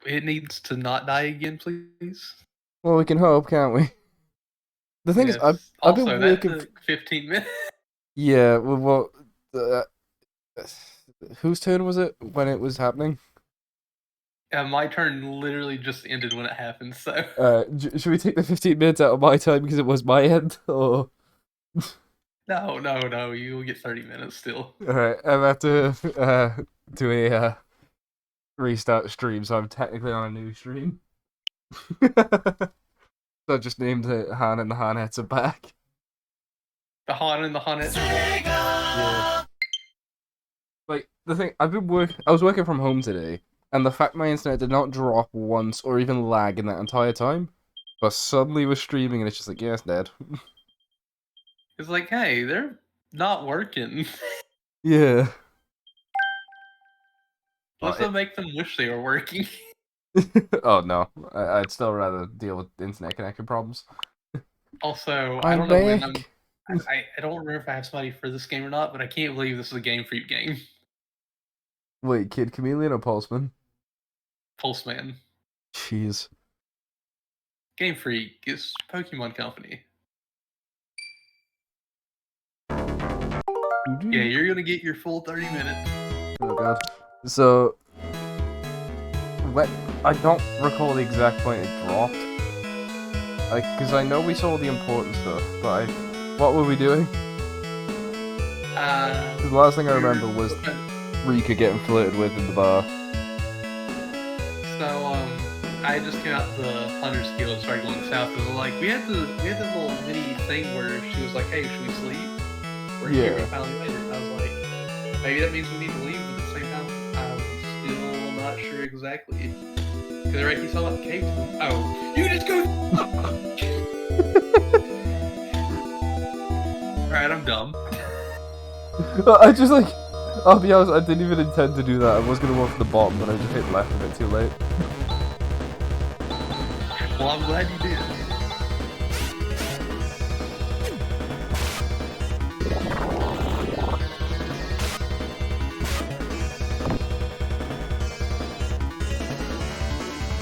It needs to not die again, please. Well, we can hope, can't we? The thing is, Yes. I've been Also, that working. took 15 minutes. Yeah, well, uh, whose turn was it when it was happening? My turn literally just ended when it happened, so. Should we take the 15 minutes out of my time because it was my end, or? No, you'll get 30 minutes still. Alright, I'm about to do a restart stream, so I'm technically on a new stream. So I just named it Hahn and the Hahnettes are back. The Hahn and the Hahnettes are back. Yeah. Like, the thing, I was working from home today, and the fact my internet did not drop once or even lag in that entire time, but suddenly was streaming and it's just like, yeah, it's dead. It's like, hey, they're not working. Yeah. Let's not make them wish they were working. Oh no, I'd still rather deal with internet connection problems. Also, I I'm don't know when back. I don't remember if I have somebody for this game or not, but I can't believe this is a Game Freak game. Wait, Kid Chameleon or Pulseman? Pulseman. Jeez. Game Freak is Pokemon Company. Yeah, you're gonna get your full 30 minutes. Oh god. So, I don't recall the exact point it dropped. Like, because I know we saw the important stuff, but what were we doing? The last thing I remember was Rika getting flirted with in the bar. So, I just came out the Hunter's Guild and started going south. It was like, we had this little mini thing where she was like, hey, should we sleep? We're here, we finally made it. I was like, maybe that means we need to leave, but at the same time, I'm still not sure exactly. Because right, he's talking about the cave. Oh, you just go. Alright, I'm dumb. I just like, I'll be honest, I didn't even intend to do that. I was gonna walk to the bottom, but I just hit left a bit too late. Well, I'm glad you did.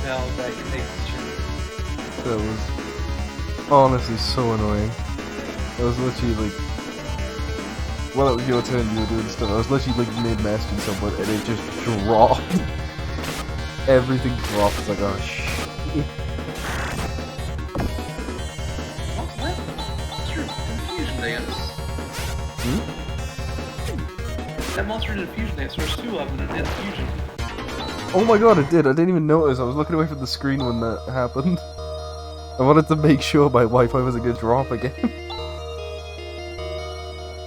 Now I'm back and take the turn. That was honestly so annoying. I was literally like, well, it was your turn, you were doing stuff. I was literally like mid-messaging someone and it just dropped. Everything dropped. It's like, oh shit. What's that? Monster Infusion Dance. That Monster Infusion Dance, there's two of them in Infusion. Oh my god, it did. I didn't even notice. I was looking away from the screen when that happened. I wanted to make sure my Wi-Fi wasn't gonna drop again.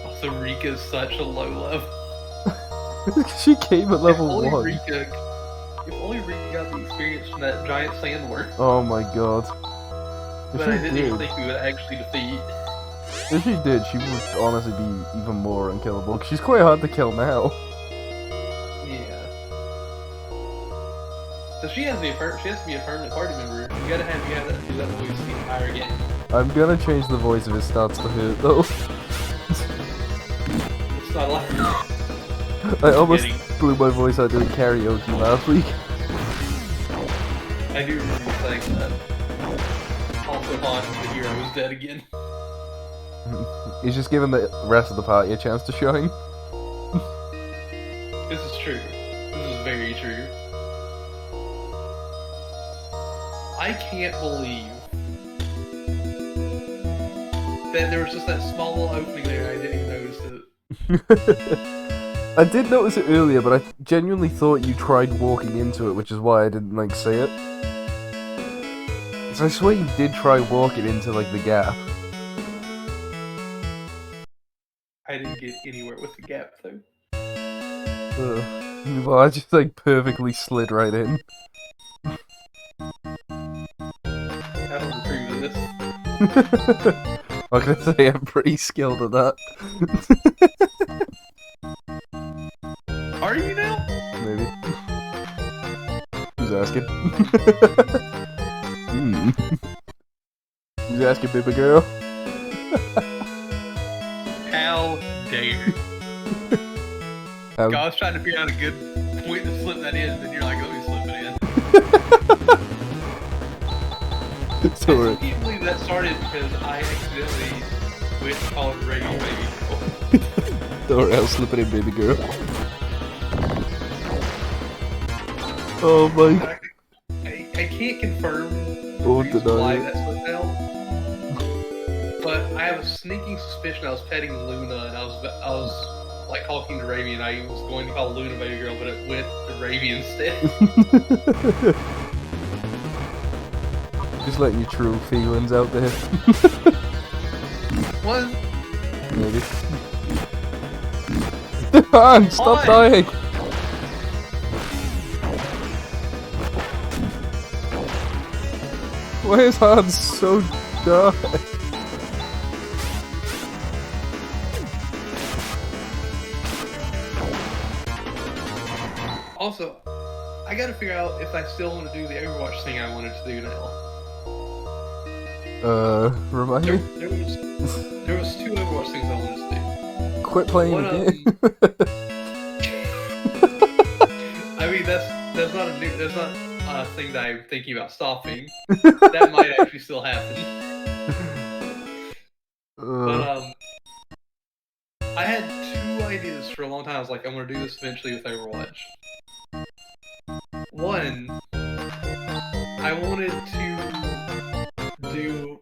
Also, Rika's such a low level. She came at level 1. If only Rika got the experience from that giant sandworm. Oh my god. If But she I didn't did, even think we would actually defeat. if she did, she would honestly be even more unkillable. 'Cause she's quite hard to kill now. Yeah. So she has to be a permanent party member. You gotta have do that voice the entire game. I'm gonna change the voice if it starts to hurt though. It's not like I almost blew my voice out doing karaoke last week. I do remember you saying that. Also, Hahn, the hero, is dead again. He's just giving the rest of the party a chance to shine. This is true. This is very true. I can't believe that there was just that small little opening there. I didn't even notice it. I did notice it earlier, but I genuinely thought you tried walking into it, which is why I didn't like say it. So I swear you did try walking into like the gap. I didn't get anywhere with the gap though. Well, I just like perfectly slid right in. I don't approve of this. I'm gonna say I'm pretty skilled at that. Are you now? Maybe. Who's asking? Who's asking, baby girl? How dare. God, I was trying to figure out a good point to slip that in, and then you're like, let me slip it in. So I can't believe that started because I accidentally quit calling Radio Baby Girl. or else slipping in baby girl. Oh my. I can't confirm the Oh, reason deny why it. that slipped out, but I have a sneaking suspicion I was petting Luna and I was like talking to Ravi and I was going to call Luna Baby Girl, but it went to Ravi instead. Just letting your true feelings out there. What? Maybe. Hahn, stop dying! Why is Hahn so dark? Also, I gotta figure out if I still want to do the Overwatch thing I wanted to do now. Remind me? There was 2 Overwatch things I wanted to do. Quit playing One the of game. I mean, that's not a thing that I'm thinking about stopping. That might actually still happen. But I had 2 ideas for a long time. I was like, I'm gonna do this eventually with Overwatch. One, I wanted to do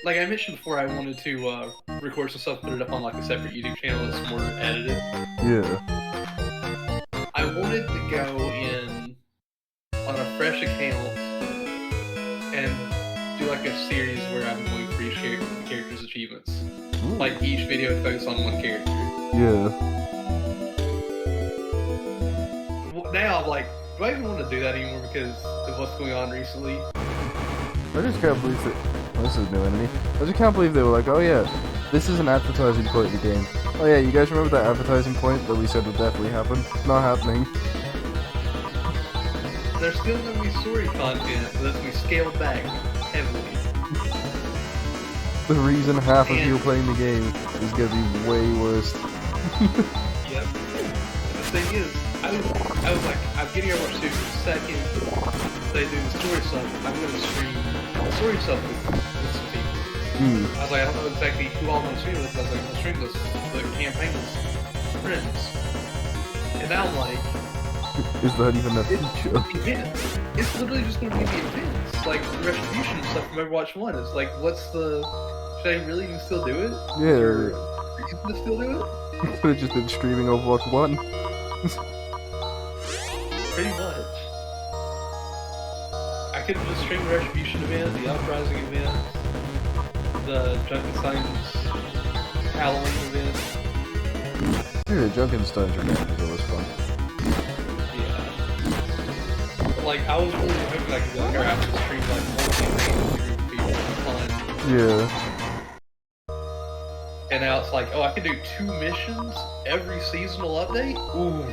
like I mentioned before, I wanted to record some stuff, put it up on like a separate YouTube channel that's more edited. Yeah. I wanted to go in on a fresh account and do like a series where I'm going for each character's achievements. Ooh. Like each video focus on one character. Yeah. Now I'm like, do I even want to do that anymore because of what's going on recently? I just can't believe that. Well, this is a new enemy. I just can't believe they were like, oh yeah, this is an advertising point of the game. Oh yeah, you guys remember that advertising point that we said would definitely happen? Not happening. There's still going to be story content, but it's going to be scaled back heavily. The reason half of you playing the game is going to be way worse. Yep. And the thing is, I was like, I'm getting over to the second they do the story stuff, I'm going to stream the story stuff with some people. I was like, I don't know exactly who all I'm going to stream with, but I was like, I'll stream this, the campaign with friends. And now I'm like, is that even a feature? Events. It's literally just going to be the events, like the retribution stuff from Overwatch 1. It's like, what's the... Should I really even still do it? Yeah. Or reason to still do it? You could have just been streaming Overwatch 1. Pretty much. I could have just streamed the retribution event, the uprising event, the Junkenstein's Halloween event. Yeah, Junkenstein's event was always fun. Like, I was really hoping I could go here after stream like multiple things with a group of people. Fun. Yeah. And now it's like, oh, I can do 2 missions every seasonal update? Ooh.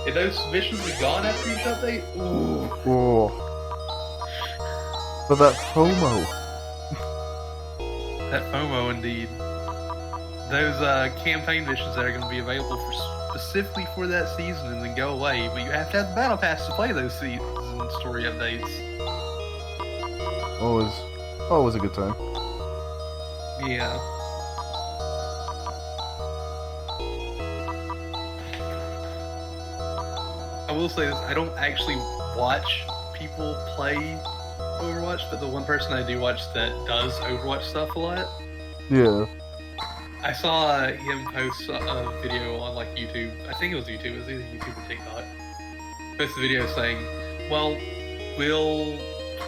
And those missions be gone after each update? Ooh. Oh. But that FOMO. That FOMO, indeed. Those campaign missions that are going to be available for specifically for that season and then go away, but you have to have the battle pass to play those season story updates. Always a good time. Yeah. I will say this, I don't actually watch people play Overwatch, but the one person I do watch that does Overwatch stuff a lot. Yeah. I saw him post a video on like YouTube. I think it was YouTube. It was either YouTube or TikTok. Post a video saying, "Well, we'll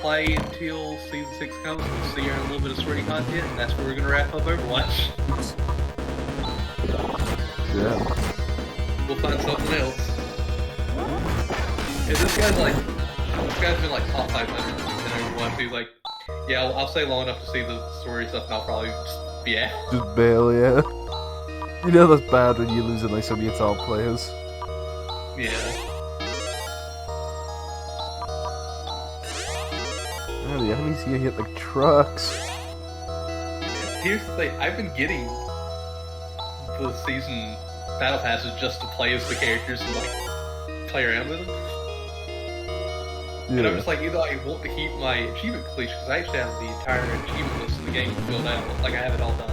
play until season 6 comes. We'll see a little bit of story content, and that's where we're gonna wrap up Overwatch. Yeah. We'll find something else." And this guy's been like top 500 in Overwatch. He's like, "Yeah, I'll stay long enough to see the story stuff, and I'll probably just be out." Just barely, yeah. You know that's bad when you're losing like some of your top players. Yeah. Oh, the enemies here hit like trucks. Here's the thing, I've been getting the season battle passes just to play as the characters and like play around with them. And I'm just like, either I want to keep my achievement completion, because I actually have the entire achievement list in the game filled out. Like, I have it all done.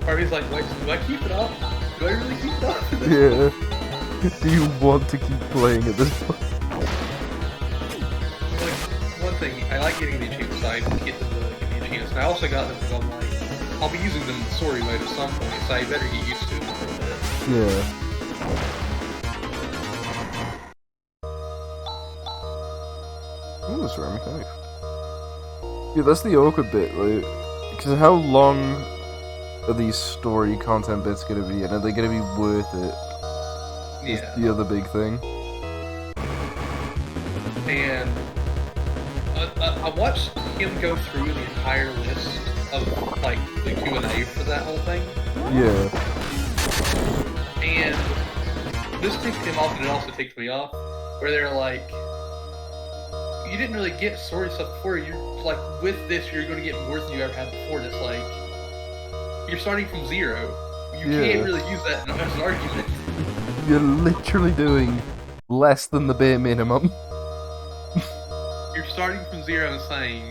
Or he's like, wait, do I keep it up? Do I really keep it up? Yeah. Do you want to keep playing at this point? Like, one thing, I like getting the achievements, so I get the achievements. And I also got them because I'm like, I'll be using them in the story mode at some point, so I better get used to it for a bit. Yeah. Ooh, that's ceramic knife. Yeah, that's the awkward bit, like, because how long are these story content bits gonna be, and are they gonna be worth it? Is the other big thing. And I watched him go through the entire list of, like, the Q&A for that whole thing. Yeah. And this ticked him off, and it also ticked me off, where they're like, you didn't really get story stuff before. You're like, with this, you're going to get more than you ever had before. And it's like, you're starting from zero. You can't really use that as an argument. You're literally doing less than the bare minimum. You're starting from zero and saying,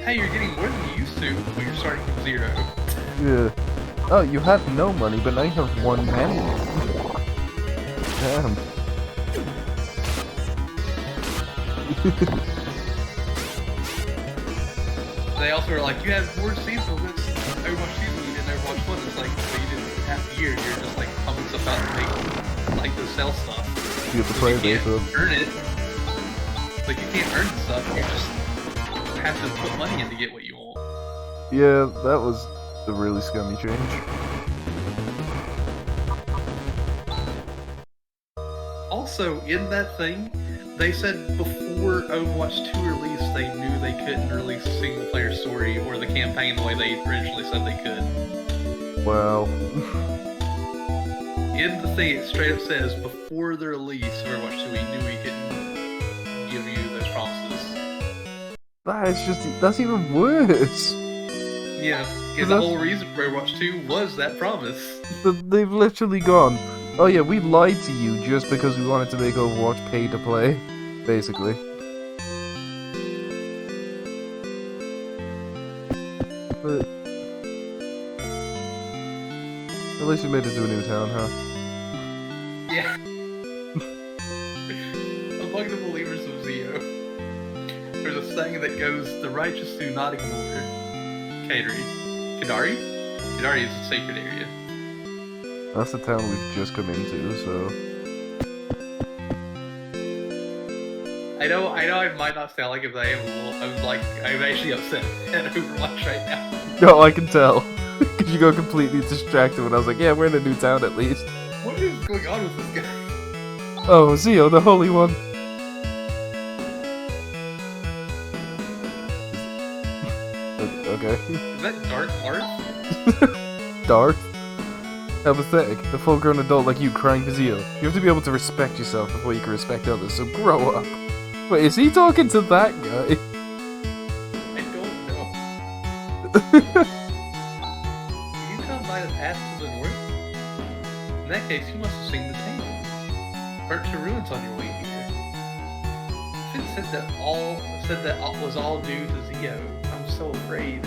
hey, you're getting more than you used to, but you're starting from zero. Yeah. Oh, you had no money, but now you have 1 penny. Damn. They also were like, you had more seasons of this Overwatch season, you didn't Overwatch 1. It's like, so you did half a year, and you're just like pumping stuff out to make, like, the sell stuff. You have to play it. Earn it. Like, you can't earn the stuff, you just have to put money in to get what you want. Yeah, that was a really scummy change. Also, in that thing, they said before Overwatch 2 released, they knew they couldn't release a single-player story or the campaign the way they originally said they could. Wow. In the thing, it straight up says, before the release of Overwatch 2, we knew we couldn't give you those promises. That's even worse. Yeah, because the whole reason for Overwatch 2 was that promise. They've literally gone, oh yeah, we lied to you just because we wanted to make Overwatch pay to play, basically. But at least we made it to a new town, huh? Yeah. Among the believers of Zio, there's a saying that goes, the righteous do not ignore Kadari? Kadari is a sacred area. That's the town we've just come into, so... I know I might not sound like it, but I'm actually upset at Overwatch right now. No, I can tell. Because you got completely distracted when I was like, yeah, we're in a new town at least. What is going on with this guy? Oh, Zio, the Holy One. Okay. Is that Dark Marth? Dark? Apathetic, a full-grown adult like you crying for Zio. You have to be able to respect yourself before you can respect others, so grow up. Wait, is he talking to that guy? I don't know. You come by the path to the north? In that case, you must have seen the table. Burnt to ruins on your way here. It said that was all due to Zio. I'm so afraid.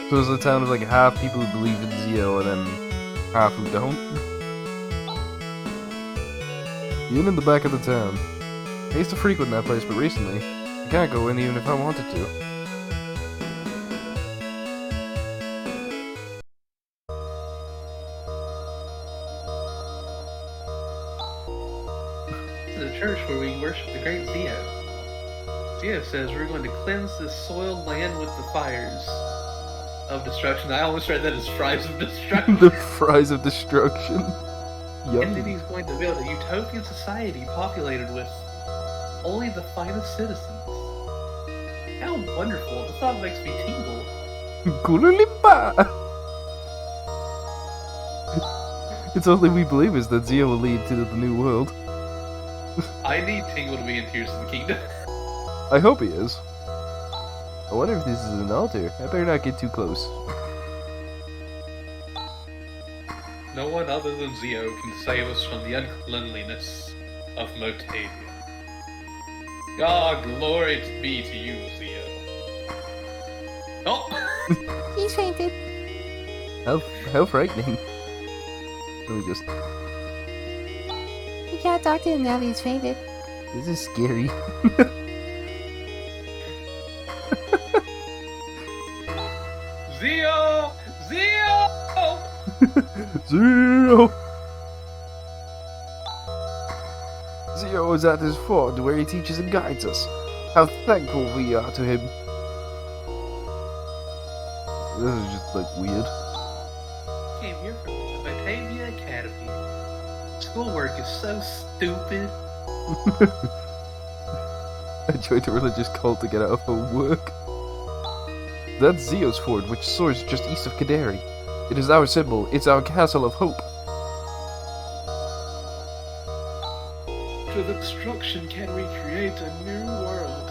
So it's a town of like half people who believe in Zio and then half who don't? Even in the back of the town. I used to frequent that place, but recently, I can't go in even if I wanted to. This is a church where we worship the great Zio. Zio says we're going to cleanse this soiled land with the fires of destruction. I almost read that as fries of destruction. The fries of destruction. Yum. And then he's going to build a utopian society populated with only the finest citizens. How wonderful. The thought makes me tingle. Kurulimba! It's only we believers that Zio will lead to the new world. I need Tingle to be in Tears of the Kingdom. I hope he is. I wonder if this is an altar. I better not get too close. No one other than Zio can save us from the uncleanliness. of Motavia. God, glory be to you, Zio. Oh! He's fainted. How frightening. Let me just... You can't talk to him now that he's fainted. This is scary. Zio! Zio! Zio! Zio is at his fort where he teaches and guides us. How thankful we are to him. This is just, like, weird. Came here from the Batavia Academy. Schoolwork is so stupid. I joined a religious cult to get out of homework. That's Zio's fort, which soars just east of Kaderi. It is our symbol. It's our castle of hope. Through the destruction can we create a new world.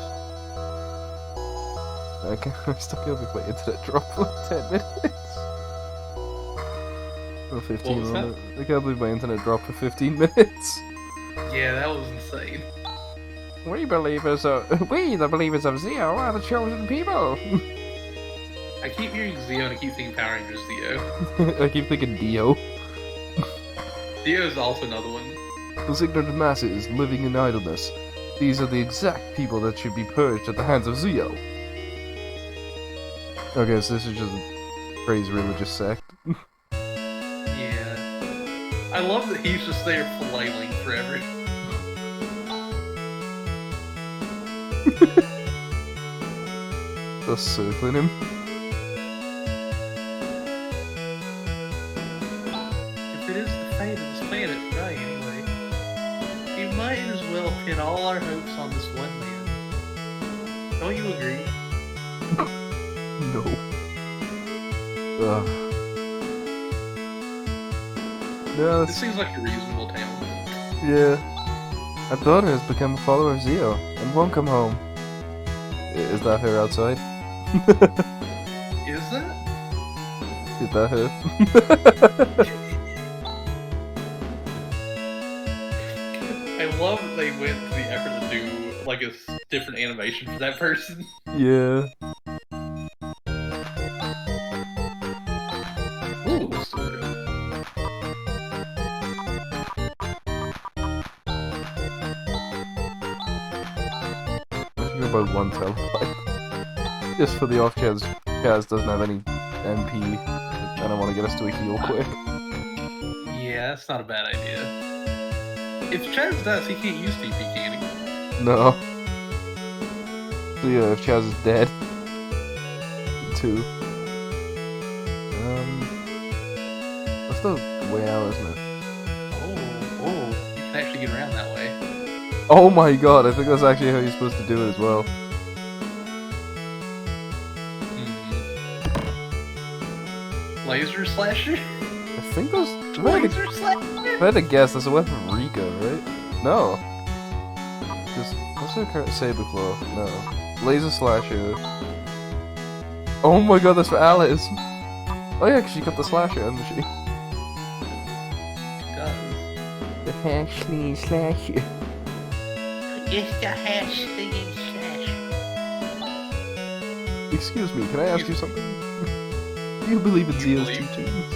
I still can't make my internet drop for 10 minutes. Or 15 What was minutes. I can't believe my internet dropped for 15 minutes. Yeah, that was insane. We the believers of Zio, are the chosen people. I keep hearing Zio and I keep thinking Power Rangers Zio. I keep thinking Dio. Dio is also another one. Those ignorant masses living in idleness. These are the exact people that should be purged at the hands of Zio. Okay, so this is just a crazy religious sect. Yeah. I love that he's just there flailing forever. Just circling him. If it is the fate of this planet today, anyway, we might as well pin all our hopes on this one man. Don't you agree? No. Ugh. No, This seems like a reasonable town. yeah. Our daughter has become a follower of Zio and won't come home. Is that her outside? Is that? Is that her? I love that they went to the effort to do like a different animation for that person. Yeah. Ooh, sort of. About 1 terabyte. Just for the off chance Kaz doesn't have any MP, and I want to get us to a heal quick. Yeah, that's not a bad idea. If Chaz does, he can't use TP, can he? No. So yeah, if Chaz is dead. 2. That's the way out, isn't it? Oh, you can actually get around that way. Oh my god, I think that's actually how you're supposed to do it as well. Laser slasher? I think those... Laser slasher? If I had to guess, that's a weapon from Rico, right? No. Just... What's her current Saber Claw? No. Laser Slasher. Oh my god, that's for Alice! Oh yeah, 'cause she got the slasher, hasn't she? It does. The Ashley Slasher. It's the hashtag slasher. Excuse me, can I ask you something? Do you believe in Zio's believe- teachings?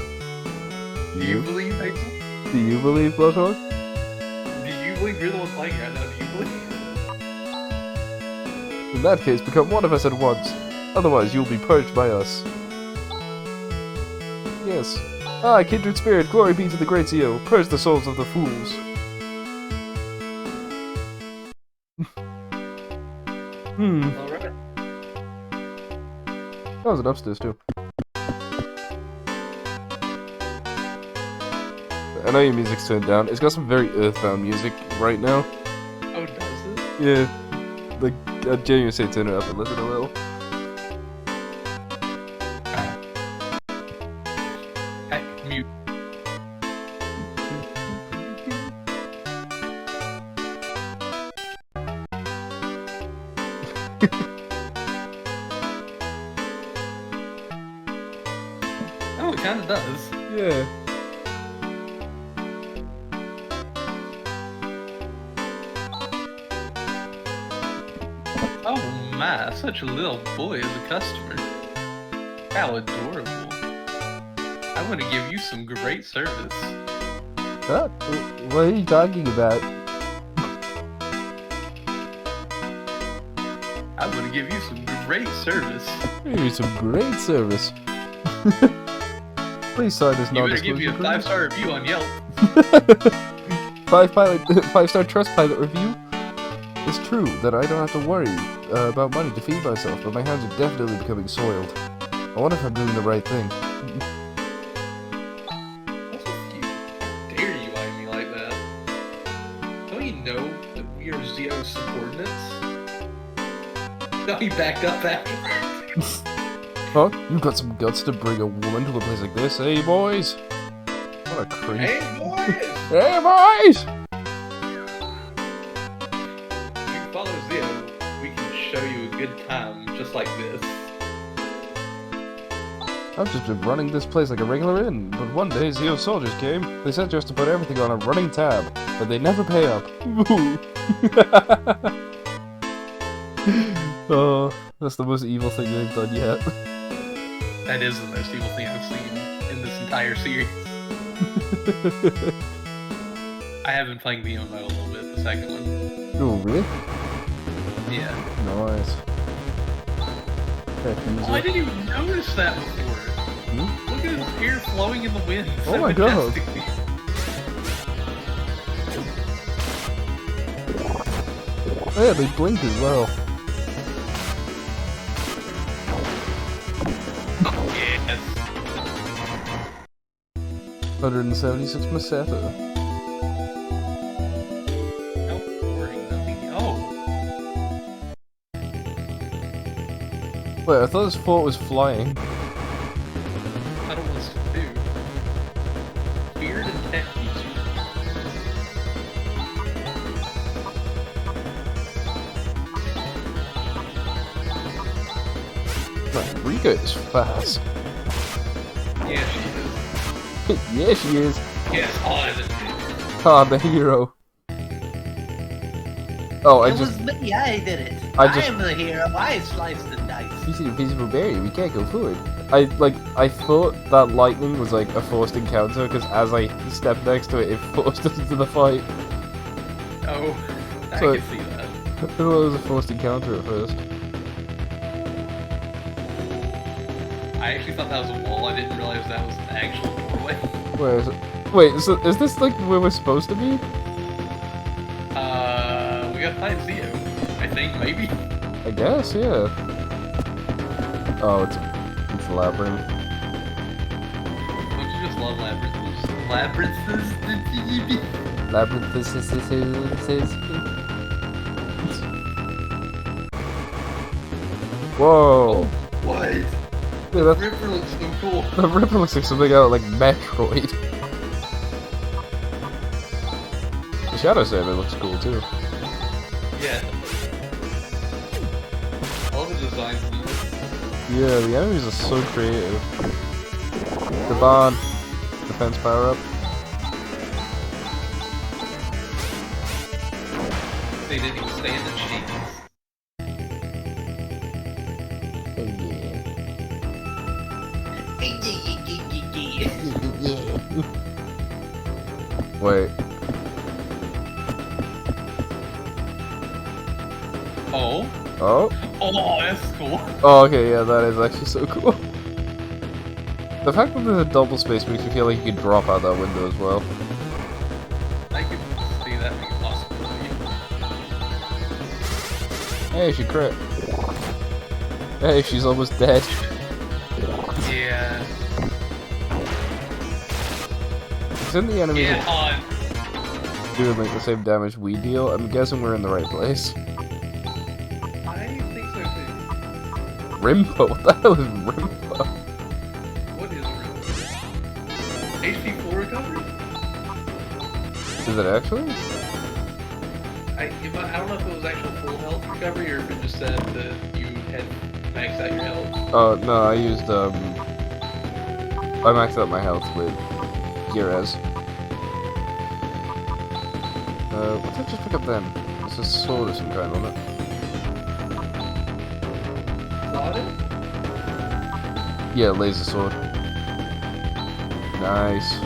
Do you believe, Hazel? Do you believe, Bloodhawk? Do you believe you're the one playing right now? Do you believe? In that case, become one of us at once. Otherwise, you'll be purged by us. Yes. Ah, kindred spirit, glory be to the great Zio. Purge the souls of the fools. Alright. That was an upstairs too. I know your music's turned down. It's got some very earthbound music right now. Oh, does it? Yeah. Like, I'd genuinely say turn it up and listen a little. Heck, mute. Oh, it kinda does. Yeah. Oh my, such a little boy as a customer. How adorable. I want to give you some great service. Huh? What are you talking about? I want to give you some great service. Give you some great service. Please sign this You better non-disclosure give me a agreement. 5-star review on Yelp. 5-star Trustpilot review. It's true that I don't have to worry about money to feed myself, but my hands are definitely becoming soiled. I wonder if I'm doing the right thing. What's with you? How dare you eye me like that? Don't you know that we are Zio's subordinates? No, he backed up afterwards. Huh? You got some guts to bring a woman to a place like this, hey boys? What a creep. Hey, boys! Hey boys! If you follow Zio, we can show you a good time just like this. I've just been running this place like a regular inn, but one day Zio soldiers came. They said just to put everything on a running tab, but they never pay up. Oh, that's the most evil thing they've done yet. That is the most evil thing I've seen in this entire series. I have been playing the MMO a little bit, the second one. Oh, really? Yeah. Nice. Oh, I didn't even notice that before. Hmm? Look at his hair flowing in the wind. Oh so my God. majestically. Yeah, they blink as well. Yes. 176 Maseta. No boring, nothing. Oh. Wait, I thought this fort was flying. I don't know what to do. Beard and tech user. Like, Rika is fast. Yeah, she is. Yeah, she is. Yes, on. Ah, the hero. Oh, It was me, I did it. I I just- am the hero, I sliced the dice. You see a visible barrier, we can't go forward. I thought that lightning was like a forced encounter, because as I stepped next to it, it forced us into the fight. Oh, I So- can see that. I thought it was a forced encounter at first. I actually thought that was a wall. I didn't realize that was an actual doorway. Where is it? Wait, so is this like where we're supposed to be? We gotta find Zio. I think, maybe. I guess, yeah. Oh, it's a labyrinth. Don't you just love labyrinths? Labyrinths? Labyrinth is. Whoa! What? Yeah, The that's, river looks so cool. the river looks like something out of like Metroid. The Shadow Saber looks cool too. Yeah. All the designs in this. Yeah, the enemies are so creative. The barn, defense power up. They didn't even stay in the cheese. Wait. Oh? Oh? Oh, that's cool. Oh, okay, yeah, that is actually so cool. The fact that there's a double space makes me feel like you could drop out that window as well. I can see that being a possibility. Hey, she crit. Hey, she's almost dead. Yeah. Isn't the enemies Yeah, on. doing like the same damage we deal? I'm guessing we're in the right place. I think so too. Rimpo? What the hell is Rimpo? What is real? HP full recovery? Is it actually? I don't know if it was actual full health recovery or if it just said that you had maxed out your health. Oh, no, I used, I maxed out my health with Gearez. What did I just pick up then? It's a sword of some kind, wasn't it? bought it? Yeah, laser sword. Nice.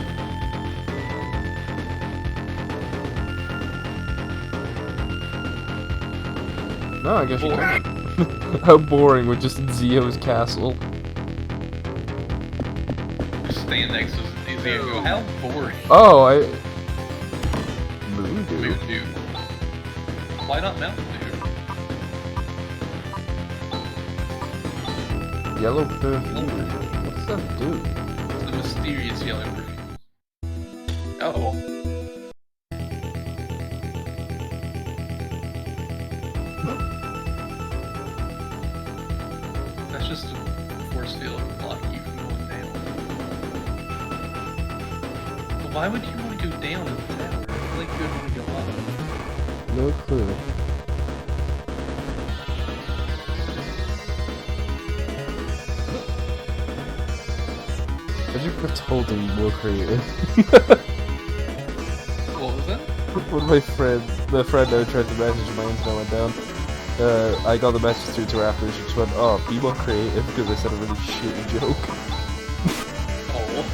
No, I guess you can. How boring with just Zio's castle. Just stand next to Zio and go, how boring. Oh, Moon Dew. Moon Dew. Why not Mountain Dew? Yellow perfume. What does that do? The mysterious yellow perfume. Oh. That's just a force field to block you from going down. But why would you want to go down in the tower? I feel like you would want to go up. No clue. I just got told to be more creative. What was that? When the friend I tried to message and my internet went down, I got the message through to her after and she just went, oh, be more creative because I said a really shitty joke. Oh.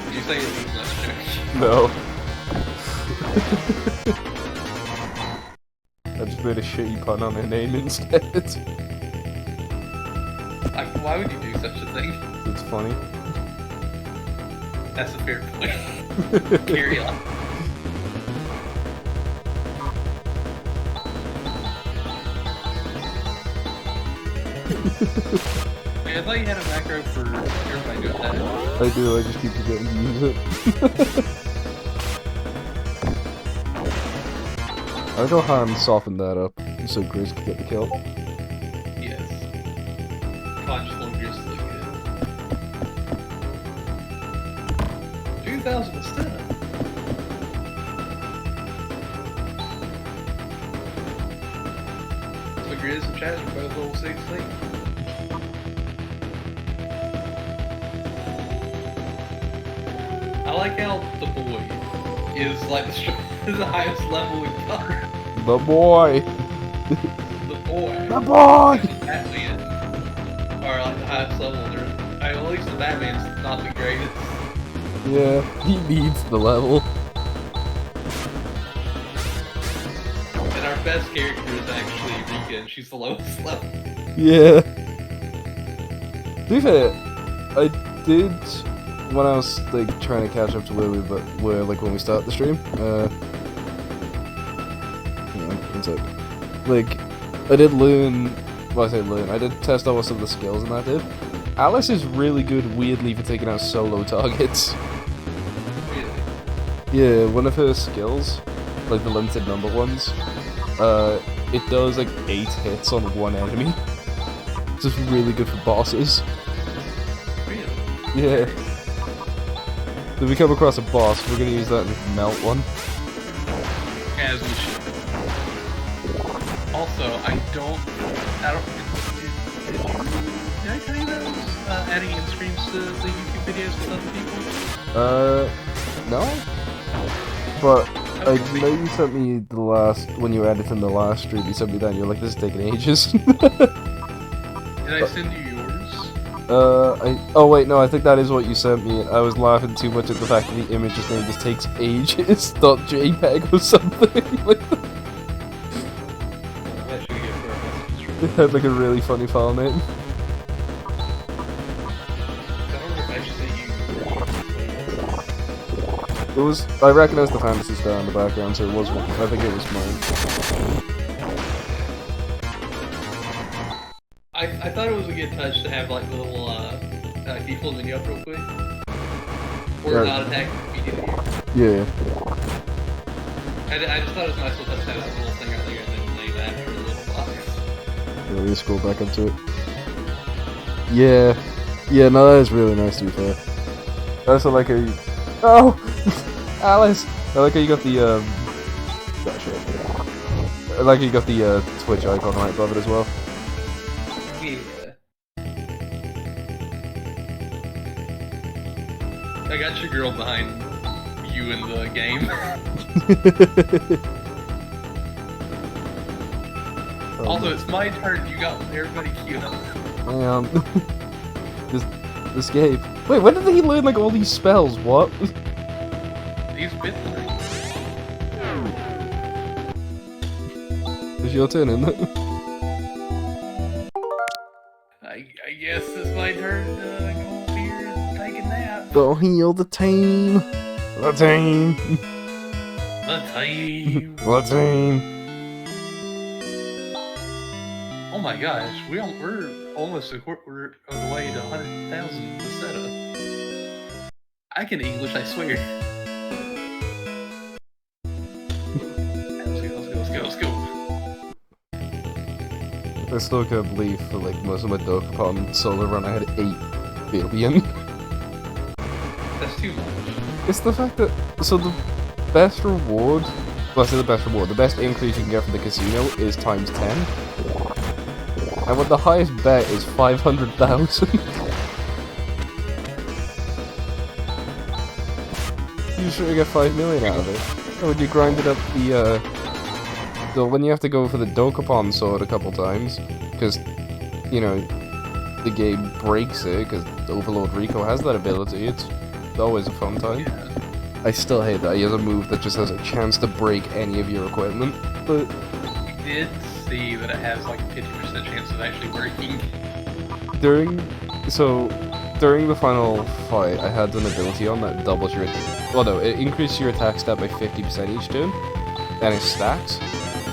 Did you say it means less joke? No. I just made a shitty pun on her name instead. Like, why would you do such a thing? It's funny. That's a fair point. Carry on. Hey, I thought you had a macro for everybody doing that. I do, I just keep forgetting to use it. I know Hahn softened that up so Grace could get the kill. Yes. Con just want Gris to look good. 2,000 instead. So Gris and Chaz are both level 16. I like how the boy is like the highest level in color. The boy! The boy. The boy! Batman are like the highest level. At least the Batman's not the greatest. Yeah, he needs the level. And our best character is actually Rika, and she's the lowest level. Yeah. To be fair, I did, when I was like trying to catch up to where we were like when we started the stream, hang on, one sec. Like, I did learn, well I say learn, I did test out what some of the skills and that did. Alice is really good weirdly for taking out solo targets. Really? Yeah, one of her skills, like the limited number ones, it does like 8 hits on one enemy. It's just really good for bosses. Really? Yeah. If we come across a boss, we're gonna use that and just melt one. As we should. Also, I don't did I tell you that I was adding in streams to the YouTube videos with other people? No? But I Okay. know you sent me the last, when you were editing the last stream, you sent me that and you're like, this is taking ages. Did I send you yours? Oh wait, no, I think that is what you sent me. I was laughing too much at the fact that the image's name just takes ages, .jpeg or something. Like, That should get for our message. it had like a really funny file name. I don't know if I should say you. It was, I recognized the fantasy star in the background, so it was one. I think it was mine. I thought it was a good touch to have like the little can you pull the menu up real quick? Or Right. not attack immediately. Yeah. I just thought it was nice to touch that little thing right there and then name after the little box. Yeah, let me scroll back up to it. Yeah. Yeah, no, that is really nice to be fair. I also like how you... Oh! Alice! I like how you got the, oh, shit. I like how you got the, Twitch icon right above it as well. Yeah. I got your girl behind you in the game. Oh, Also, it's my turn. You got everybody queued up. Just escape. Wait, when did he learn like all these spells? What? These bit things. It's your turn, isn't it? I guess it's my turn to go up here and take a nap. Go heal the team. The team. The team. The team. Oh my gosh, we're almost a quarter of the way to 100,000 to set up. I can English, I swear. Let's go. I still can't believe for like most of my Dokapon solo run I had 8 billion. That's too much. It's the fact that the best reward, well I say the best reward, the best increase you can get from the casino is times 10. And what the highest bet is 500,000. You should get 5 million out of it. And when you grinded up when you have to go for the Dokapon sword a couple times, because, you know, the game breaks it, because Overlord Rico has that ability, it's always a fun time. Yeah. I still hate that he has a move that just has a chance to break any of your equipment, but... I did see that it has like a 50% chance of actually working. During the final fight, I had an ability on that doubles your... Well, no, it increases your attack stat by 50% each turn, and it stacks.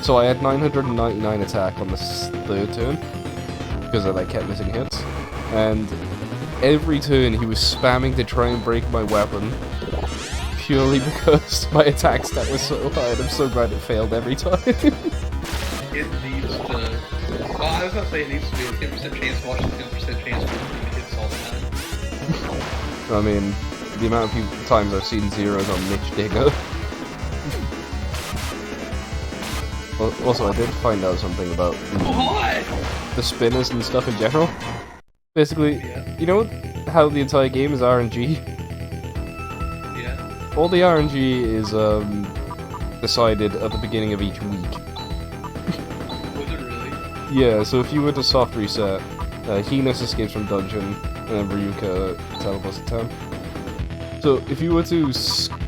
So I had 999 attack on the 3rd turn, because I like, kept missing hits, and every turn he was spamming to try and break my weapon, purely because my attack stat was so high, and I'm so glad it failed every time. It needs to... Well, I was gonna say it needs to be a 10% chance, watch the 10% chance for it hits all the time. I mean, the amount of times I've seen zeros on Mitch Digger. Also, I did find out something about the spinners and stuff in general. Basically, you know how the entire game is RNG? Yeah. All the RNG is decided at the beginning of each week. Was it really? Yeah, so if you were to soft reset, Hahnettes escapes from dungeon, and then Ryuka teleports to town. So if you were to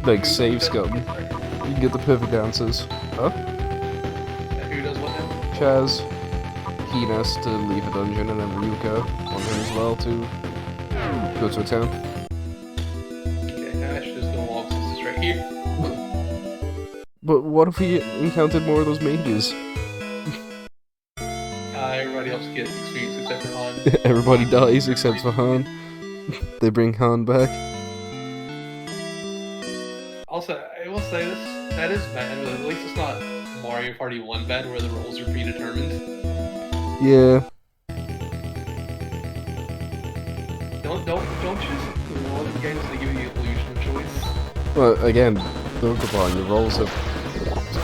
like save scum, you can get the perfect answers. Huh? Who does what now? Chaz, Hahnettes to leave a dungeon, and then Ryuka on him as well to go to a town. Okay, I should just go walk since it's right here. But what if we encountered more of those mages? Everybody else gets experience except for Hahn. Everybody dies except for Hahn. They bring Hahn back. Also, I will say this, that is bad, but at least it's not Mario Party 1 bad where the roles are predetermined. Yeah. Don't choose one of the games that give you the illusion of choice. Well, again, Dokapon, your rolls have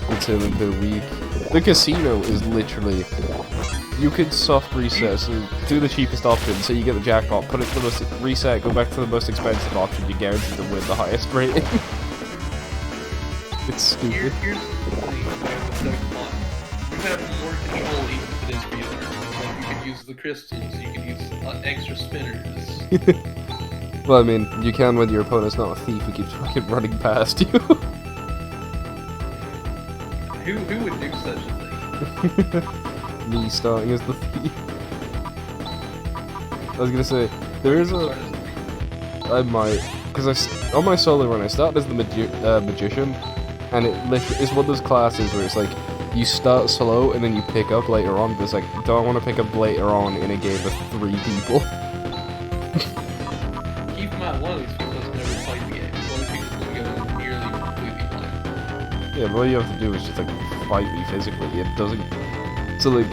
determined the week. The casino is literally... You could soft reset, so do the cheapest option, so you get the jackpot, put it to the most reset, go back to the most expensive option, you're guaranteed to win the highest rating. It's stupid. Here's the thing about Dokapon. You have more control even if it is predetermined. Like, you could use the crystals, you could use extra spinners. Well, I mean, you can when your opponent's not a thief who keeps fucking running past you. Who would do such a thing? Me starting as the thief. I was gonna say, there is a... I might... Because on my solo run, I started as the magician, and it's one of those classes where it's like, you start slow and then you pick up later on, but it's like, do I want to pick up later on in a game of 3 people? Keep in mind, one of these people has never played the game. One of these people is going to go nearly completely blind. Yeah, but all you have to do is just like fight me physically. It doesn't... So like,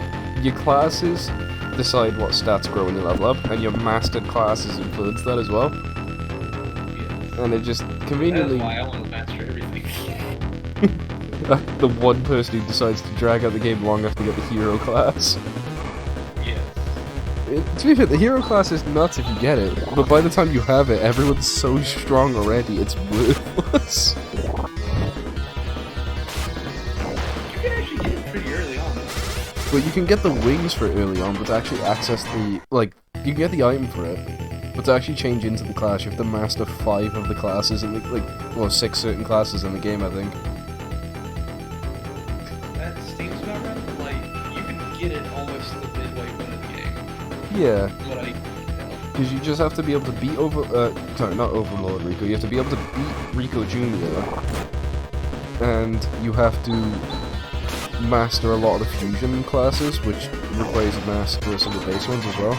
your classes decide what stats grow when you level up, and your mastered classes influence that as well. Yeah. And it just conveniently... That's why I want to master everything. The one person who decides to drag out the game long enough to get the hero class. Yes. To be fair, the hero class is nuts if you get it, but by the time you have it, everyone's so strong already, it's worthless. You can actually get it pretty early on. But you can get the wings for it early on, but to actually access the, like, you can get the item for it, but to actually change into the class, you have to master 5 of the classes, in the, well, 6 certain classes in the game, I think. That seems about right. Like, you can get it almost the midway point of the game. Yeah. What I Because you just have to be able to beat sorry, not Overlord Rico, you have to be able to beat Rico Jr., and you have to master a lot of the fusion classes, which requires you master some of the base ones as well.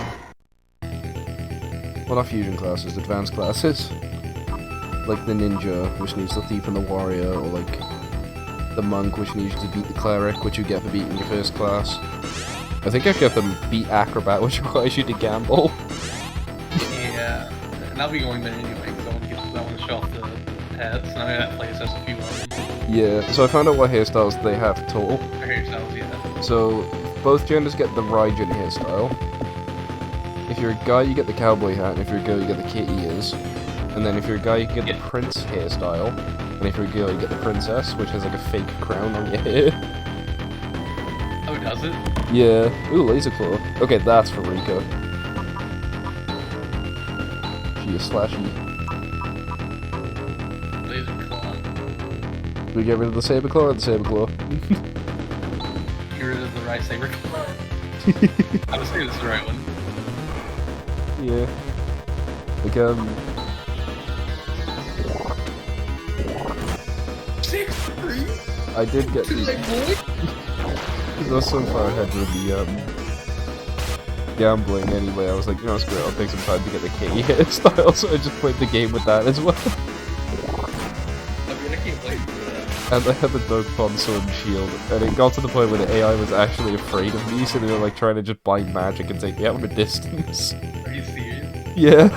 Well, not fusion classes, advanced classes. Like the ninja, which needs the thief and the warrior, or like the monk, which needs to beat the cleric, which you get for beating your first class. I think I get them beat acrobat, which requires you to gamble. Yeah, and I'll be going there anyway, because I want to show off the hats, and I know that place has a few of them. Yeah, so I found out what hairstyles they have total. Their hairstyles, yeah. So, both genders get the Raijin hairstyle. If you're a guy, you get the cowboy hat, and if you're a girl, you get the kitty ears. And then if you're a guy, you can get the prince hairstyle. And if you're a girl, you get the princess, which has like a fake crown on your hair. Oh, does it? Yeah. Ooh, laser claw. Okay, that's for Rico. She is slashy. Laser claw. Do we get rid of the saber claw or the saber claw? Get rid of the right saber claw. I was saying this is the right one. Yeah. Like, 6-3? I did get Too late, boy? because I was so far ahead with the, gambling anyway, I was like, you know, screw it, I'll take some time to get the kitty hairstyle, so I just played the game with that as well. I mean, I can't wait for that. And I had the Dog Pond Sword and Shield, and it got to the point where the AI was actually afraid of me, so they were like trying to just buy magic and take me out of a distance. Are you serious? Yeah.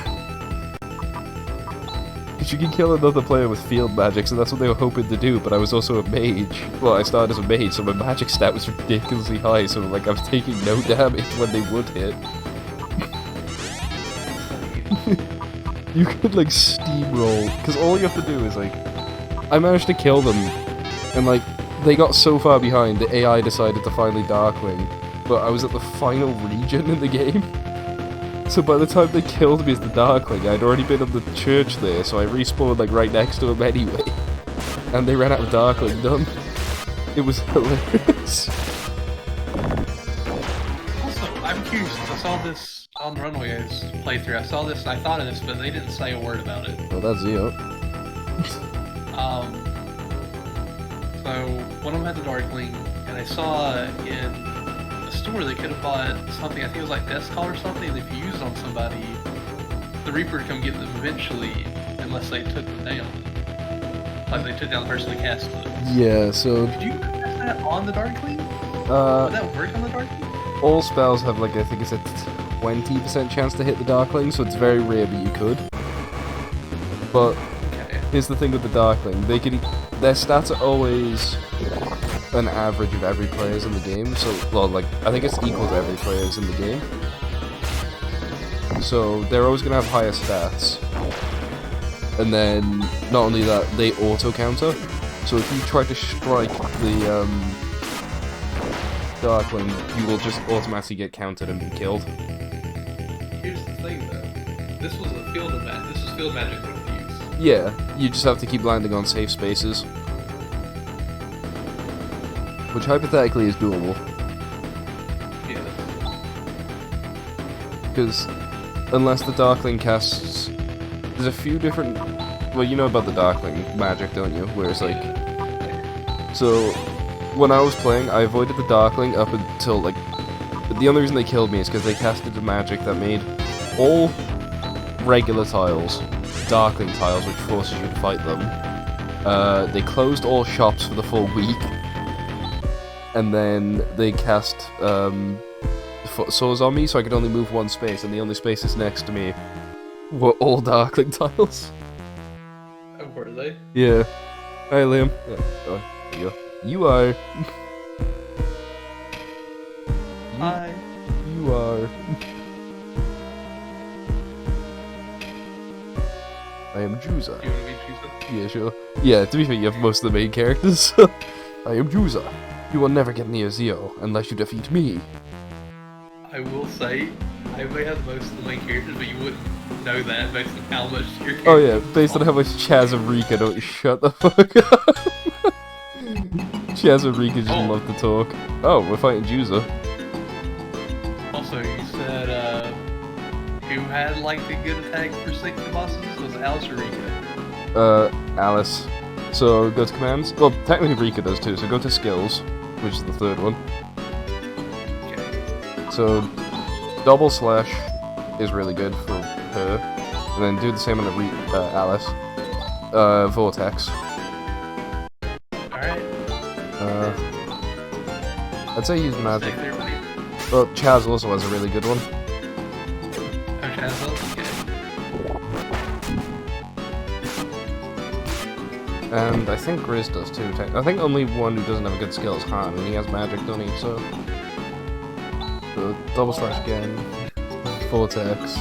Because you can kill another player with field magic, so that's what they were hoping to do, but I was also a mage. Well, I started as a mage, so my magic stat was ridiculously high, so like I was taking no damage when they would hit. You could like steamroll, because all you have to do is like, I managed to kill them, and like, they got so far behind, the AI decided to finally Darkling, but I was at the final region in the game. So by the time they killed me as the Darkling, I'd already been in the church there, so I respawned like right next to him anyway. And they ran out of Darkling done. It was hilarious. Also, I'm curious, I saw this on Runway's playthrough, I saw this and I thought of this, but they didn't say a word about it. Well, that's Zio. So, one of them had the Darkling, and I saw in store they could have bought something, I think it was like Death Call or something, and if you use it on somebody, the Reaper would come get them eventually, unless they took them down. Like they took down the person that cast it. Yeah, so Did you cast that on the Darkling? Would that work on the Darkling? all spells have like, I think it's a 20% chance to hit the Darkling, so it's very rare, but you could. But Okay. here's the thing with the Darkling, their stats are always an average of every player's in the game, so, well, like, I think it's equal to every player's in the game. So, they're always going to have higher stats. And then, not only that, they auto-counter. So if you try to strike the, Darkling, you will just automatically get countered and be killed. Here's the thing though. This was a field of magic. This was field magic that we used. Yeah, you just have to keep landing on safe spaces. Which hypothetically is doable. Yes. Because unless the Darkling casts... There's a few different... Well, you know about the Darkling magic, don't you? Where it's like... So, when I was playing, I avoided the Darkling up until, like... The only reason they killed me is because they casted a magic that made all regular tiles Darkling tiles, which forces you to fight them. They closed all shops for the full week. And then they cast foot sores on me, so I could only move one space, and the only spaces next to me were all Darkling tiles. Oh, were they? Yeah. Hi, Liam. Oh, there you go. You are. Hi. You are. I am Juza. Do you want to be choosing? Yeah, sure. Yeah, to be fair, you have most of the main characters. I am Juza. You will never get near Zio unless you defeat me. I will say, I may have most of the main characters, but you wouldn't know that based on how much your character. Oh yeah, based on how much Chaz and Rika don't shut the fuck up. Chaz and Rika just love to talk. Oh, we're fighting Juza. Also, you said, who had, like, the good attack for 60 bosses? Was it Alice or Rika? Alice. So, go to commands. Well, technically Rika does too, so go to skills, which is the third one. Okay. So, double slash is really good for her. And then do the same on Alice. Vortex. Alright. I'd say use magic. Save everybody. Well, Chaz also has a really good one. Oh, Chaz does? Okay. And I think Grizz does too. I think only one who doesn't have a good skill is Hahn, and he has magic, don't he? So double slash again. Vortex.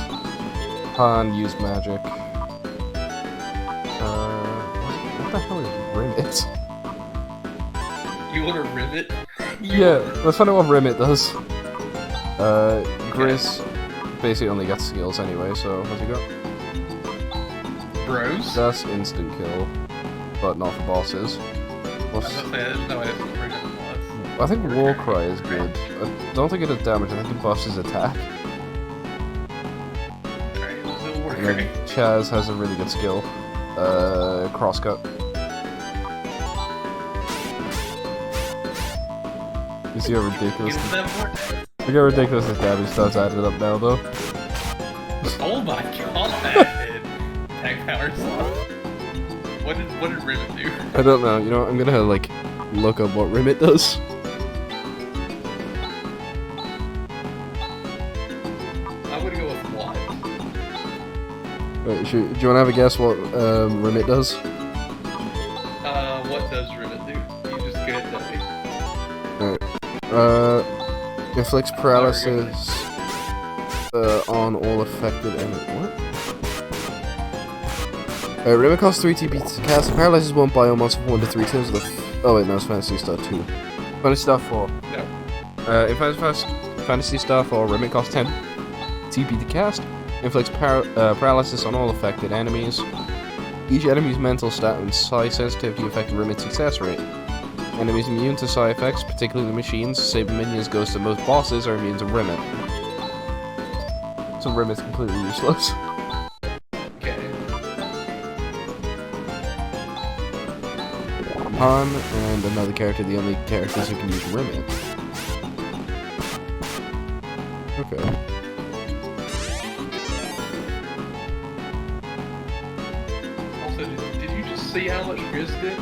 Hahn used magic. What the hell is Rimit? You want to rim it? Yeah, let's find out what Rimit does. Grizz basically only gets skills anyway, so what's he got? Bros? That's instant kill, but not for bosses. I was gonna say, there's no way it's gonna bring up the boss. I think Warcry is good. I don't think it does damage, I think it buffs his attack. Alright, let's do And Warcry. then Chaz has a really good skill. Crosscut. You see how ridiculous Give that vortex. look how ridiculous this damage starts adding up now though. Oh my god! Attack power slot. What did Rivet do? I don't know, you know what, I'm gonna like look up what Rimit does. I would go with what? Wait, do you wanna have a guess what Rimit does? What does Rivet do? You just go ahead and tell me. Inflicts paralysis on all affected enemies. What? Rimit costs 3 TP to cast. Paralyzes one biomonster for 1 to 3 turns of the. Oh wait, no, it's Fantasy Star 2. Fantasy Star 4. No. In Fantasy Star 4, Rimit costs 10 TP to cast. Inflicts paralysis on all affected enemies. Each enemy's mental stat and psi sensitivity affect Rimit's success rate. Enemies immune to psi effects, particularly machines, save minions, ghosts, and most bosses are immune to Rimit. So Rimit's completely useless. Okay. Hahn and another character, the only characters who can use Rimit. Okay. Also, did you just see how much Grizz did?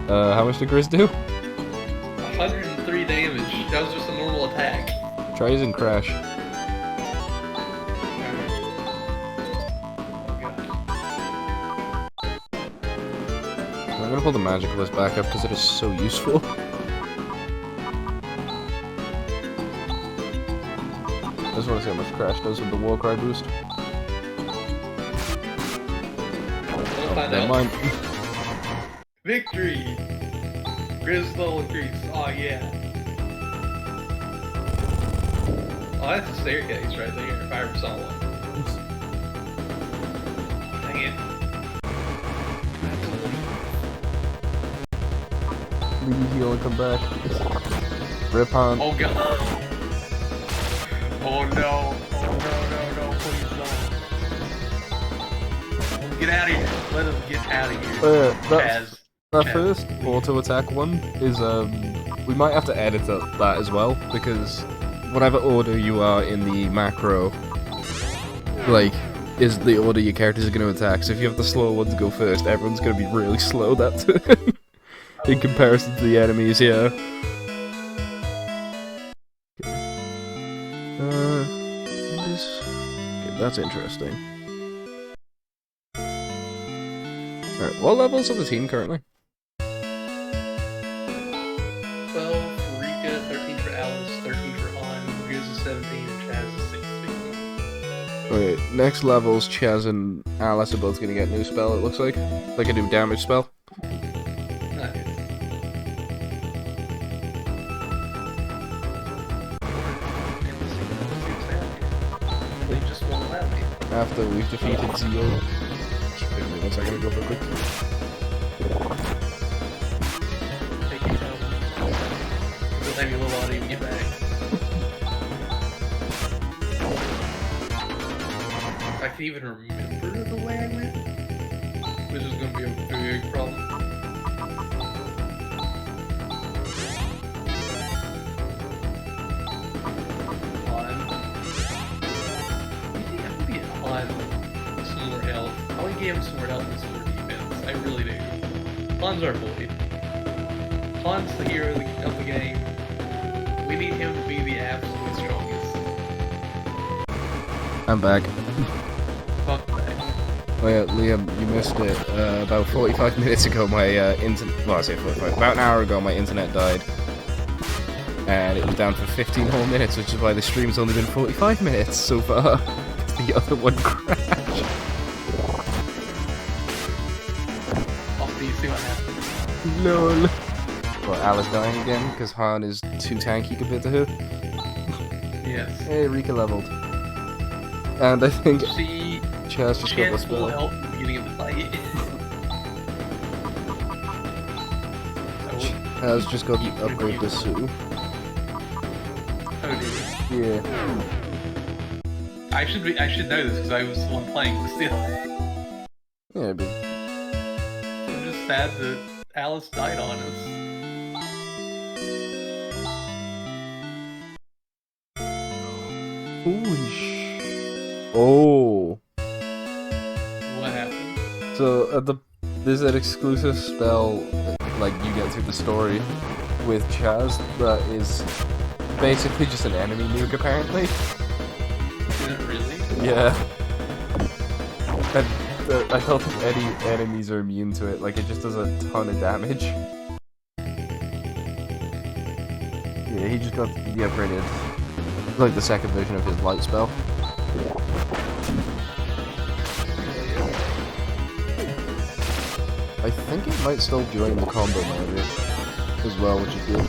How much did Grizz do? 103 damage. That was just a normal attack. Try using Crash. Oh god. I'm gonna pull the magic list back up because it is so useful. I just want to see how much Crash does with the Warcry boost. We'll find Never out. mind. Victory! Grizz level increase. Oh yeah. Oh, that's a staircase right there, if I ever saw one. Dang it. Leave, heal, and come back. Rip on. Oh god. Oh no. Oh no, please no. Get out of here. Let him get out of here. Chaz. That first auto attack one is we might have to edit that as well, because whatever order you are in the macro, like, is the order your characters are going to attack. So if you have the slower ones go first, everyone's going to be really slow that turn in comparison to the enemies here. Okay, that's interesting. Alright, what levels are the team currently? 12 for Rika, 13 for Alice, 13 for Hahn, Grizz is 17, and Chaz is 16. Okay, next levels, Chaz and Alice are both gonna get a new spell, it looks like. Like a new damage spell. Nice. after we've defeated Zio. Just wait a minute, 1 second, I'll go real quick. Take your time. It'll take me a little while to even get back. I can even remember the way I went, which is going to be a big problem. Some more health. I want to give him some more health and some more defense. I really do. Hahn's our boy. Hahn's the hero of the game. We need him to be the absolute strongest. I'm back. Fuck back. Oh yeah, Liam, you missed it. About 45 minutes ago, my internet. Well, I say 45. About an hour ago, my internet died. And it was down for 15 whole minutes, which is why the stream's only been 45 minutes so far. The other one crashed. I'll see what happens. LOL. Well, Alice dying again because Hahn is too tanky compared to her. Yes. Hey, Rika leveled. And I think She Chaz just got the had full spell. health at the beginning of the fight. Chaz just got the upgrade to Sue. Oh, did he? Yeah. I should know this because I was the one playing, but still. Yeah, but I'm just sad that Alice died on us. holy Oh. What happened? So there's an exclusive spell that, like, you get through the story with Chaz that is basically just an enemy nuke apparently. Is it really? Yeah. And I don't think any enemies are immune to it, like it just does a ton of damage. Yeah, he just got the upgraded, like the second version of his light spell. I think it might still join the combo manager as well, which is good.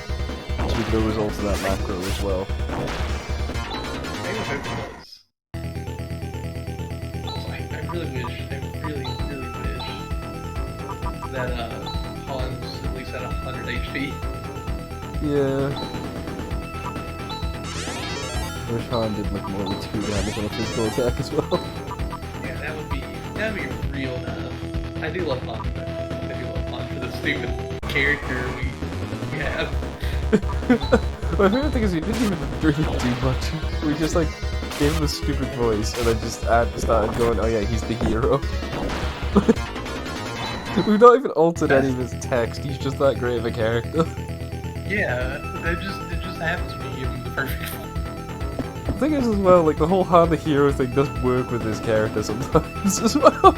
So we can go result to that macro as well. I hope it does. Also, I really wish that Hahn's at least at 100 HP. Yeah. I wish Hahn did like more than 2 damage on a physical attack as well. Yeah, that'd be real nice. I do love Hahn. I do love Hahn for the stupid character we have. My favorite thing is we didn't even really do much. We just like gave him a stupid voice and then just started going, oh yeah, he's the hero. We've not even altered any of his text, he's just that great of a character. Yeah, it just happens when you give him the perfect one. The thing is as well, like the whole Hahn the hero thing does work with his character sometimes as well.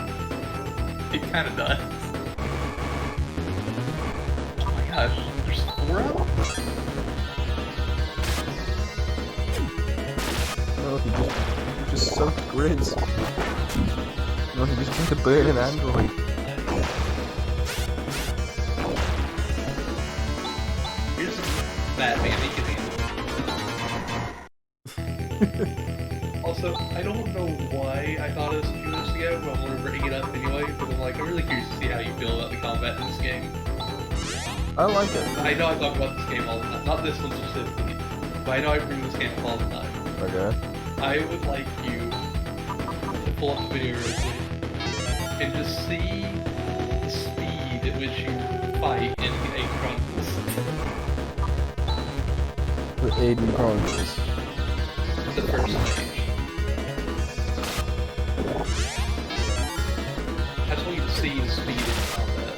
It kinda does. Oh my gosh, there's 4 of them? No, he just sucked Grizz. No, he just tried to burn an android. Here's Batman, he can handle it. Also, I don't know why I thought of this a few minutes ago, but I'm gonna bring it up anyway, because I'm really curious to see how you feel about the combat in this game. I like it. I know I talk about this game all the time, not this one specifically, but I know I bring this game up all the time. Okay. I would like you to pull up the video real quick and just see the speed at which you fight in Aiden Chronicles. The Aiden Chronicles. The first stage. I just want you to see the speed in combat.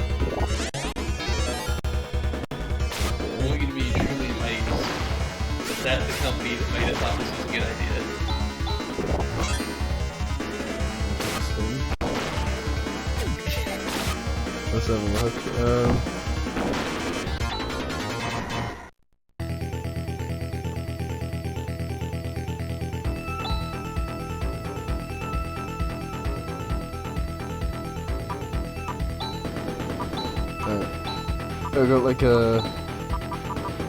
I want you to be truly amazed that that's the company that made it thought this was a good idea. Let's have a look. I got like a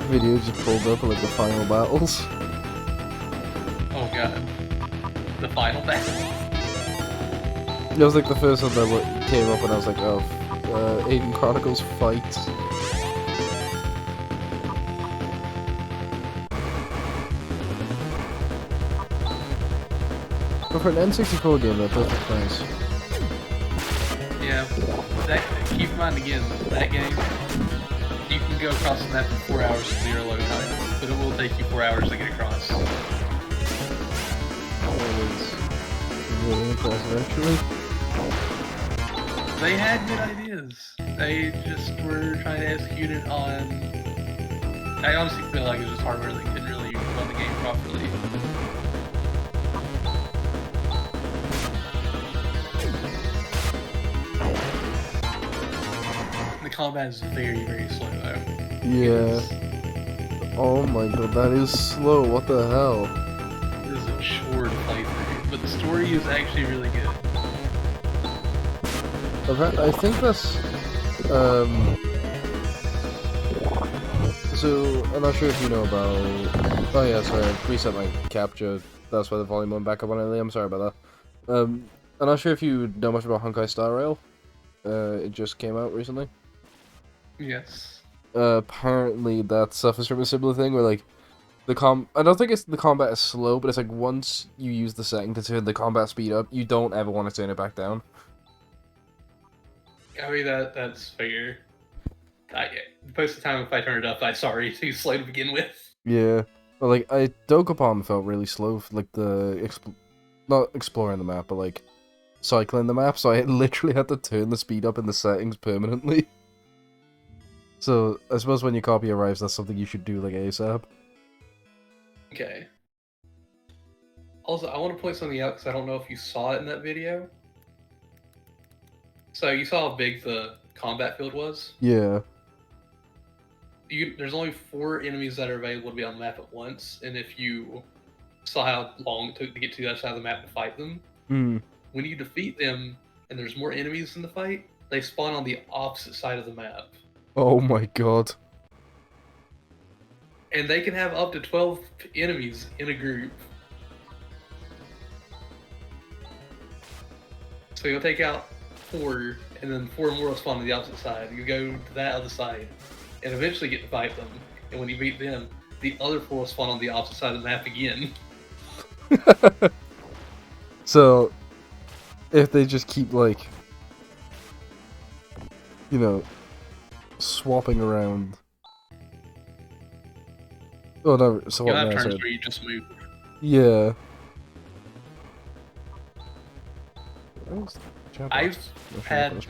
video just pulled up of like the final battles. Oh god. The final battle? It was like the first one that came up and I was like, oh, Aiden Chronicles Fight. But for an N64 game, that does look nice. Yeah, keep in mind again, that game, you can go across the map in 4 hours with 0 load time, but it will take you 4 hours to get across. That is really impressive, actually. They had good ideas. They just were trying to execute it on... I honestly feel like it was just hardware that couldn't really run the game properly. The combat is very, very slow though. Yeah. Oh my god, that is slow. What the hell? It is a chore to play through, but the story is actually really good. I think that's, so, I'm not sure if you know about, oh yeah, sorry, I reset my capture, that's why the volume went back up on early, I'm sorry about that. I'm not sure if you know much about Honkai Star Rail, it just came out recently. Yes. Apparently that suffers from a similar thing where, like, I don't think the combat is slow, but it's like once you use the setting to turn the combat speed up, you don't ever want to turn it back down. I mean, that's fair. Most of the time, if I turn it up, I'm sorry, too slow to begin with. Yeah. But, like, Dokapon felt really slow, like, not exploring the map, but, like, cycling the map, so I literally had to turn the speed up in the settings permanently. So, I suppose when your copy arrives, that's something you should do, like, ASAP. Okay. Also, I want to point something out, because I don't know if you saw it in that video. So, you saw how big the combat field was? Yeah. There's only 4 enemies that are available to be on the map at once, and if you saw how long it took to get to the other side of the map to fight them, when you defeat them, and there's more enemies in the fight, they spawn on the opposite side of the map. Oh my god. And they can have up to 12 enemies in a group. So you'll take out 4, and then 4 more will spawn on the opposite side. You go to that other side, and eventually get to fight them. And when you beat them, the other 4 will spawn on the opposite side of the map again. So, if they just keep, like, you know, swapping around. Oh no, so what? You'll have turns where you just move. Yeah. I've had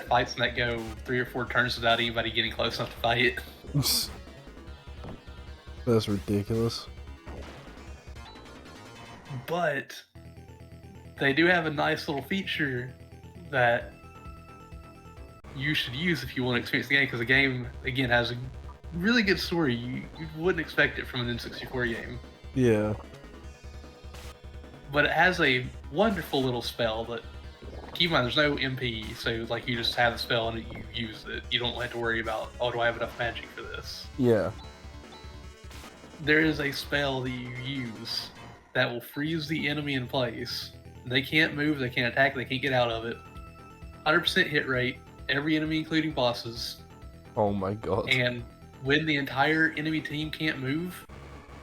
fights that go 3 or 4 turns without anybody getting close enough to fight. That's ridiculous. But they do have a nice little feature that you should use if you want to experience the game, because the game, again, has a really good story. You wouldn't expect it from an N64 game. Yeah. But it has a wonderful little spell that, keep in mind, there's no MP, so like you just have the spell and you use it. You don't have to worry about, oh, do I have enough magic for this? Yeah. There is a spell that you use that will freeze the enemy in place. They can't move, they can't attack, they can't get out of it. 100% hit rate, every enemy including bosses. Oh my god. And when the entire enemy team can't move,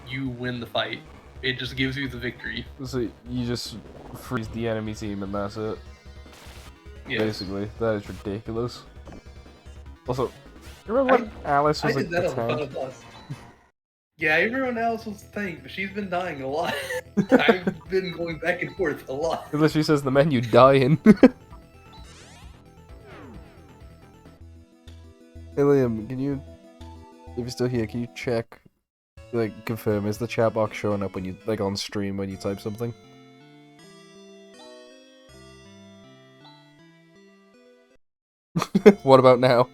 you win the fight. It just gives you the victory. So you just freeze the enemy team and that's it. Yes. Basically, that is ridiculous. Also, you remember when Alice was like the tank? Yeah, I remember when Alice was the tank, but she's been dying a lot. I've been going back and forth a lot. It literally says the menu dying. Hey Liam, can you, if you're still here, can you check, like, confirm, is the chat box showing up when you, like, on stream when you type something? What about now?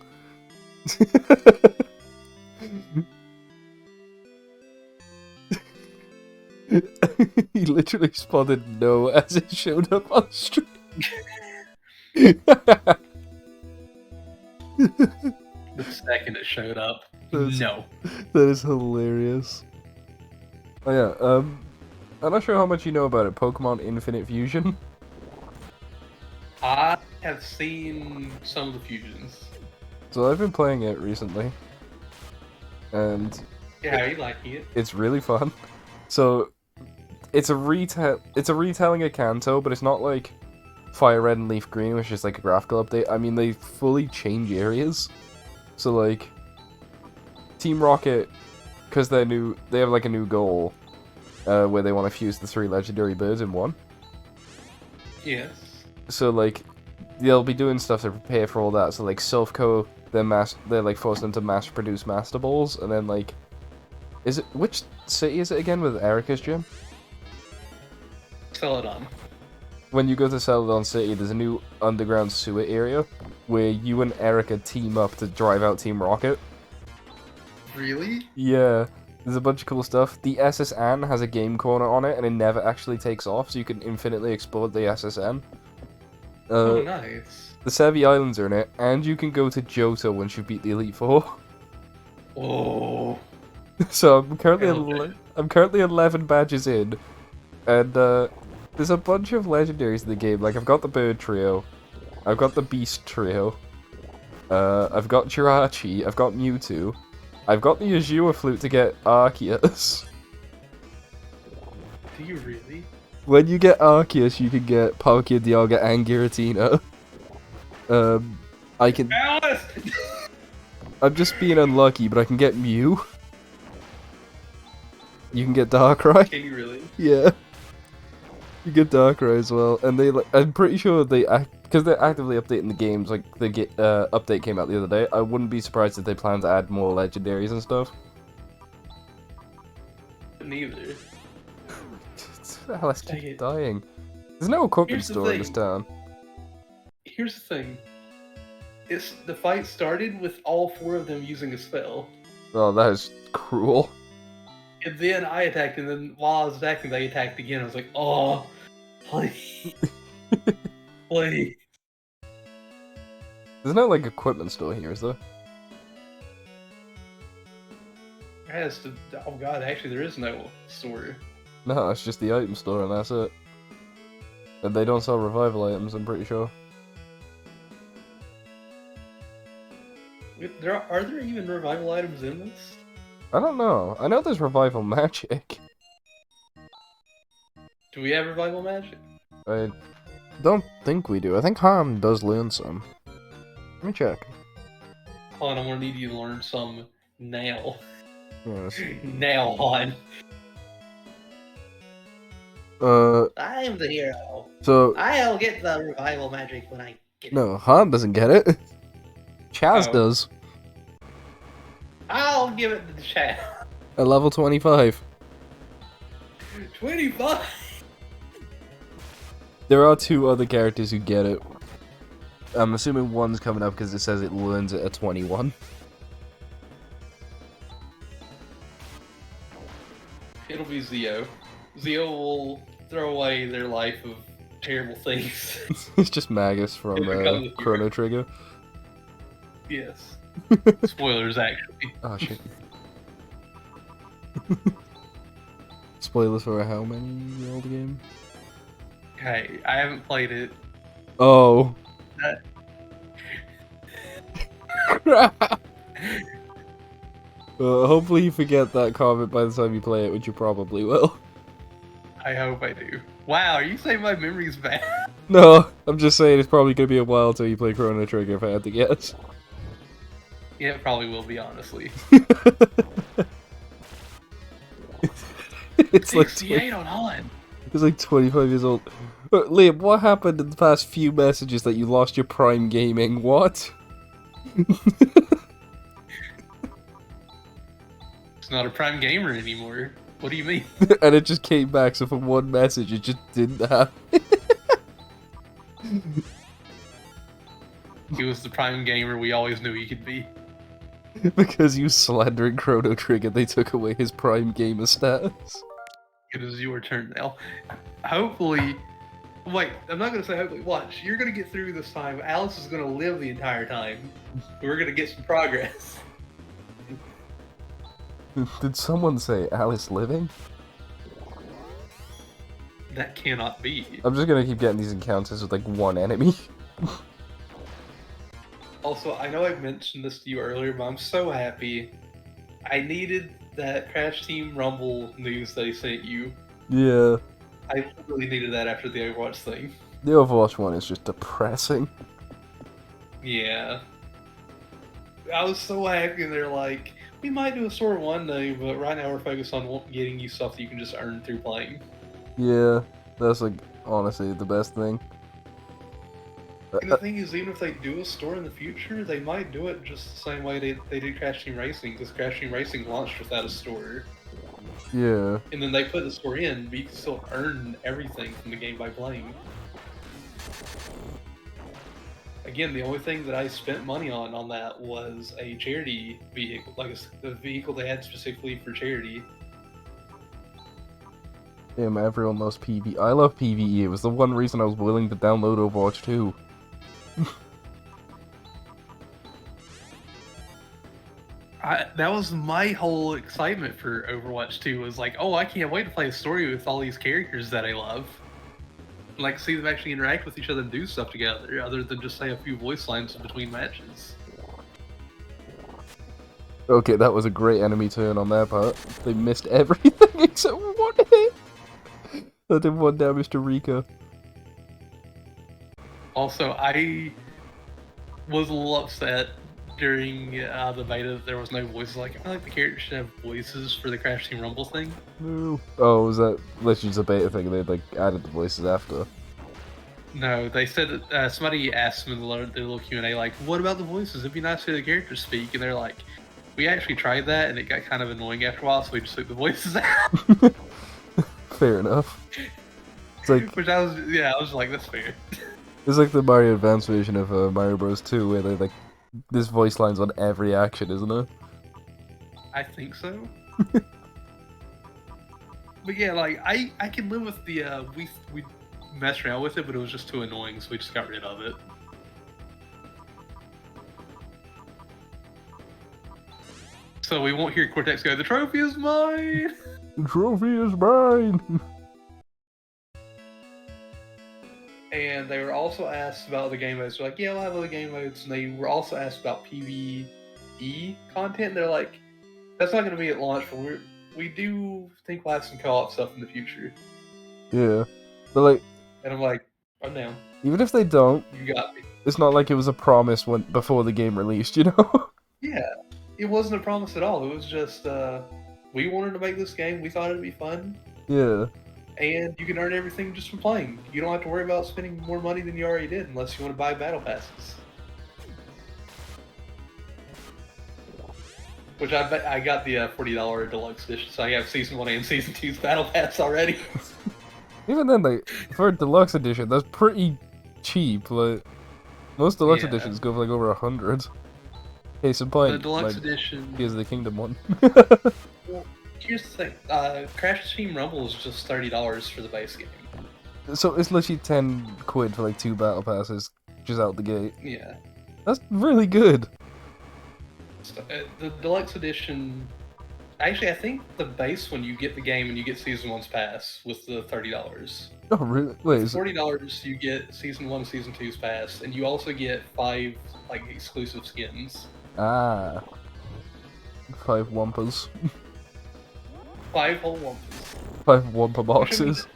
He literally spotted no as it showed up on stream. The second it showed up, That's, no. That is hilarious. Oh yeah, I'm not sure how much you know about it, Pokemon Infinite Fusion. I have seen some of the fusions. So I've been playing it recently, and Yeah, are you liking it? it's really fun. So it's a retelling of Kanto, but it's not like Fire Red and Leaf Green, which is like a graphical update. I mean, they fully change areas. So like Team Rocket, because they have like a new goal where they want to fuse the 3 legendary birds in one. Yes. So like they'll be doing stuff to prepare for all that. So like Silphco, they're like forcing them to mass produce Master Balls, and then like, which city is it again with Erica's gym? Celadon. When you go to Celadon City, there's a new underground sewer area where you and Erica team up to drive out Team Rocket. Really? Yeah, there's a bunch of cool stuff. The SSN has a game corner on it, and it never actually takes off, so you can infinitely explore the SSN. Oh, nice. The Sevi Islands are in it, and you can go to Johto once you beat the Elite Four. Oh. So I'm currently 11 badges in, and there's a bunch of legendaries in the game. Like I've got the Bird Trio, I've got the Beast Trio, I've got Jirachi, I've got Mewtwo, I've got the Azure Flute to get Arceus. Do you really? When you get Arceus, you can get Palkia, Dialga, and Giratina. I can. Alice! I'm just being unlucky, but I can get Mew. You can get Darkrai. Can you really? Yeah. You get Darkrai as well, and I'm pretty sure because they're actively updating the games. Like the update came out the other day. I wouldn't be surprised if they plan to add more legendaries and stuff. Neither. Alice keeps dying. There's no equipment Here's the store in this thing. town. Here's the thing. The fight started with all 4 of them using a spell. Oh, that is cruel. And then I attacked, and then while I was attacking, they attacked again. I was like, oh, please. Please. There's no, like, equipment store here, is there? Oh god, actually there is no store. No, it's just the item store, and that's it. And they don't sell revival items, I'm pretty sure. Are there even revival items in this? I don't know. I know there's revival magic. Do we have revival magic? I don't think we do. I think Hahn does learn some. Let me check. Hold on, I'm gonna need you to learn some now. Yes. Now, Hahn. I am the hero. So I'll get the revival magic when I get it. no, Hahn doesn't get it. Chaz Oh. does. I'll give it to the chat. At level 25. 25! There are 2 other characters who get it. I'm assuming one's coming up because it says it learns it at 21. It'll be Zeo. Zeo will throw away their life of terrible things. It's just Magus from It'll become the Chrono hero. Trigger. Yes. Spoilers, actually. Oh shit. Spoilers for a how many year old game? Okay, I haven't played it. Oh. Crap. Hopefully you forget that comment by the time you play it, which you probably will. I hope I do. Wow, are you saying my memory's bad? No, I'm just saying it's probably gonna be a while till you play Chrono Trigger if I had to guess. Yeah, it probably will be, honestly. It's like 68 on Hahn. it's like 25 years old. Liam, what happened in the past few messages that you lost your Prime Gaming? What? It's not a prime gamer anymore. What do you mean? And it just came back, so from one message it just didn't happen. He was the prime gamer we always knew he could be. Because you slandering Chrono Trigger, they took away his Prime Gamer status. It is your turn now. Hopefully... Wait, I'm not going to say hopefully. Watch, you're going to get through this time. Alice is going to live the entire time. We're going to get some progress. Did someone say Alice living? That cannot be. I'm just gonna keep getting these encounters with like one enemy. Also, I know I mentioned this to you earlier, but I'm so happy. I needed that Crash Team Rumble news that I sent you. Yeah. I really needed that after the Overwatch thing. The Overwatch one is just depressing. Yeah. I was so happy, and they're like, we might do a store one day, but right now we're focused on getting you stuff that you can just earn through playing. Yeah, that's like, honestly, the best thing. And the thing is, even if they do a store in the future, they might do it just the same way they did Crash Team Racing, because Crash Team Racing launched without a store. Yeah. And then they put the store in, but you can still earn everything from the game by playing. Again, the only thing that I spent money on that was a charity vehicle, like a vehicle they had specifically for charity. Damn, everyone loves PvE. I love PvE. It was the one reason I was willing to download Overwatch 2. That was my whole excitement for Overwatch 2, was like, oh, I can't wait to play a story with all these characters that I love. Like, see them actually interact with each other and do stuff together, other than just say a few voice lines between matches. Okay, that was a great enemy turn on their part. They missed everything except one hit. That did 1 damage to Rika. Also, I was a little upset during the beta that there was no voices. Like, I feel like the characters should have voices for the Crash Team Rumble thing. No. Oh, was that literally just a beta thing? They like added the voices after. No, they said that somebody asked them in their little Q&A, like, what about the voices? It'd be nice to hear the characters speak. And they're like, we actually tried that, and it got kind of annoying after a while, so we just took the voices out. Fair enough. It's like, Which I was like, that's fair. it's like the Mario Advance version of Mario Bros. 2, where they like there's voice lines on every action, isn't it? I think so. But yeah, like I can live with the we messed around with it, but it was just too annoying, so we just got rid of it. So we won't hear Cortex go, the trophy is mine! The trophy is mine! And they were also asked about the game modes. They're like, yeah, we'll have other game modes. And they were also asked about PvE content. They're like, that's not going to be at launch, but we do think we'll have some co-op stuff in the future. Yeah. But like... And I'm like, I'm down. Even if they don't, You got me. it's not like it was a promise before the game released, you know? Yeah. It wasn't a promise at all. It was just, we wanted to make this game. We thought it'd be fun. Yeah. And you can earn everything just from playing. You don't have to worry about spending more money than you already did unless you want to buy battle passes. Which I bet I got the $40 deluxe edition, so I have Season 1 and Season 2's battle pass already. Even then, like, for a deluxe edition, that's pretty cheap. Like, most deluxe editions go for like over 100. Case in point, The deluxe like, edition... Here's the Kingdom one. Well, here's the thing. Crash Team Rumble is just $30 for the base game. So it's literally 10 quid for like 2 battle passes, just out the gate. Yeah. That's really good. So, the deluxe edition... Actually, I think the base one, you get the game and you get Season 1's pass with the $30. Oh, really? Wait, is it... $40, you get Season 1 and Season 2's pass, and you also get 5, like, exclusive skins. Ah. 5 Wumpas. 5 whole Wumpas. 5 Wumpa boxes.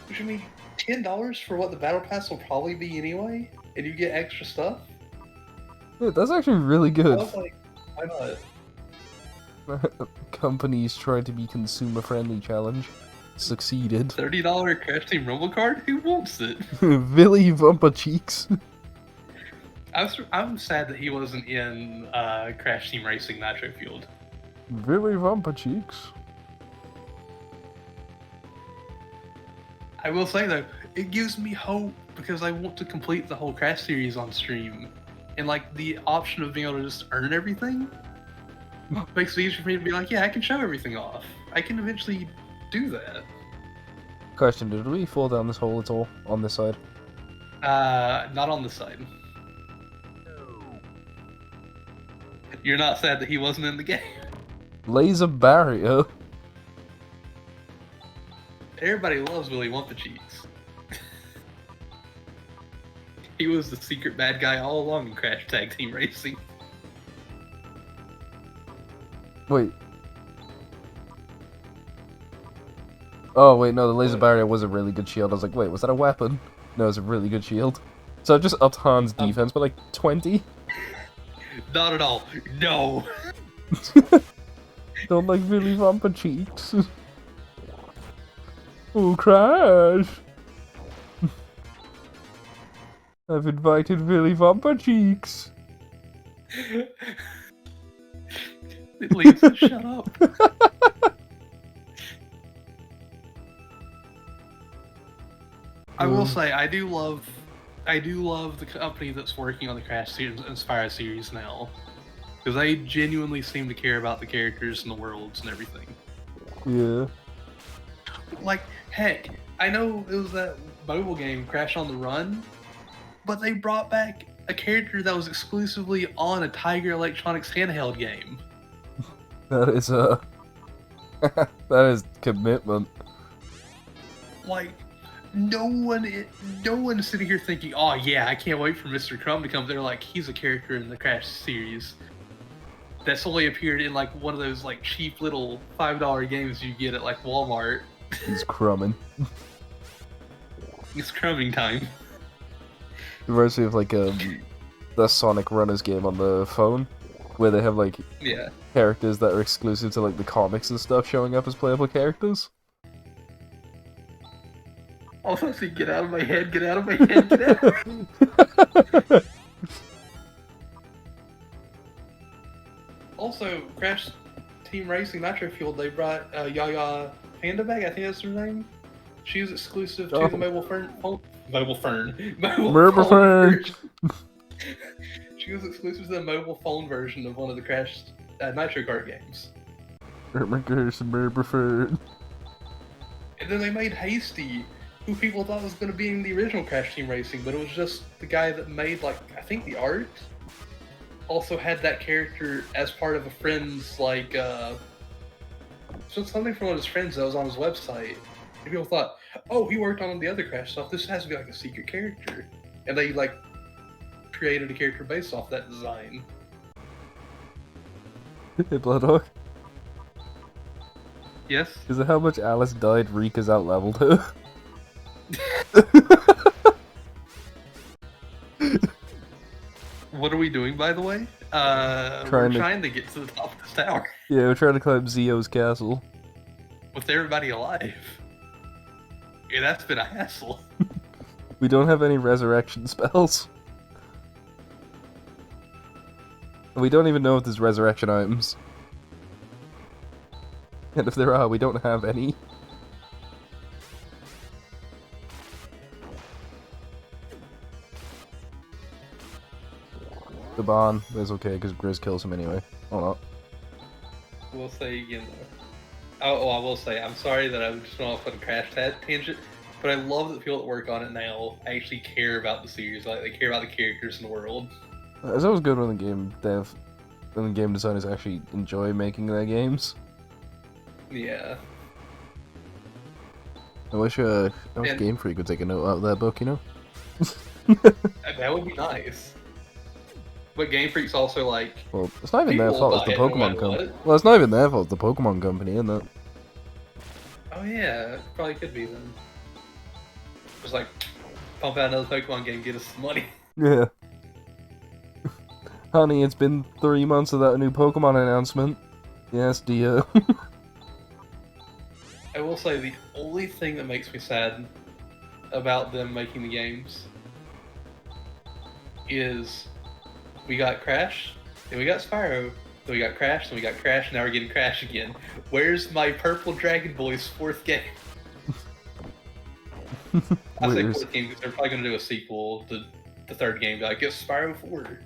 Which would mean $10 for what the Battle Pass will probably be anyway, and you get extra stuff? Dude, that's actually really I good. was like, why not? Companies trying to be consumer-friendly challenge. Succeeded. $30 Crash Team Rumble card? Who wants it? Billy Wumpa Cheeks. I'm sad that he wasn't in Crash Team Racing Nitro Fueled. Billy Wumpa Cheeks. I will say though, it gives me hope because I want to complete the whole Crash series on stream. And like the option of being able to just earn everything makes it easier for me to be like, yeah, I can show everything off. I can eventually do that. Question, did we fall down this hole at all on this side? Not on this side. You're not sad that he wasn't in the game? Laser barrier? Everybody loves Willy Wumpa Cheeks. He was the secret bad guy all along in Crash Tag Team Racing. Wait. Oh, wait, no, the laser barrier was a really good shield. I was like, wait, was that a weapon? No, it's a really good shield. So I just upped Hahn's defense by like 20. Not at all. No. Don't like Billy Vampa cheeks. Oh, Crash! I've invited Billy Vampa cheeks. Lisa, shut up. I will say, I do love the company that's working on the Crash series, Inspire series now, because they genuinely seem to care about the characters and the worlds and everything. Yeah. Like, heck, I know it was that mobile game, Crash on the Run, but they brought back a character that was exclusively on a Tiger Electronics handheld game. That is that is commitment. Like, no one is sitting here thinking, oh yeah, I can't wait for Mr. Crumb to come. They're like, he's a character in the Crash series that's only appeared in like one of those like cheap little $5 games you get at like Walmart. He's crumbing. It's crumbing time. It reminds me of like the Sonic Runners game on the phone, where they have like characters that are exclusive to like the comics and stuff showing up as playable characters. Also, see, get out of my head, get out of my head, get out. Also, Crash Team Racing Nitro Fuel, they brought Yaya Panda Bag, I think that's her name. She was exclusive to the Mobile phone version. She was exclusive to the mobile phone version of one of the Crash Nitro Kart games. And then they made Hasty, who people thought was going to be in the original Crash Team Racing, but it was just the guy that made, like, I think the art. Also had that character as part of a friend's, like, so something from one of his friends that was on his website. And people thought, oh, he worked on the other Crash stuff, this has to be like a secret character. And they, like, created a character based off that design. Hey, Bloodhawk. Yes? Is it how much Alice died Rika's out-leveled her? What are we doing, by the way? We're trying to get to the top of this tower. Yeah, we're trying to climb Zio's castle. With everybody alive. Yeah, that's been a hassle. We don't have any resurrection spells. We don't even know if there's resurrection items. And if there are, we don't have any. The Bon is okay because Grizz kills him anyway. Oh no. We'll say again though. Oh, I will say, I'm sorry that I just went off on a Crash tangent, but I love that the people that work on it now actually care about the series. Like, they care about the characters in the world. It's always good when the game designers actually enjoy making their games. Yeah. I wish Game Freak would take a note out of that book, you know? That would be nice. But Game Freak's also like... Well, it's not even their fault, it's the Pokemon company. Well, it's not even their fault, it's the Pokemon company, isn't it? Oh yeah, it probably could be then. Just like, pump out another Pokemon game, get us some money. Yeah. Honey, it's been 3 months without a new Pokemon announcement. Yes, dear. I will say the only thing that makes me sad about them making the games is we got Crash, then we got Spyro, then we got Crash, then we got Crash, and now we're getting Crash again. Where's my Purple Dragon Boy's 4th game? I say 4th game because they're probably going to do a sequel to the 3rd game, like, it's Spyro 4.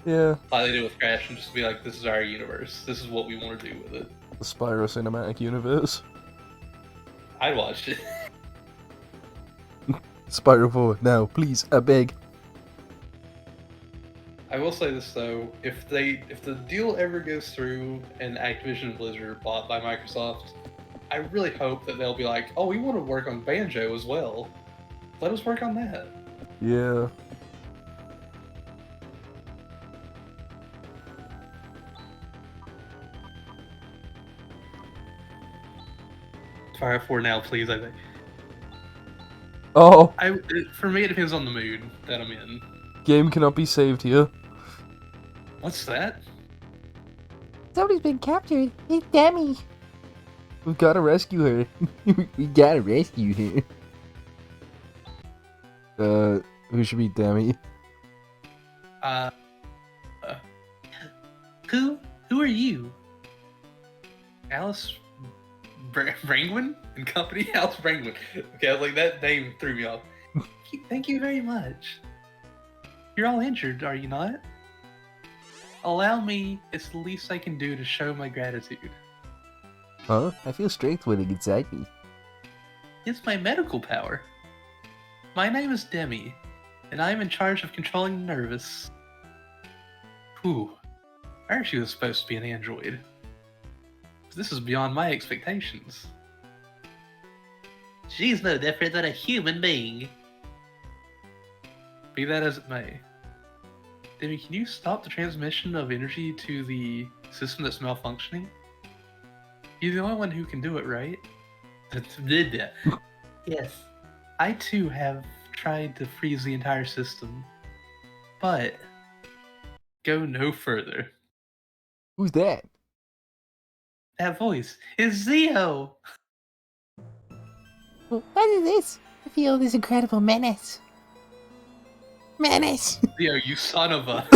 Yeah. Like they do with Crash, and just be like, this is our universe. This is what we want to do with it. The Spyro Cinematic Universe. I'd watch it. Spyro 4, now, please, I beg. I will say this though, if the deal ever goes through and Activision and Blizzard are bought by Microsoft, I really hope that they'll be like, oh, we want to work on Banjo as well. let us work on that. Yeah. Fire 4 now, please, I think. Oh! For me, it depends on the mood that I'm in. Game cannot be saved here. What's that? Somebody's been captured. It's Demi. We've gotta rescue her. We gotta rescue her. Who should be Demi? Who are you? Alice Brangwin and Company? Alice Brangwin. Okay, I was like, that name threw me off. Thank you very much. You're all injured, are you not? Allow me, it's the least I can do to show my gratitude. Huh? I feel strength winning inside me. It's my medical power. My name is Demi, and I am in charge of controlling the nervous. Whew. I heard she was supposed to be an android. This is beyond my expectations. She's no different than a human being. Be that as it may. Demi, can you stop the transmission of energy to the system that's malfunctioning? You're the only one who can do it, right? Yes. I too have tried to freeze the entire system, but go no further. Who's that? That voice is Zeo! What is this? I feel this incredible menace. Menace! Zeo, you son of a...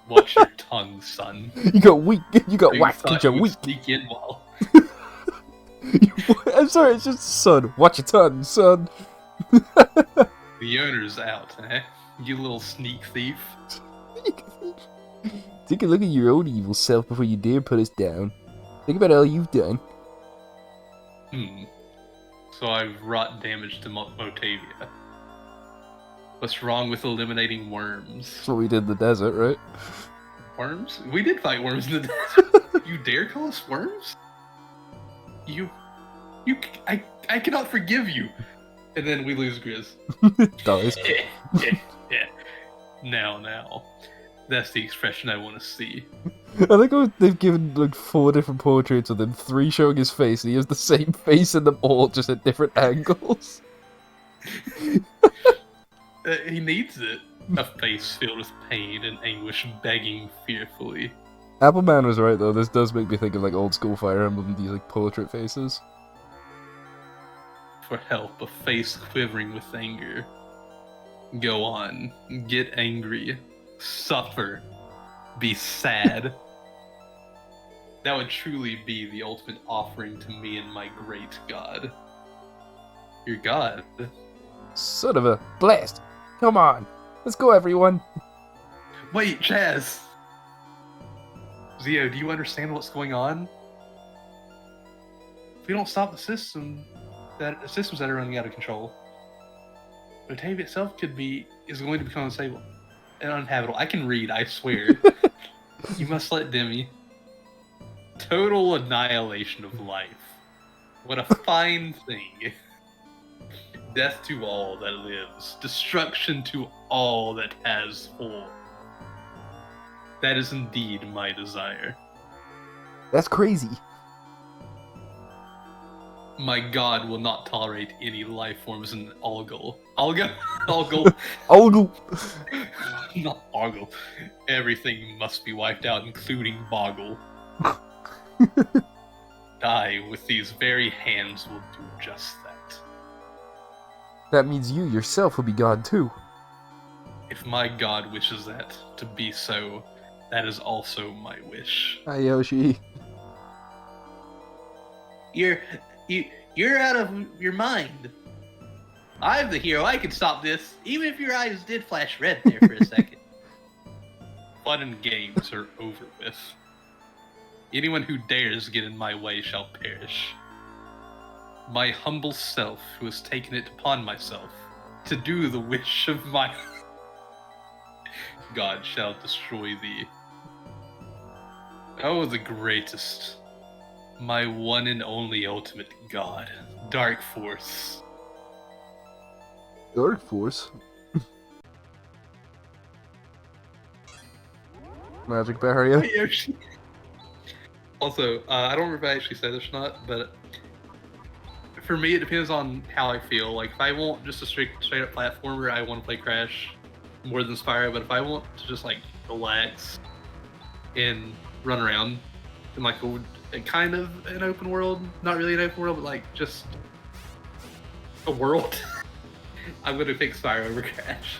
Watch your tongue, son. You got weak. You got You whacked thought because you're you would weak. sneak in while... I'm sorry, it's just son. Watch your tongue, son. The owner's out, eh? You little sneak thief. Take a look at your own evil self before you dare put us down. Think about all you've done. So I've wrought damage to Motavia. What's wrong with eliminating worms? That's what we did in the desert, right? Worms? We did fight worms in the desert. You dare call us worms? I cannot forgive you. And then we lose Grizz. Dies. Yeah. Now. That's the expression I want to see. I think they've given like 4 different portraits of him, 3 showing his face, and he has the same face in them all, just at different angles. He needs it. A face filled with pain and anguish, begging fearfully. Appleman was right though. This does make me think of like old school Fire Emblem, these like portrait faces. For help, a face quivering with anger. Go on, get angry, suffer, be sad. That would truly be the ultimate offering to me and my great god. Your god? Son of a blast! Come on, let's go, everyone. Wait, Chaz! Zeo, do you understand what's going on? If we don't stop the systems that are running out of control, Batavia itself is going to become unstable and uninhabitable. I can read, I swear. You must let Demi. Total annihilation of life. What a fine thing. Death to all that lives. Destruction to all that has form. That is indeed my desire. That's crazy. My god will not tolerate any life forms in Algol. Algol. Not Argle. Everything must be wiped out, including Boggle. I, with these very hands, will do just that. That means you yourself will be gone too. If my god wishes that to be so, that is also my wish. Hi, Yoshi. You're out of your mind. I'm the hero. I can stop this, even if your eyes did flash red there for a second. Fun and games are over with. Anyone who dares get in my way shall perish. My humble self, who has taken it upon myself to do the wish of my God, shall destroy thee. Oh, the greatest, my one and only ultimate God, Dark Force, Dark Force. Magic barrier. Yoshi. Also, I don't remember if I actually said this or not, but for me, it depends on how I feel. Like, if I want just a straight up platformer, I want to play Crash more than Spyro. But if I want to just like relax and run around in like a kind of an open world, not really an open world, but like just a world, I'm gonna pick Spyro over Crash.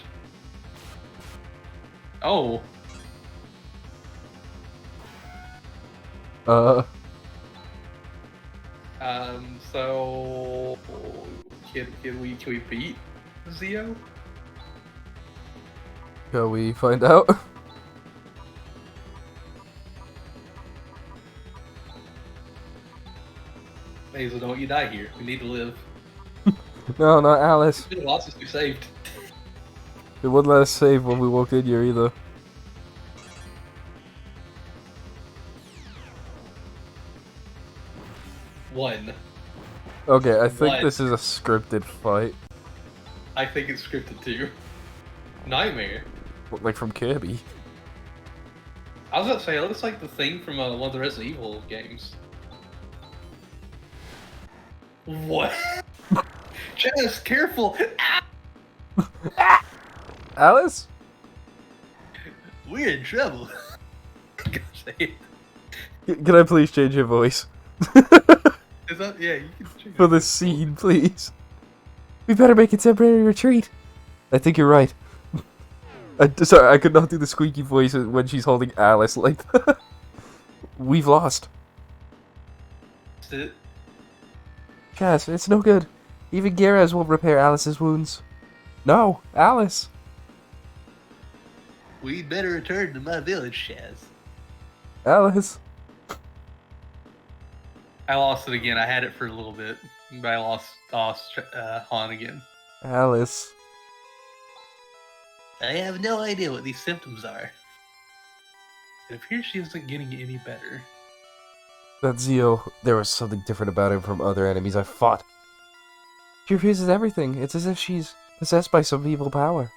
Oh. So can we beat Zio? Shall we find out? Hazel, don't you die here. We need to live. No, not Alice. It's been a while since we saved. It wouldn't let us save when we walked in here either. One. Okay, I think What? this is a scripted fight. I think it's scripted too. Nightmare. Like from Kirby. I was about to say, it looks like the thing from one of the Resident Evil games. What? Jess, careful! Ah! Alice? We're in trouble. Gosh, Can I please change your voice? Is that, yeah, you can change For it. this scene, please. We better make a temporary retreat. I think you're right. Sorry, I could not do the squeaky voice when she's holding Alice like that. We've lost. Is it? Cass, it's no good. Even Garez won't repair Alice's wounds. No, Alice. We'd better return to my village, Chaz. Alice. I lost it again. I had it for a little bit, but I lost Hahn again. Alice. I have no idea what these symptoms are. It appears she isn't getting any better. That Zio, there was something different about him from other enemies I fought. She refuses everything. It's as if she's possessed by some evil power.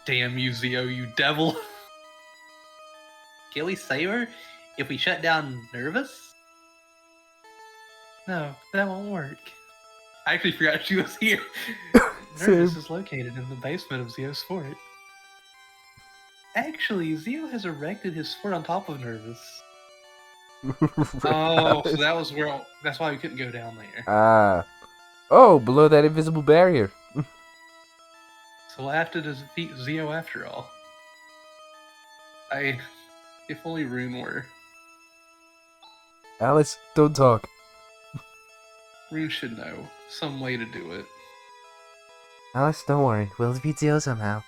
Damn you, Zio, you devil! Can we save her if we shut down Nervous? No, that won't work. I actually forgot she was here. Nervous is located in the basement of Zio's fort. Actually, Zio has erected his fort on top of Nervous. Oh, so that was where. That's why we couldn't go down there. Ah. Oh, below that invisible barrier. So we'll have to defeat Zio after all. If only Rune were. Alice, don't talk. Rune should know some way to do it. Alice, don't worry. We'll defeat Zio somehow.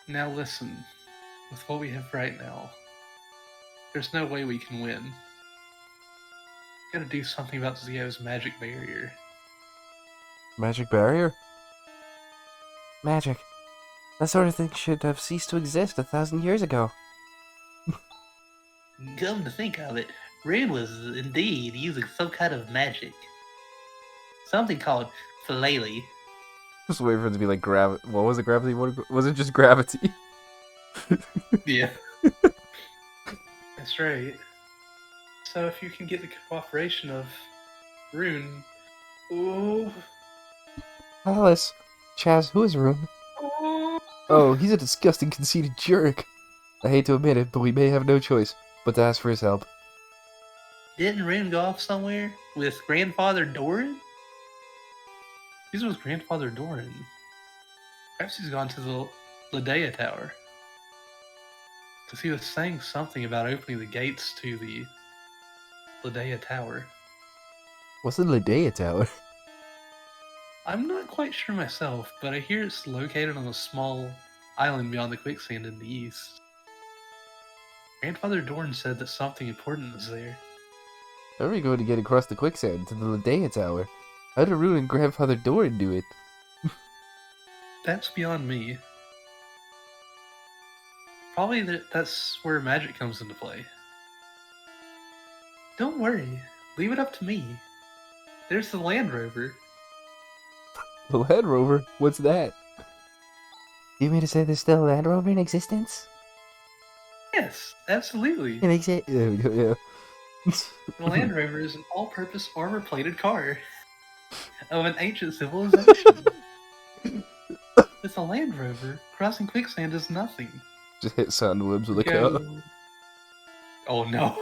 Now listen, with what we have right now, there's no way we can win. Gotta do something about Zio's magic barrier. Magic barrier? Magic. That sort of thing should have ceased to exist 1,000 years ago. Come to think of it, Rune was indeed using some kind of magic. Something called philale. Just wait for it to be like gravity. What was it, gravity? What was it? Just gravity? Yeah. That's right. So if you can get the cooperation of Rune... Ooh... Alice. Chaz, who is Rune? Oh, he's a disgusting, conceited jerk. I hate to admit it, but we may have no choice but to ask for his help. Didn't Rune go off somewhere with Grandfather Doran? He's with Grandfather Doran. Perhaps he's gone to the Ladea Tower. Because he was saying something about opening the gates to the Ladea Tower. What's the Ladea Tower? I'm not quite sure myself, but I hear it's located on a small island beyond the quicksand in the east. Grandfather Doran said that something important is there. How are we going to get across the quicksand to the Ladea Tower? How did Rune and Grandfather Doran do it? That's beyond me. Probably that's where magic comes into play. Don't worry, leave it up to me. There's the Land Rover. The Land Rover? What's that? You mean to say there's still a Land Rover in existence? Yes, absolutely. There we go, Yeah. The Land Rover is an all-purpose armor-plated car of an ancient civilization. With a Land Rover, crossing quicksand is nothing. Just hit sandworms with a Go- car. Oh no.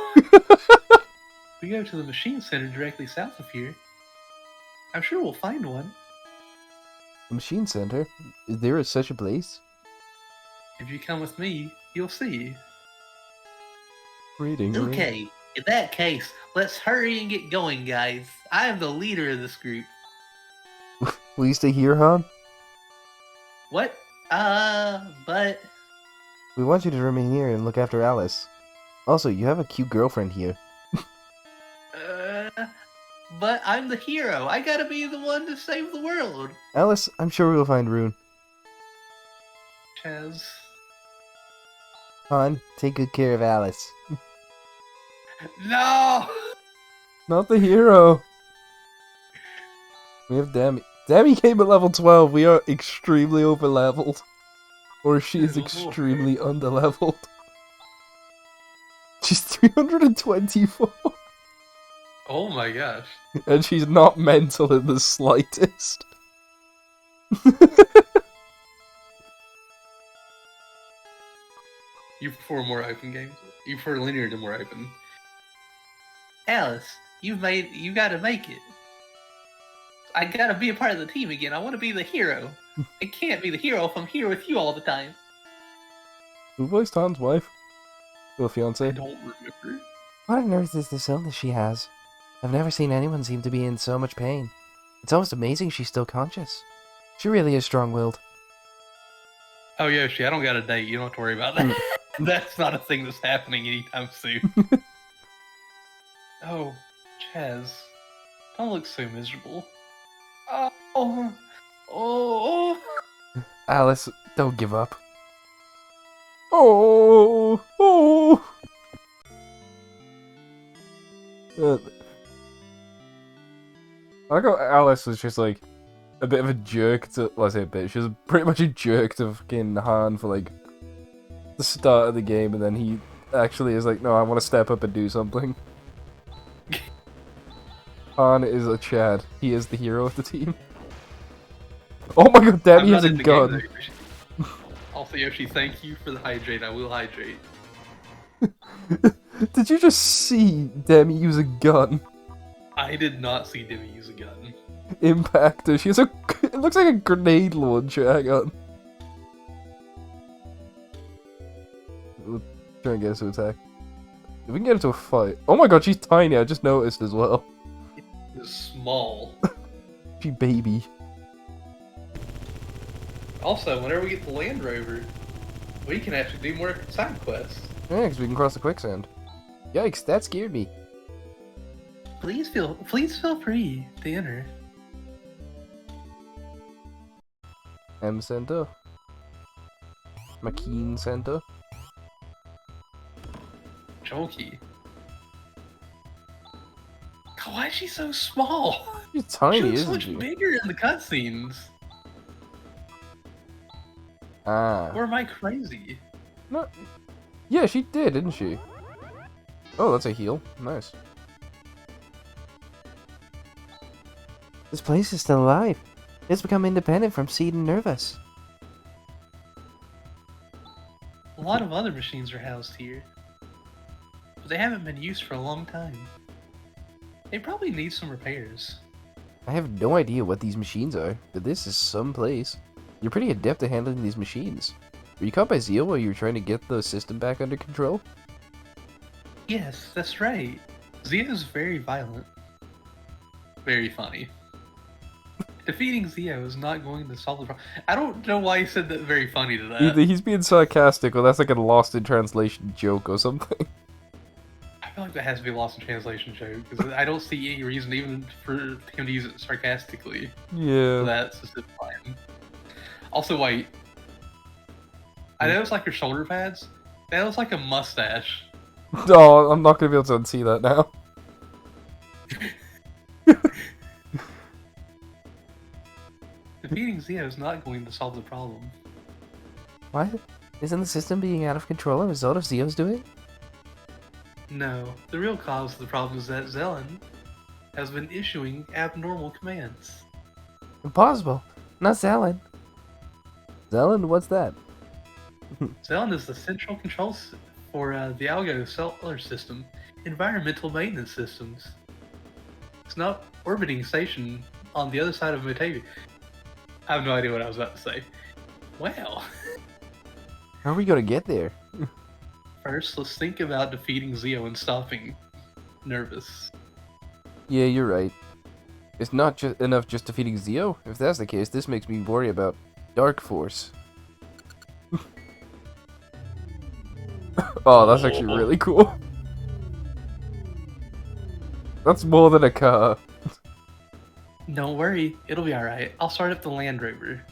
We go to the machine center directly south of here. I'm sure we'll find one. The Machine Center? Is there such a place? If you come with me, you'll see. Reading. Okay, in that case, let's hurry and get going, guys. I am the leader of this group. Will you stay here, Hahn? What? But... We want you to remain here and look after Alice. Also, you have a cute girlfriend here. But I'm the hero. I gotta be the one to save the world. Alice, I'm sure we'll find Rune. Chaz. Han, take good care of Alice. No! Not the hero. We have Demi. Demi came at level 12. We are extremely over leveled. Or she is Good extremely under leveled. She's 324. Oh my gosh. And she's not mental in the slightest. You prefer more open games? You prefer linear to more open? Alice, you gotta make it. I gotta be a part of the team again. I want to be the hero. I can't be the hero if I'm here with you all the time. Who voiced Han's wife? Or I fiance? don't remember. What on earth is this illness she has? I've never seen anyone seem to be in so much pain. It's almost amazing she's still conscious. She really is strong-willed. Oh Yoshi, I don't got a date. You don't have to worry about that. That's not a thing that's happening anytime soon. Oh, Chaz. Don't look so miserable. Oh. Alice, don't give up. Oh! I like how Alice was just like a bit of a jerk to. Well, I say a bit. She was pretty much a jerk to fucking Han for like the start of the game, and then he actually is like, no, I want to step up and do something. Han is a Chad. He is the hero of the team. Oh my god, damn, I'm he has not a in the gun. game, though. Also, Yoshi, thank you for the hydrate. I will hydrate. Did you just see Demi use a gun? I did not see Demi use a gun. Impactor. She has a. It looks like a grenade launcher. Hang on. We'll try and get us to attack. If we can get into a fight. Oh my god, she's tiny. I just noticed as well. It's small. She baby. Also, whenever we get the Land Rover, we can actually do more side quests. Yeah, because we can cross the quicksand. Yikes, that scared me. Please feel free to enter. M Center. McKean Center. Chunky. God, why is she so small? She's She tiny, looks so isn't much she? bigger in the cutscenes. Ah. Or am I crazy? No. Yeah, she did, didn't she? Oh, that's a heal. Nice. This place is still alive. It's become independent from Seed and Nervous. A lot of other machines are housed here, but they haven't been used for a long time. They probably need some repairs. I have no idea what these machines are, but this is some place. You're pretty adept at handling these machines. Were you caught by Zeal while you were trying to get the system back under control? Yes, that's right. Zia is very violent. Very funny. Defeating Zio is not going to solve the problem. I don't know why he said that very funny to that. Either he's being sarcastic or that's like a lost in translation joke or something. I feel like that has to be a lost in translation joke, because I don't see any reason even for him to use it sarcastically. Yeah. That specific line. Also, wait. I know it's like her shoulder pads. That looks like a mustache. Oh, I'm not gonna be able to unsee that now. Defeating Zeo is not going to solve the problem. What? Isn't the system being out of control a result of Zeo's doing? No, the real cause of the problem is that Zelen has been issuing abnormal commands. Impossible. Not Zelen. Zelen, what's that? Zelen is the central control for the Algo solar system, environmental maintenance systems. It's not orbiting station on the other side of Motavia. I have no idea what I was about to say. Wow. How are we gonna get there? First, let's think about defeating Zeo and stopping Nervous. Yeah, you're right. It's not just enough just defeating Zeo. If that's the case, this makes me worry about Dark Force. Oh, that's actually really cool. That's more than a car. Don't worry, it'll be alright. I'll start up the Land Rover.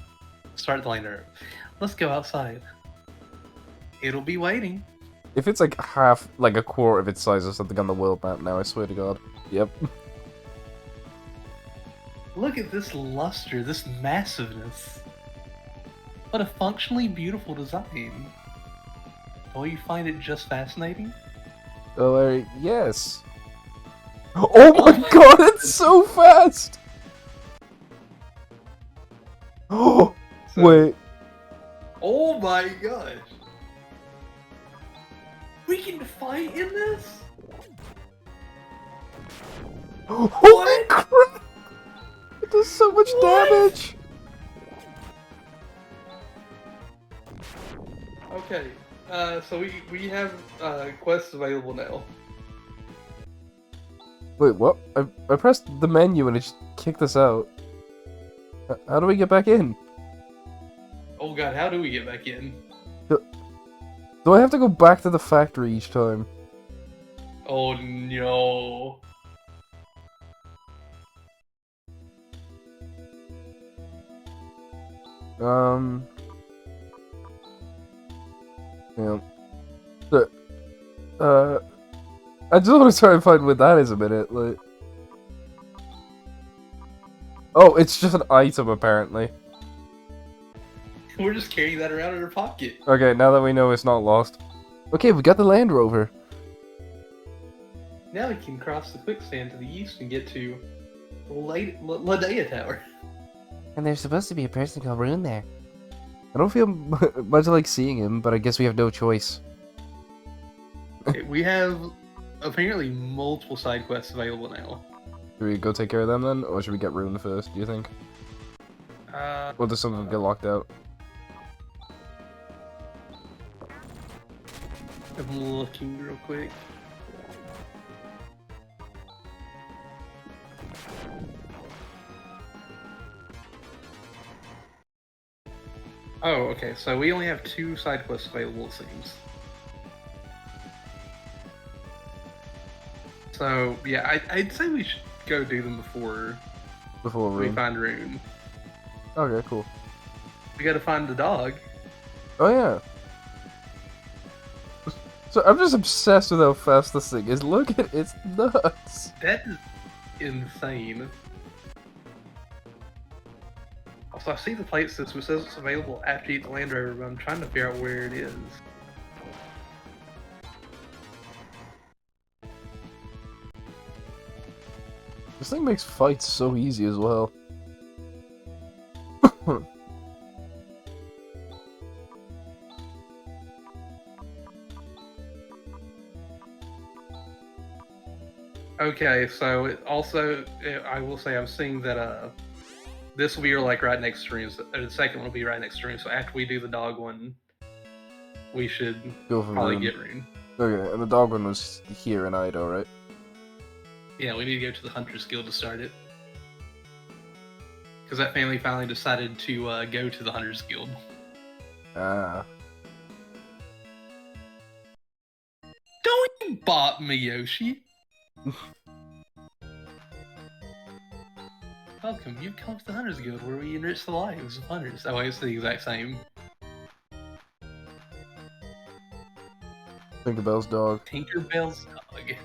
Start the Land Rover. Let's go outside. It'll be waiting. If it's like half, like a quarter of its size or something on the world map now, I swear to God. Yep. Look at this luster, this massiveness. What a functionally beautiful design. Don't you find it just fascinating? Oh, Larry, yes. Oh my God, it's so fast! Oh, wait. Oh my gosh! We can fight in this? Holy crap! It does so much damage! Okay, so we have quests available now. Wait, what? I pressed the menu and it just kicked us out. How do we get back in? Oh god, how do we get back in? Do I have to go back to the factory each time? Oh no. Yeah. I just want to try and find what that is a minute, like... Oh, it's just an item, apparently. We're just carrying that around in our pocket. Okay, now that we know it's not lost. Okay, we got the Land Rover. Now we can cross the quicksand to the east and get to Ladea Tower. And there's supposed to be a person called Rune there. I don't feel much like seeing him, but I guess we have no choice. Okay, we have apparently multiple side quests available now. Should we go take care of them then, or should we get Rune first, do you think? Or does some of them get locked out? I'm looking real quick. Oh, okay, so we only have 2 side quests available, it seems. So, yeah, I'd say we should go do them before we Rune. find Rune. Okay, cool. We gotta find the dog. Oh yeah. So I'm just obsessed with how fast this thing is. Look at it, it's nuts. That is insane. Also, I see the plate says it's available after you eat the Land Rover, but I'm trying to figure out where it is. This thing makes fights so easy as well. Okay, so I will say I'm seeing that this will be like right next to Rune, or the second one will be right next to Rune. So after we do the dog one, we should Go for probably Rune. get Rune. Okay, and the dog one was here in Ido, right? Yeah, we need to go to the Hunter's Guild to start it. Because that family finally decided to go to the Hunter's Guild. Ah. Don't you bop me, Yoshi! Welcome, you've come to the Hunter's Guild where we enrich the lives of hunters. Oh wait, it's the exact same. Tinkerbell's dog. Tinkerbell's dog.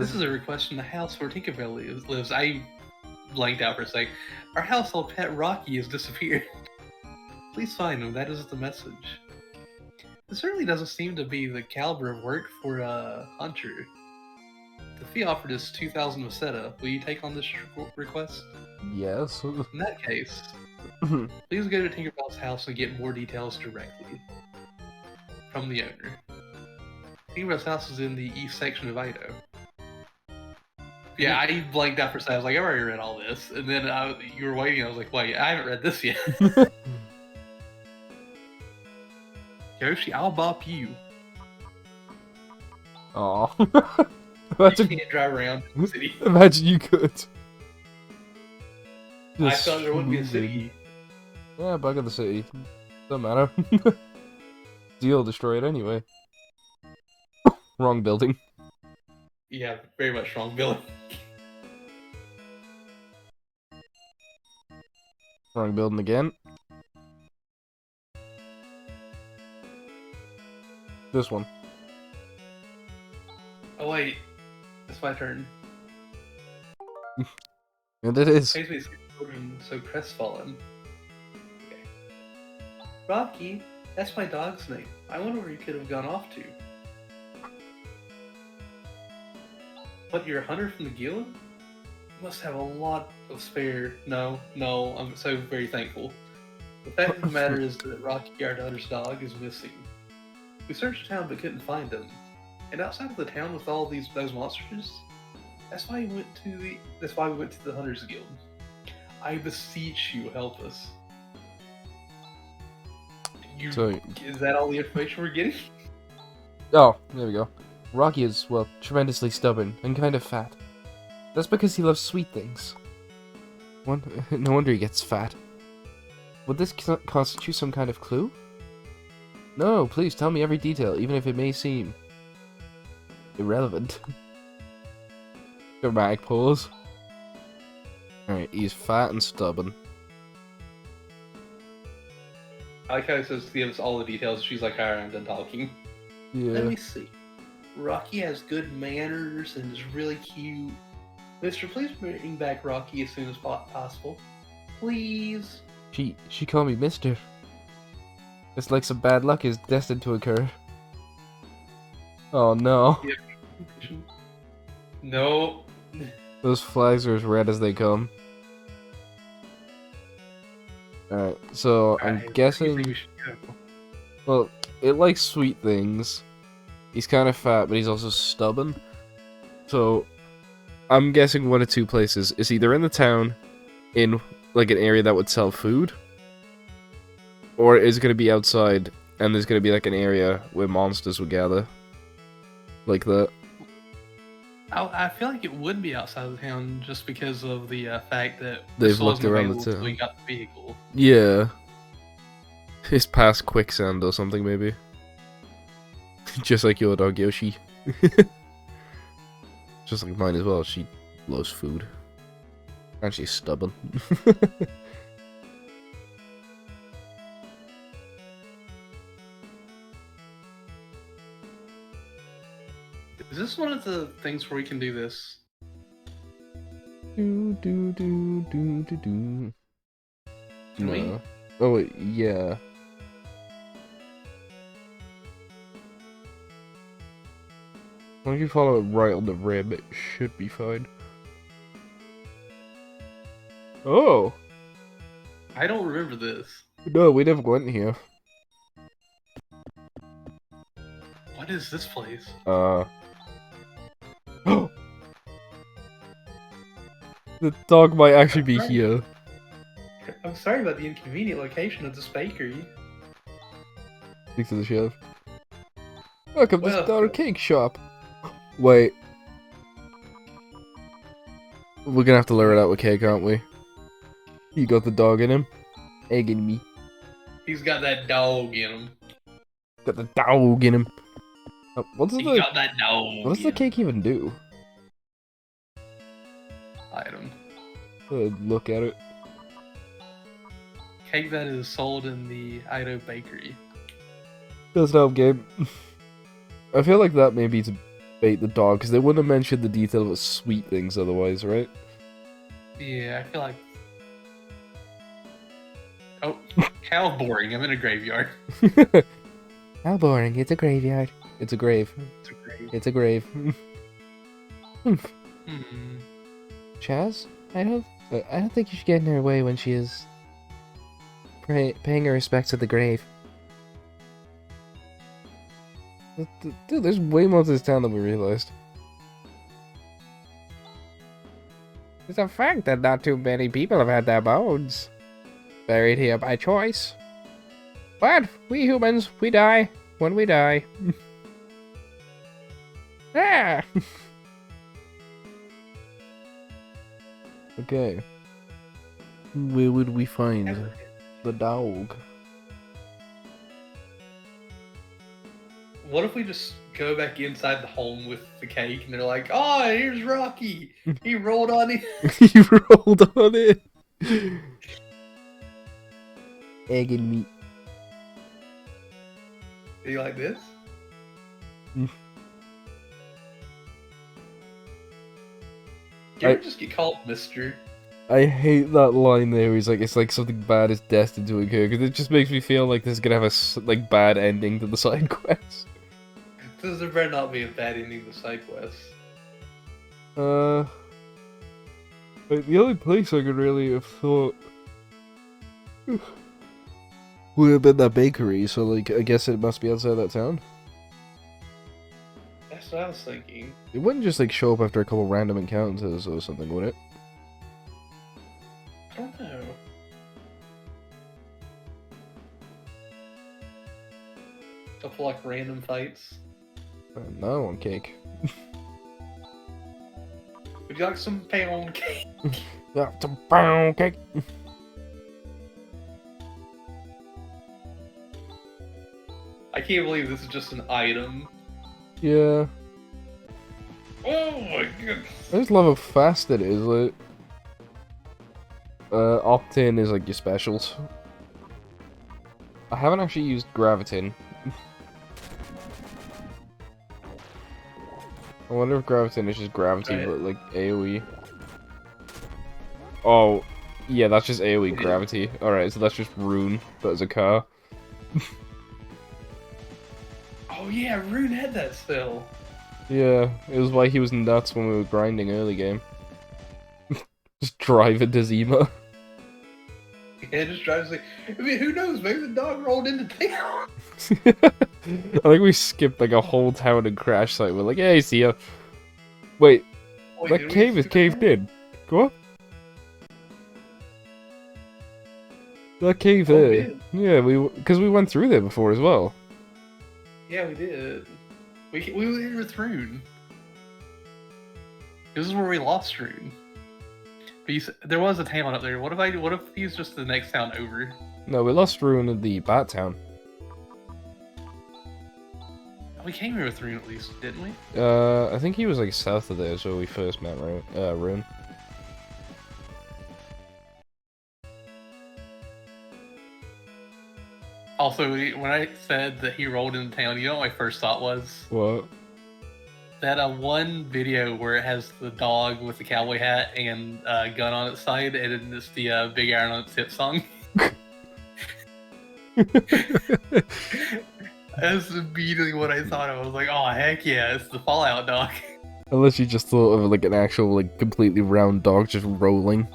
This is a request from the house where Tinkerbell lives. I blanked out for a sec. Our household pet Rocky has disappeared. Please find him. That is the message. This certainly doesn't seem to be the caliber of work for a hunter. The fee offered is 2,000 Waseta. Will you take on this request? Yes. In that case, please go to Tinkerbell's house and get more details directly from the owner. Tinkerbell's house is in the east section of Ido. Yeah, I blanked out for a second. I was like, I've already read all this. And then you were waiting. I was like, wait, I haven't read this yet. Yoshi, I'll bop you. Aw. You can't drive around in the city. Imagine you could. I Just thought there wouldn't be a moving. city. Yeah, back in the city. Doesn't matter. Deal destroyed anyway. Wrong building. Yeah, very much wrong, Billy. Wrong building again. This one. Oh wait, it's my turn. And it is. Makes me see children so crestfallen. Okay. Rocky, that's my dog's name. I wonder where he could have gone off to. What, you're a hunter from the guild? You must have a lot of spare. No, I'm so very thankful. The fact of the matter is that Rocky, our daughter's dog, is missing. We searched the town but couldn't find him. And outside of the town with all those monsters, that's why we went to the Hunters Guild. I beseech you, help us. Is that all the information we're getting? Oh, there we go. Rocky is, well, tremendously stubborn and kind of fat. That's because he loves sweet things. No wonder he gets fat. Would this constitute some kind of clue? No, please tell me every detail, even if it may seem irrelevant. Dramatic pause. Alright, he's fat and stubborn. I like how he says to give us all the details. She's like, alright, I'm done talking. Yeah. Let me see. Rocky has good manners and is really cute. Mister, please bring back Rocky as soon as possible. Please. She called me Mister. It's like some bad luck is destined to occur. Oh no. No. Those flags are as red as they come. Alright, so I'm guessing... We should go. Well, it likes sweet things. He's kind of fat, but he's also stubborn. So, I'm guessing one of two places. It's either in the town, in like an area that would sell food, or it's going to be outside, and there's going to be like an area where monsters would gather. Like that. I feel like it would be outside of the town just because of the fact that They've Bristol looked wasn't around the available till town. we got the vehicle. Yeah. It's past quicksand or something, maybe. Just like your dog Yoshi. Just like mine as well, she loves food. And she's stubborn. Is this one of the things where we can do this? Do do do do do do. Can we? No. Oh wait, yeah. As long as you follow it right on the rim, it should be fine. Oh! I don't remember this. No, we never went here. What is this place? The dog might actually be here. I'm sorry about the inconvenient location of this bakery. Speak to the chef. Welcome to Well, the Daughter Cake Shop. Wait. We're gonna have to lure it out with cake, aren't we? You got the dog in him. Egg in me. He's got that dog in him. Got the dog in him. What does Got that dog. what does the in him. cake even do? Item. Look at it. Cake that is sold in the Ido bakery. Doesn't help, Gabe. I feel like that maybe bait the dog, because they wouldn't have mentioned the detail of sweet things otherwise, right? Yeah, I feel like. Oh, how boring! I'm in a graveyard. How boring. It's a graveyard. It's a grave. It's a grave. It's a grave. Hmm. Chaz, I don't think you should get in her way when she is paying her respects at the grave. Dude, there's way more to this town than we realized. It's a fact that not too many people have had their bones buried here by choice. But we humans, we die when we die. Ah! Okay. Where would we find the dog? What if we just go back inside the home with the cake and they're like, "Oh, here's Rocky. He rolled on it." You rolled on it. Egg and meat. Do you like this? You ever just get called Mister? I hate that line there. He's like, it's like something bad is destined to occur, because it just makes me feel like this is gonna have a like bad ending to the side quest. There better not be a bad ending to side quests. Like the only place I could really have thought would have been that bakery. So like, I guess it must be outside that town. That's what I was thinking. It wouldn't just like show up after a couple random encounters or something, would it? I don't know. Couple like random fights. No, I want cake. Would you like some pound cake? Yeah, some pound cake. I can't believe this is just an item. Yeah. Oh my goodness. I just love how fast it is. Like, opt-in is like your specials. I haven't actually used Graviton. I wonder if Graviton is just gravity, Right. but like AoE. Oh, yeah, that's just AoE gravity. Alright, so that's just Rune, but as a car. Oh yeah, Rune had that spell. Yeah, it was why he was nuts when we were grinding early game. Just drive into Zima. Yeah, it just drives like. I mean, who knows? Maybe the dog rolled into town. I think we skipped like a whole town and crash site. We're like, hey, see ya. Wait, Wait, that did we cave is skip caved that? in. Go up. That cave Oh, there. we did. Yeah, because we went through there before as well. Yeah, we did. We were with Rune. This is where we lost Rune. But there was a town up there. What if he's just the next town over? No, we lost Rune in the Bat Town. We came here with Rune at least, didn't we? I think he was like south of there, so we first met Rune. Also, when I said that he rolled into town, you know what my first thought was? What? That one video where it has the dog with the cowboy hat and a gun on its side, and then it's the Big Iron on its hip song. That's immediately what I thought of. I was like, oh, heck yeah, it's the Fallout dog. Unless you just thought of like an actual like completely round dog just rolling.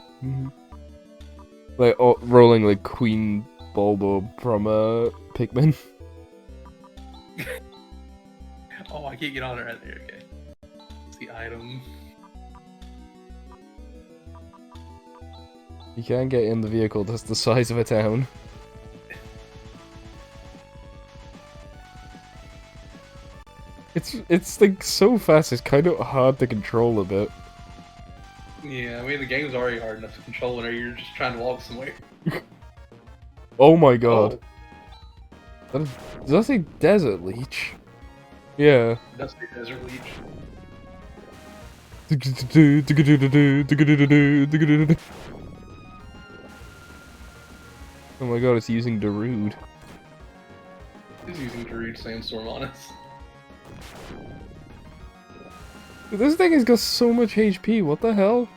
Like rolling like Queen Bulbo from Pikmin. Oh, I can't get on it right there. Okay. It's the item. You can't get in the vehicle that's the size of a town. It's like so fast, it's kind of hard to control a bit. Yeah, I mean, the game's already hard enough to control whenever you're just trying to walk somewhere. Oh my god. Oh, Does that say Desert Leech? Yeah. that's the Desert Leech. Oh my god, it's using Darude. He's using Darude Sandstorm on us. This thing has got so much HP, what the hell?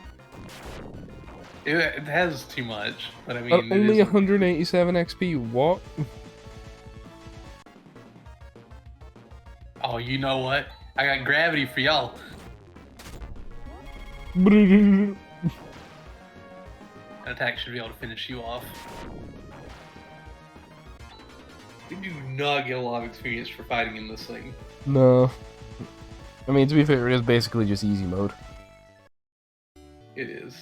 It has too much, but I mean... At only 187 XP, what? Oh, you know what? I got gravity for y'all. An attack should be able to finish you off. You do not get a lot of experience for fighting in this thing. No. I mean, to be fair, it is basically just easy mode. It is.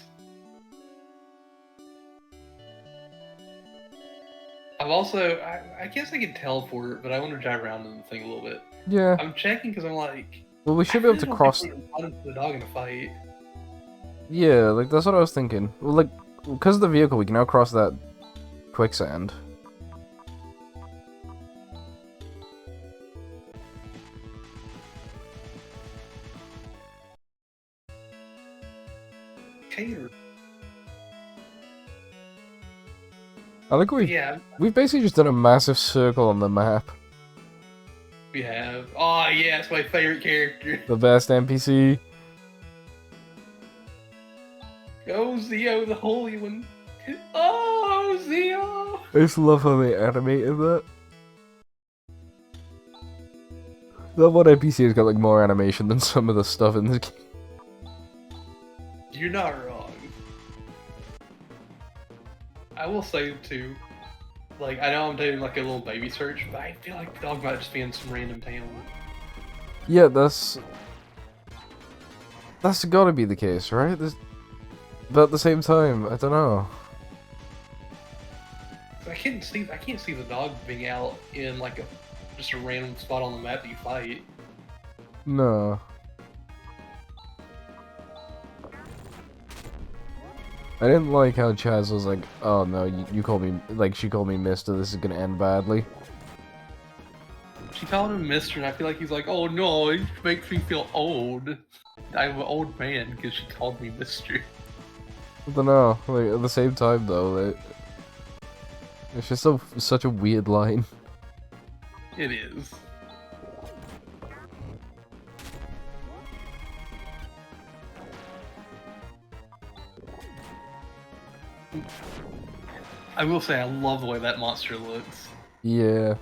I've also, I guess I can teleport, but I want to drive around in the thing a little bit. Yeah. I'm checking because I'm like... Well, we should be able to cross... the dog in a fight. Yeah, like, that's what I was thinking. Well, like, because of the vehicle, we can now cross that quicksand. Cater. I think we've basically just done a massive circle on the map. We have. Oh, yeah, it's my favorite character. The best NPC. Oh, Zio, the Holy One. Oh, Zio! I just love how they animated that. That one NPC has got like more animation than some of the stuff in this game. You're not wrong. I will say too, like, I know I'm doing like a little baby search, but I feel like the dog might just be in some random town. Yeah, that's gotta be the case, right? But at the same time, I don't know. I can't see the dog being out in like just a random spot on the map that you fight. No. I didn't like how Chaz was like, oh no, you called me, like, she called me Mister, this is gonna end badly. She called him Mister, and I feel like he's like, oh no, it makes me feel old. I'm an old man because she called me Mister. I don't know, like, at the same time though, it's just such a weird line. It is. I will say I love the way that monster looks. Yeah.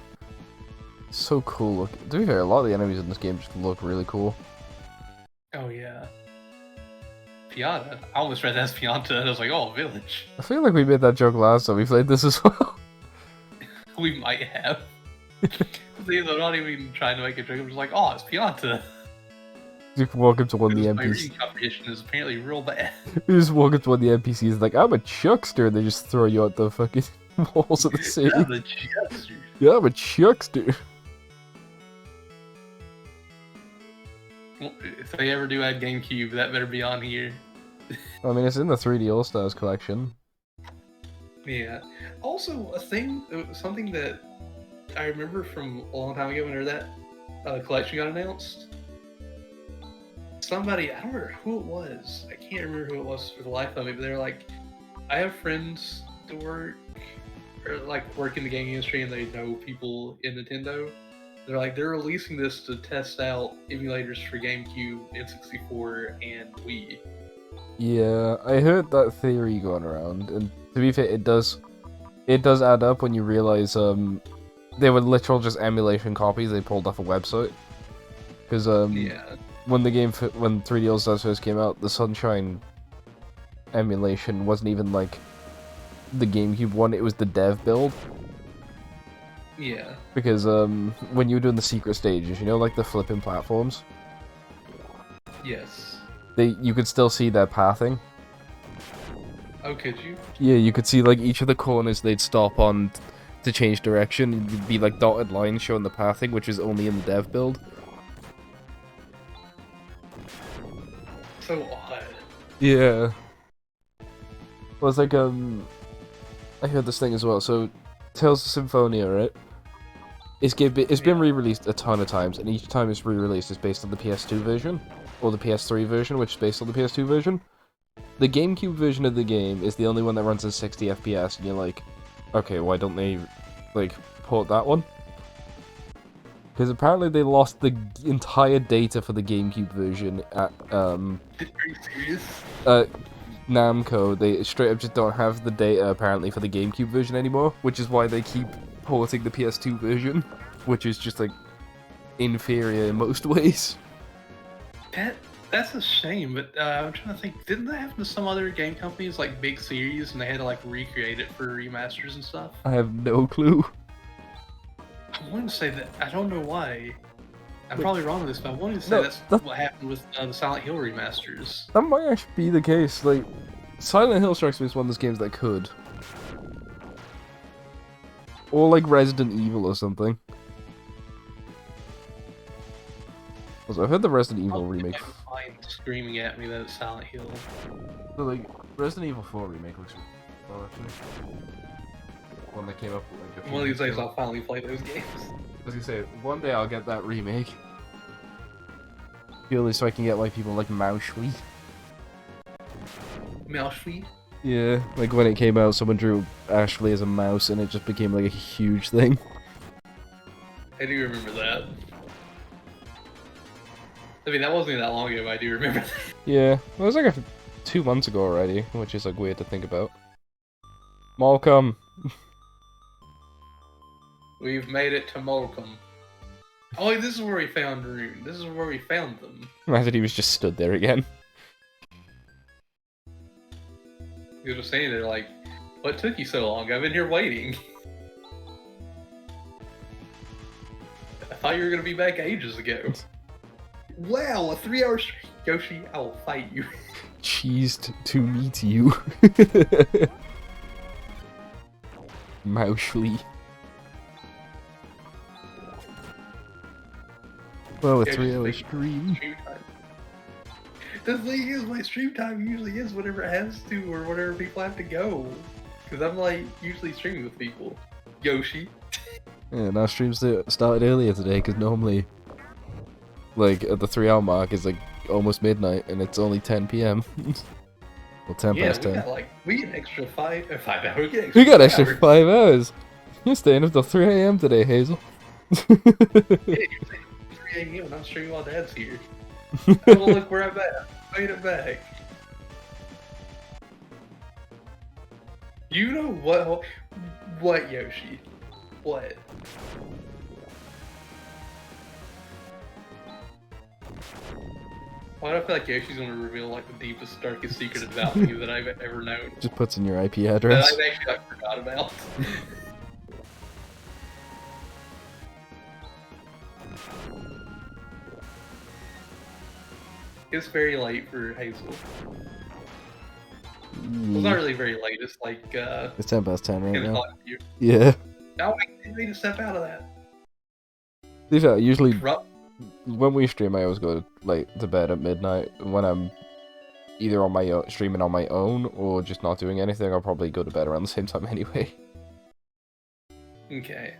So cool look. To be fair, a lot of the enemies in this game just look really cool. Oh yeah. Piata. I almost read that as Pianta, and I was like, oh, village. I feel like we made that joke last time we played this as well. We might have. See, they're not even trying to make a joke, I'm just like, oh, it's Pianta. You can walk up to one of the My NPCs. reading comprehension is apparently real bad. You just walk up to one of the NPCs like, I'm a chuckster, and they just throw you out the fucking walls of the city. Yeah, the chuckster. Yeah, I'm a chuckster. Well, if they ever do add GameCube, that better be on here. I mean, it's in the 3D All-Stars collection. Yeah. Also, something that I remember from a long time ago whenever that collection got announced. Somebody, I don't remember who it was. I can't remember who it was for the life of me, but they're like, I have friends that work in the gaming industry and they know people in Nintendo. They're like, they're releasing this to test out emulators for GameCube, N64, and Wii. Yeah, I heard that theory going around, and to be fair, it does add up when you realize they were literal just emulation copies they pulled off a website. Because yeah. when 3D All-Stars first came out, the Sunshine emulation wasn't even like the GameCube one, it was the dev build. Yeah. Because when you were doing the secret stages, you know, like the flipping platforms? Yes. You could still see their pathing. Oh, could you? Yeah, you could see like each of the corners they'd stop on to change direction. It'd be like dotted lines showing the pathing, which is only in the dev build. So odd. Yeah. Well, it's like, I heard this thing as well, so Tales of Symphonia, right? It's been re-released a ton of times, and each time it's re-released is based on the PS2 version, or the PS3 version, which is based on the PS2 version. The GameCube version of the game is the only one that runs in 60 FPS, and you're like, okay, why don't they, like, port that one? Because apparently they lost the entire data for the GameCube version at Are you serious? Namco. They straight up just don't have the data apparently for the GameCube version anymore, which is why they keep porting the PS2 version, which is just like inferior in most ways. That's a shame, but I'm trying to think. Didn't that happen to some other game companies like big series, and they had to like recreate it for remasters and stuff? I have no clue. I want to say that I don't know why. I'm probably wrong with this, but I wanted to say No, that's what happened with the Silent Hill remasters. That might actually be the case. Like, Silent Hill strikes me as one of those games that could. Or like Resident Evil or something. Also, I've heard the Resident Evil remake. Screaming at me that it's Silent Hill. So, like, Resident Evil 4 remake looks well, actually. One that came up like a few One of these years days ago. I'll finally play those games. I was gonna say, one day I'll get that remake. Purely so I can get like people like Mauschwitz. Mauschwitz? Yeah, like when it came out, someone drew Ashley as a mouse and it just became like a huge thing. I do remember that. I mean, that wasn't that long ago, but I do remember that. Yeah, it was like 2 months ago already, which is like weird to think about. Malcolm! We've made it to Morecambe. Oh, this is where we found Rune. This is where we found them. Imagine he was just stood there again. He was just saying they're like, what took you so long? I've been here waiting. I thought you were gonna be back ages ago. Wow, a 3-hour streak. Yoshi, I will fight you. Cheesed to meet you. Mauschwitz. Well, a Yeah, 3-hour just stream. Stream time. The thing is, my stream time usually is whenever it has to, or whenever people have to go. Because I'm like, usually streaming with people. Yoshi. Yeah, now streams started earlier today, because normally, like, at the 3-hour mark is like almost midnight, and it's only 10 PM. Well, 10 Yeah, past 10. we get an extra 5 hours. We got extra 5 hours. You're staying up till 3 AM today, Hazel. Yeah, you're saying 3 a.m. and I'm streaming while Dad's here. Oh, look, we're at back. Made it back. You know what? What, Yoshi? What? Why do I feel like Yoshi's gonna reveal like the deepest, darkest secret about me that I've ever known? Just puts in your IP That address. I've actually forgot about. It's very late for Hazel. Well, it's not really very late. It's like It's 10 past 10 right 10 now. o'clock for you. Yeah. Now I need to step out of that. These are usually Rup. when we stream, I always go to bed at midnight. When I'm either on my own, streaming on my own or just not doing anything, I'll probably go to bed around the same time anyway. Okay.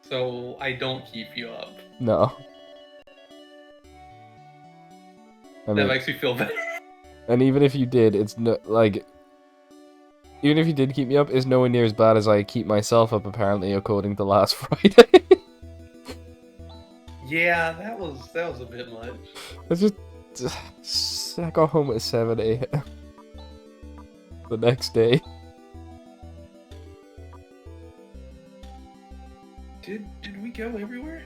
So I don't keep you up. No. I That mean, makes me feel better. and even if you did, it's no like. Even if you did keep me up, it's nowhere near as bad as I keep myself up. Apparently, according to last Friday. Yeah, that was a bit much. It's just I got home at 7 AM the next day. Did we go everywhere?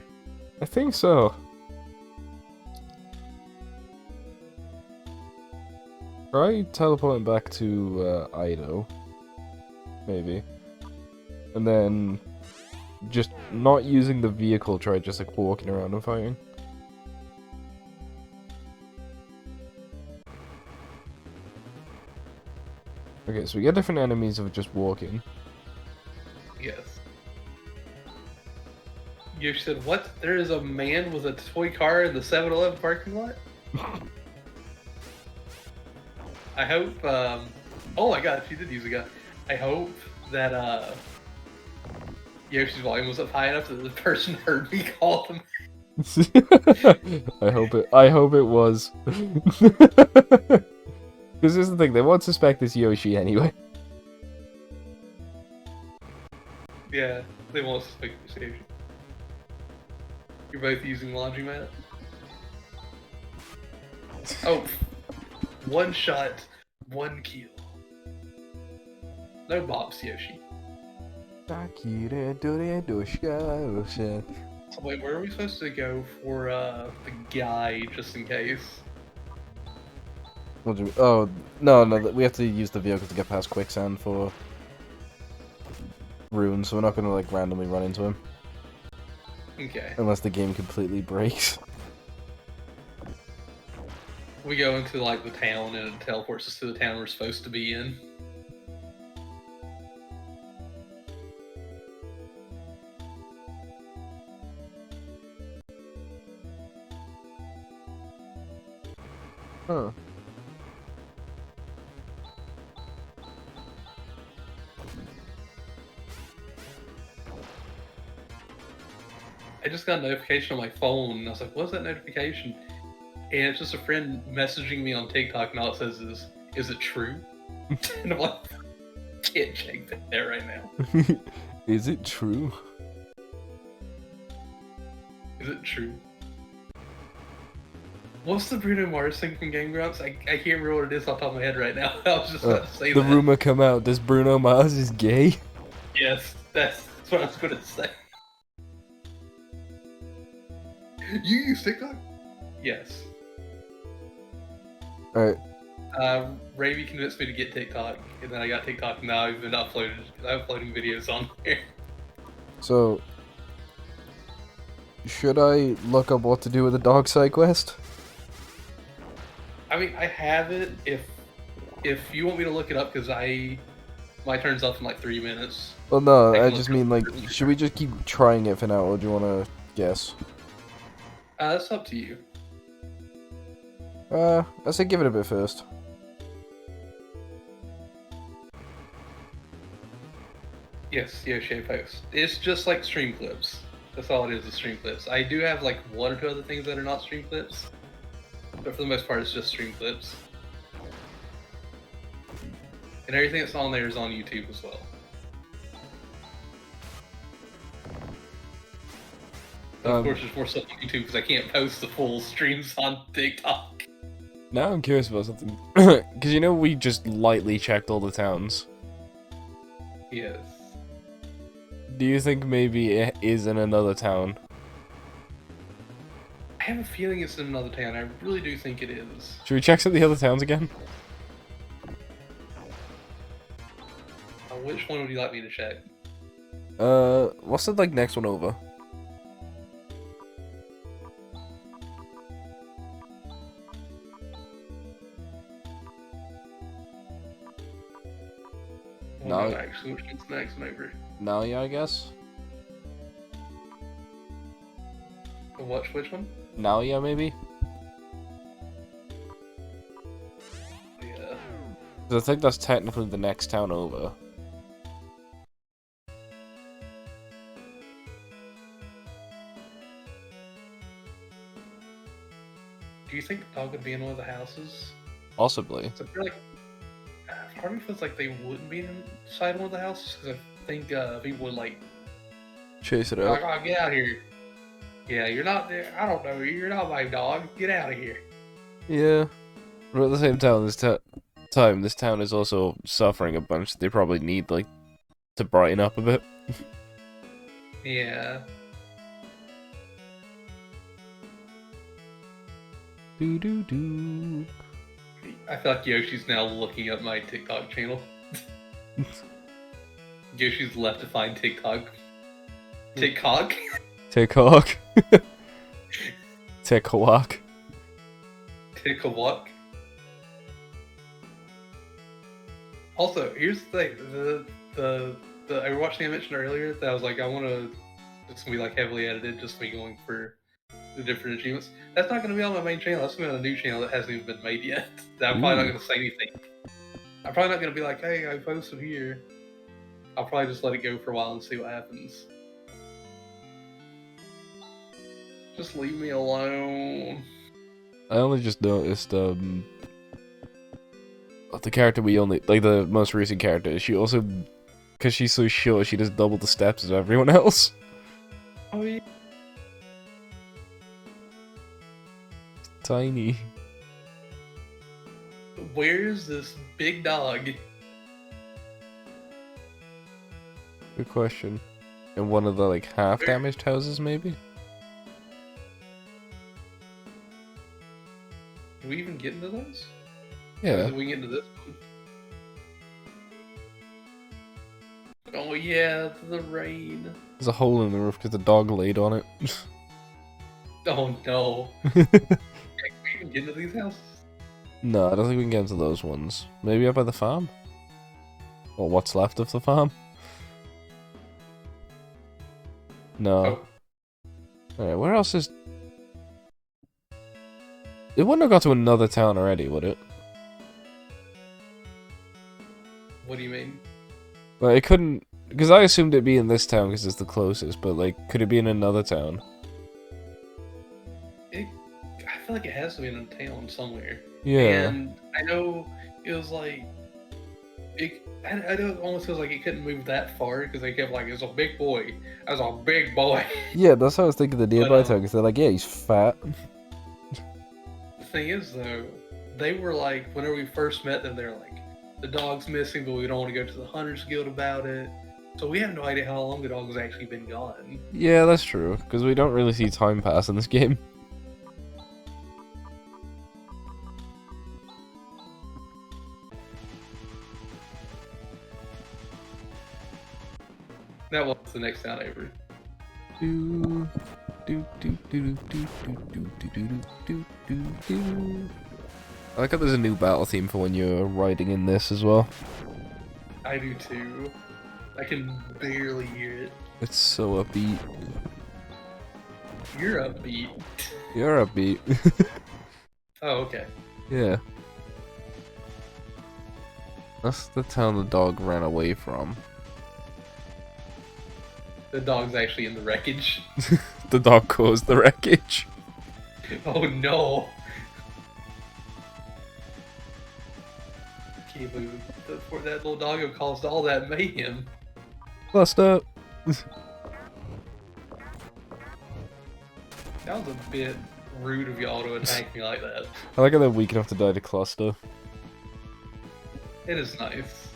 I think so. Try teleporting back to Ido, maybe, and then just not using the vehicle. Try just like walking around and fighting. Okay, so we get different enemies of just walking. Yes. You said what? There is a man with a toy car in the 7-Eleven parking lot? I hope, oh my god, she did use a gun. I hope that, Yoshi's volume was up high enough that the person heard me call them. I hope it was. Because this is the thing, they won't suspect it's Yoshi anyway. Yeah, they won't suspect it's Yoshi. You're both using laundromat. Oh, one shot, one kill. No bops, Yoshi. So wait, where are we supposed to go for the guy, just in case? What do we, oh, no, we have to use the vehicle to get past quicksand for runes, so we're not gonna like randomly run into him. Okay. Unless the game completely breaks. We go into like the town and it teleports us to the town we're supposed to be in. Huh. I just got a notification on my phone and I was like, what's that notification? And it's just a friend messaging me on TikTok and all it says is it true? And I'm like, can't check that right now. Is it true? Is it true? What's the Bruno Mars thing from Game Grumps? I can't remember what it is off the top of my head right now. I was just about to say the that. rumor come out, does Bruno Mars is gay? Yes, that's what I was going to say. You use TikTok? Yes. Alright. Ravi convinced me to get TikTok, and then I got TikTok, and now I've been uploading videos on there. So, should I look up what to do with the dog side quest? I mean, I have it if you want me to look it up, because my turn's up in like 3 minutes. Well, no, I just mean, like, should we just keep trying it for now, or do you want to guess? That's up to you. I say give it a bit first. Yes, Yoshi post. It's just like stream clips. That's all it is stream clips. I do have like 1 or 2 other things that are not stream clips, but for the most part, it's just stream clips. And everything that's on there is on YouTube as well. Of course, there's more stuff on YouTube because I can't post the full streams on TikTok. Now I'm curious about something. Because you know we just lightly checked all the towns. Yes. Do you think maybe it is in another town? I have a feeling it's in another town. I really do think it is. Should we check some of the other towns again? Which one would you like me to check? What's the like next one over? Well, no, actually, which one's next over? Now, yeah, I guess. Which one? Now, yeah, maybe. Yeah. I think that's technically the next town over. Do you think the dog would be in one of the houses? Possibly. So I feel like, part of me feels like they wouldn't be inside one of the houses because I think people would like Chase it like, out. oh, get out of here. Yeah, you're not there. I don't know. You're not my dog. Get out of here. Yeah. But at the same time, this town is also suffering a bunch. They probably need, like, to brighten up a bit. Yeah. Do. I feel like Yoshi's now looking up my TikTok channel. Yoshi's left to find TikTok. TikTok? TikTok. TikTok. TikTok. Also, here's the thing: the Overwatch thing I mentioned earlier. That I was like, I want to. It's gonna be like heavily edited, just me going for the different achievements. That's not gonna be on my main channel. That's gonna be on a new channel that hasn't even been made yet. That I'm probably not gonna say anything. I'm probably not gonna be like, hey, I posted here. I'll probably just let it go for a while and see what happens. Just leave me alone. I only just noticed, the character we only, like, the most recent character, she also, because she's so short, she does double the steps as everyone else. Oh yeah. tiny. Where's this big dog? Good question. In one of the like half damaged houses, maybe? Can we even get into those? Yeah. Did we get into this one? Oh yeah, the rain. There's a hole in the roof because the dog laid on it. Oh no. Can we even get into these houses? No, I don't think we can get into those ones. Maybe up by the farm? Or what's left of the farm? No. Oh. Alright, where else is... It wouldn't have got to another town already, would it? What do you mean? Well, it couldn't... Because I assumed it'd be in this town because it's the closest, but like, could it be in another town? I feel like it has to be in a town somewhere. Yeah. And I know it was like... I know it almost feels like it couldn't move that far because they kept like, it's a big boy. I was a big boy. Yeah, that's how I was thinking the nearby But, town, because they're like, yeah, he's fat. The thing is, though, they were like, whenever we first met them, they were like, the dog's missing, but we don't want to go to the Hunters Guild about it. So we have no idea how long the dog's actually been gone. Yeah, that's true, because we don't really see time pass in this game. That was the next town over. I like how there's a new battle theme for when you're riding in this as well. I do too. I can barely hear it. It's so upbeat. You're upbeat. You're upbeat. Oh, okay. Yeah. That's the town the dog ran away from. The dog's actually in the wreckage. The dog caused the wreckage. Oh no! Can't believe that little doggo caused all that mayhem. Bust up. That was a bit rude of y'all to attack me like that. I like how they're weak enough to die to cluster. It is nice.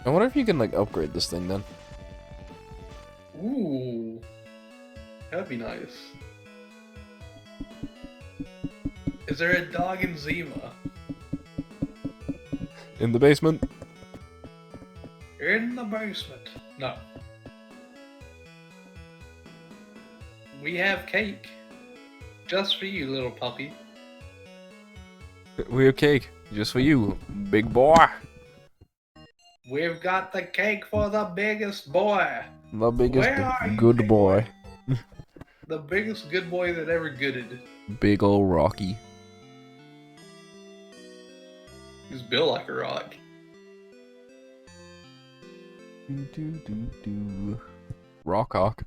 I wonder if you can like upgrade this thing then. Ooh. That'd be nice. Is there a dog in Zima? In the basement? In the basement. No. We have cake. Just for you, little puppy. We have cake. Just for you, big boy. We've got the cake for the biggest boy. The biggest Where are you, good big boy. The biggest good boy that ever gooded. Big ol' Rocky. He's built like a rock. Rock Hawk.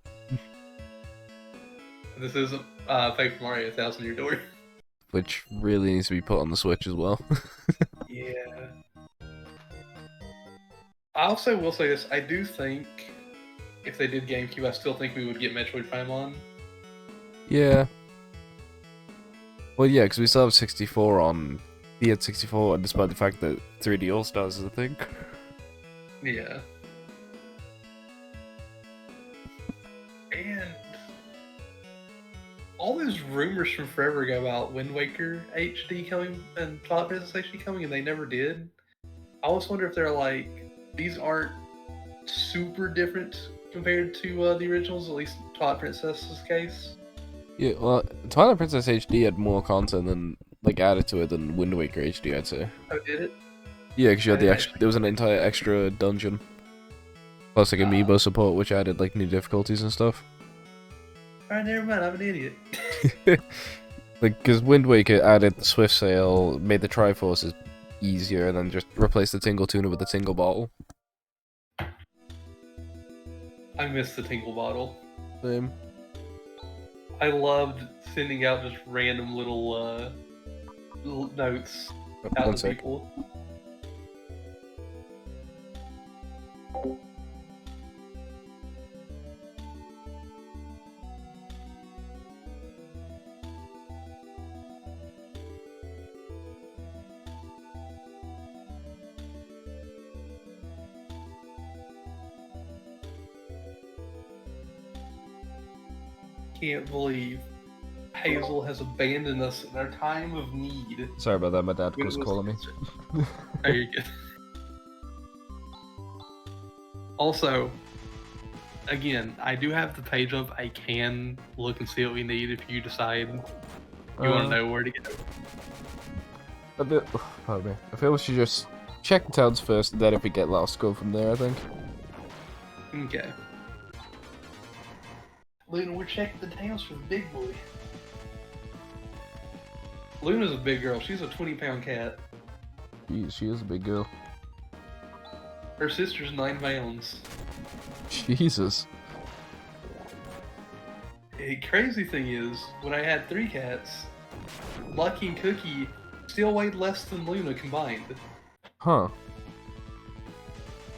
This isn't Paper Mario's house on your door. Which really needs to be put on the Switch as well. Yeah. I also will say this, I do think if they did GameCube, I still think we would get Metroid Prime on. Yeah. Well, yeah, because we still have 64 on the N64, despite the fact that 3D All-Stars is a thing. Yeah. And all those rumors from forever ago about Wind Waker HD coming and Twilight Princess HD coming, and they never did. I always wonder if they're like, these aren't super different compared to the originals, at least Twilight Princess's case. Yeah, well, Twilight Princess HD had more content than, like, added to it than Wind Waker HD, I'd say. Oh, did it? Yeah, because you had the extra, there was an entire extra dungeon. Plus, like, amiibo support, which added, like, new difficulties and stuff. Alright, never mind, I'm an idiot. Like, because Wind Waker added the Swift Sail, made the Triforces easier, and then just replaced the Tingle Tuner with the Tingle Bottle. I missed the Tingle Bottle. Same. I loved sending out just random little notes out One to sec. people. can't believe Hazel has abandoned us in our time of need. Sorry about that, my dad When was it was calling me. Oh, you're good. Also, again, I do have the page up. I can look and see what we need if you decide you want to know where to go. A bit, pardon me. I feel we should just check the towns first, and then if we get lost, go from there, I think. Okay. Luna, we're checking the towns for the big boy. Luna's a big girl. She's a 20-pound cat. She is a big girl. Her sister's 9 pounds. Jesus. The crazy thing is, when I had 3 cats, Lucky and Cookie still weighed less than Luna combined. Huh.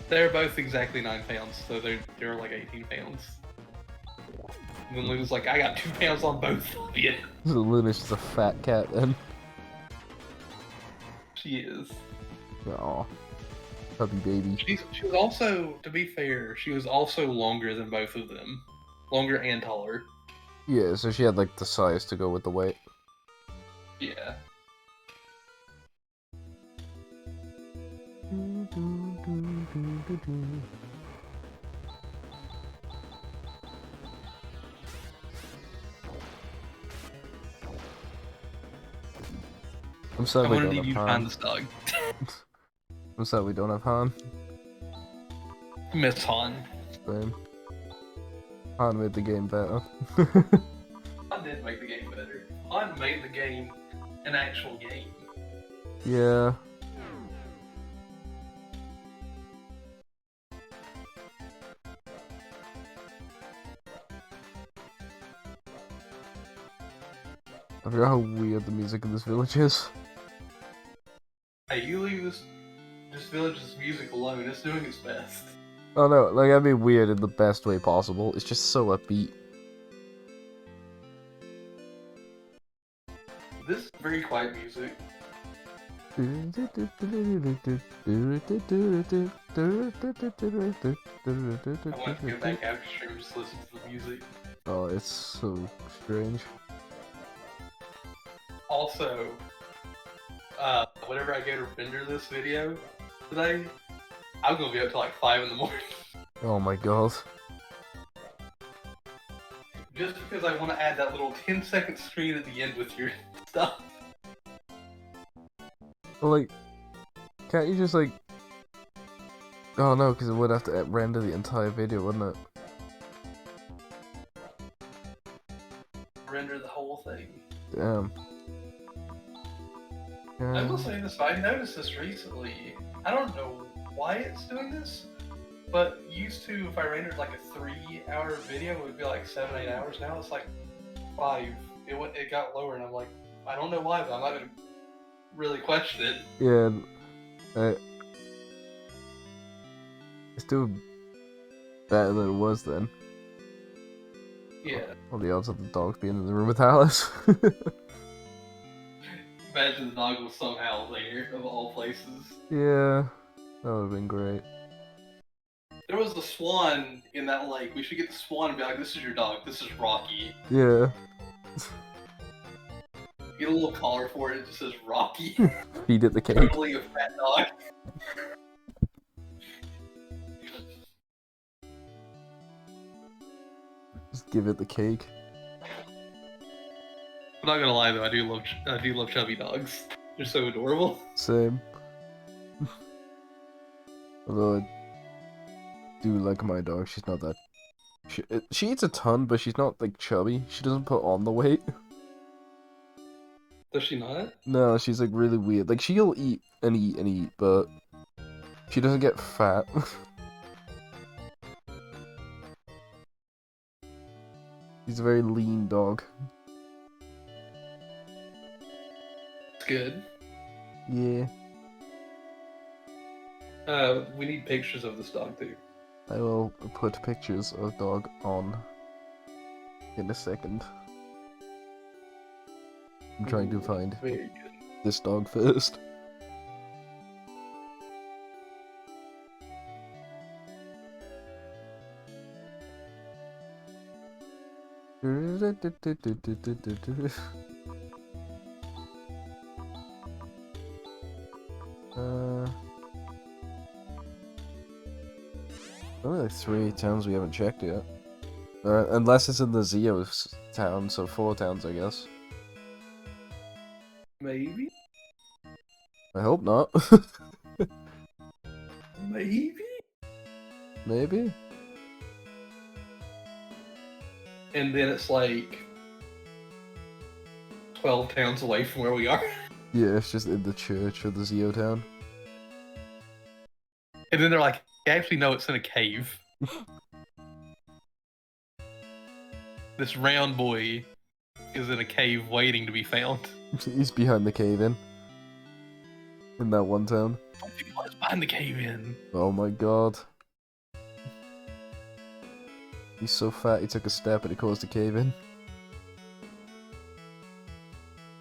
They're both exactly 9 pounds, so they're like 18 pounds. And then Luna's like, I got 2 pounds on both of you. So Luna's just a fat cat then. She is. Aw. Puppy baby. She was also, to be fair, she was also longer than both of them. Longer and taller. Yeah, so she had like the size to go with the weight. Yeah. I'm sad I we wanted don't you to have find Hahn. this dog. I'm sad we don't have Hahn. Miss Hahn. Same. Hahn made the game better. Hahn did make the game better. Hahn made the game an actual game. Yeah. I forgot how weird the music in this village is. Hey, you leave this village's music alone. It's doing its best. Oh no, like I mean weird in the best way possible. It's just so upbeat. This is very quiet music. I want to go back after stream and just listen to the music. Oh, it's so strange. Also, whenever I go to render this video today, I'm gonna be up till like 5 in the morning. Oh my god. Just because I want to add that little 10-second screen at the end with your stuff. Well, like, can't you just like... Oh no, because it would have to render the entire video, wouldn't it? Render the whole thing. Damn. I will say this, I noticed this recently. I don't know why it's doing this, but used to, if I rendered like a 3-hour video, it would be like 7-8 hours. Now it's like 5. It got lower, and I'm like, I don't know why, but I'm not gonna really question it. Yeah. It's still better than it was then. Yeah. Well, the odds of the dog being in the room with Alice. Imagine the dog was somehow there, of all places. Yeah. That would have been great. There was a swan in that lake. We should get the swan and be like, this is your dog, this is Rocky. Yeah. Get a little collar for it, it just says Rocky. Feed it the cake. Totally a fat dog. Just give it the cake. I'm not gonna lie though, I do love chubby dogs. They're so adorable. Same. Although I do like my dog, she's not that... She eats a ton, but she's not, like, chubby. She doesn't put on the weight. Does she not? No, she's, like, really weird. Like, she'll eat and eat and eat, but she doesn't get fat. She's a very lean dog. It's good. Yeah. We need pictures of this dog too. I will put pictures of dog on in a second. I'm trying to find Very good. this dog first. Only like 3 towns we haven't checked yet. Unless it's in the Zio town, so 4 towns, I guess. Maybe? I hope not. Maybe? Maybe? And then it's like 12 towns away from where we are. Yeah, it's just in the church of the Zio town. And then they're like, actually, no, it's in a cave. This round boy is in a cave waiting to be found. He's behind the cave in that one town. What's behind the cave in? Oh my god. He's so fat he took a step and it caused a cave in.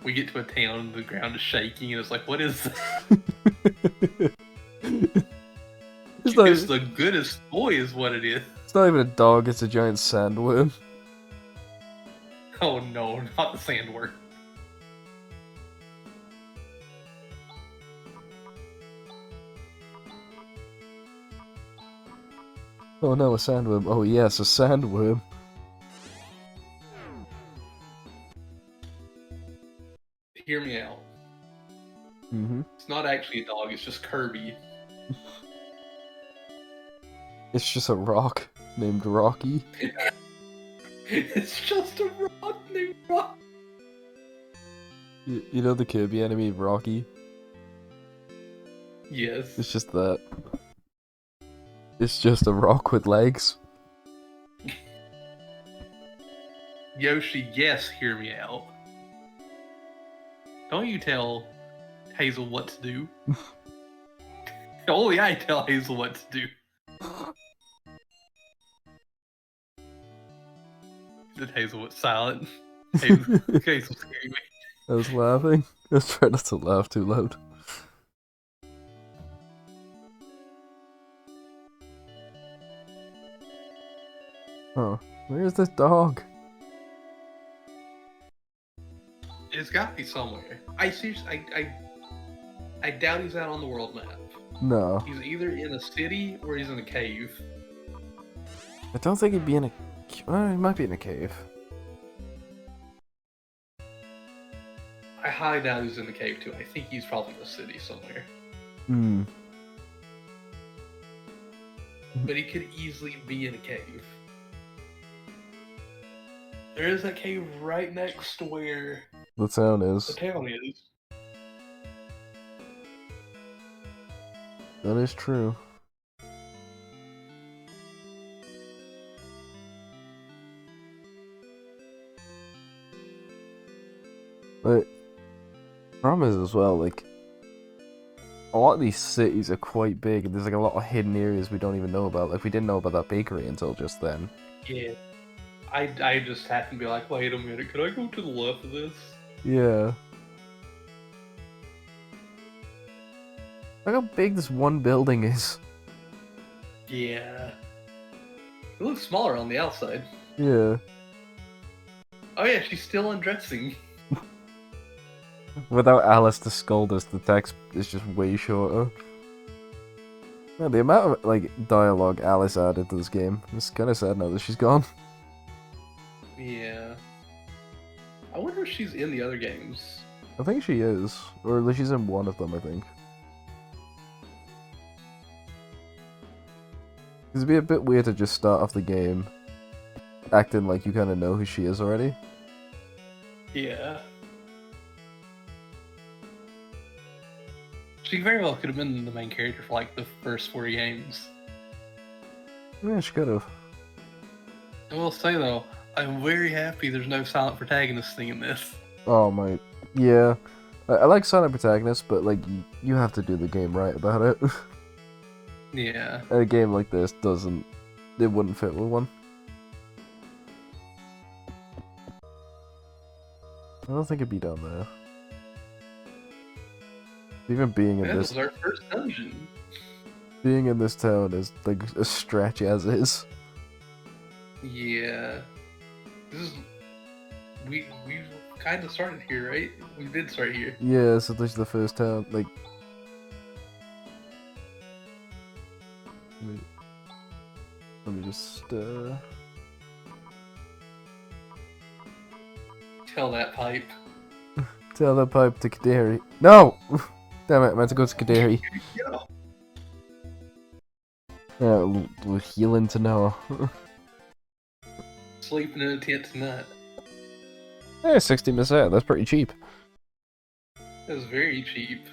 We get to a town and the ground is shaking and it's like, what is this? It's not, It's the goodest boy is what it is. it's not even a dog, it's a giant sandworm. Oh no, not the sandworm. Oh no, a sandworm. Oh yes, a sandworm. Hear me out. Mm-hmm. It's not actually a dog, it's just Kirby. It's just a rock named Rocky. It's just a rock named Rock. You know the Kirby enemy, Rocky? Yes. It's just that. It's just a rock with legs. Yoshi, yes, hear me out. Don't you tell Hazel what to do. Only I tell Hazel what to do. Did Hazel was silent? Hazel's scaring me. I was laughing. I was trying not to laugh too loud. Oh, where's this dog? It's got to be somewhere. I doubt he's out on the world map. No. He's either in a city or he's in a cave. I don't think he'd be in a... Well, he might be in a cave. I highly doubt he's in the cave too. I think he's probably in a city somewhere. Hmm. But he could easily be in a cave. There is that cave right next to where The town the is. town is. That is true. But problem is as well, like a lot of these cities are quite big, and there's like a lot of hidden areas we don't even know about. Like we didn't know about that bakery until just then. Yeah. I just happened to be like, wait a minute, could I go to the left of this? Yeah. Look how big this one building is. Yeah. It looks smaller on the outside. Yeah. Oh yeah, she's still undressing. Without Alice to scold us, the text is just way shorter. Man, the amount of like dialogue Alice added to this game, it's kind of sad now that she's gone. Yeah. I wonder if she's in the other games. I think she is, or at least she's in one of them, I think. It'd be a bit weird to just start off the game acting like you kind of know who she is already. Yeah. She very well could have been the main character for like the first 4 games. Yeah, she could have. I will say though, I'm very happy there's no silent protagonist thing in this. Oh my, yeah. I like silent protagonists, but like you have to do the game right about it. Yeah. A game like this it wouldn't fit with one. I don't think it'd be down there. Even being in That this was our first dungeon. Being in this town is like a stretch as is. Yeah. This is we've kind of started here, right? We did start here. Yeah, so this is the first town. Like, let me just. Tell that pipe. Tell the pipe to Kaderi. No! Damn it, I meant to go to Kaderi. We're healing to Noah. Sleeping in a tent tonight. Yeah, 60%, that's pretty cheap. It was very cheap.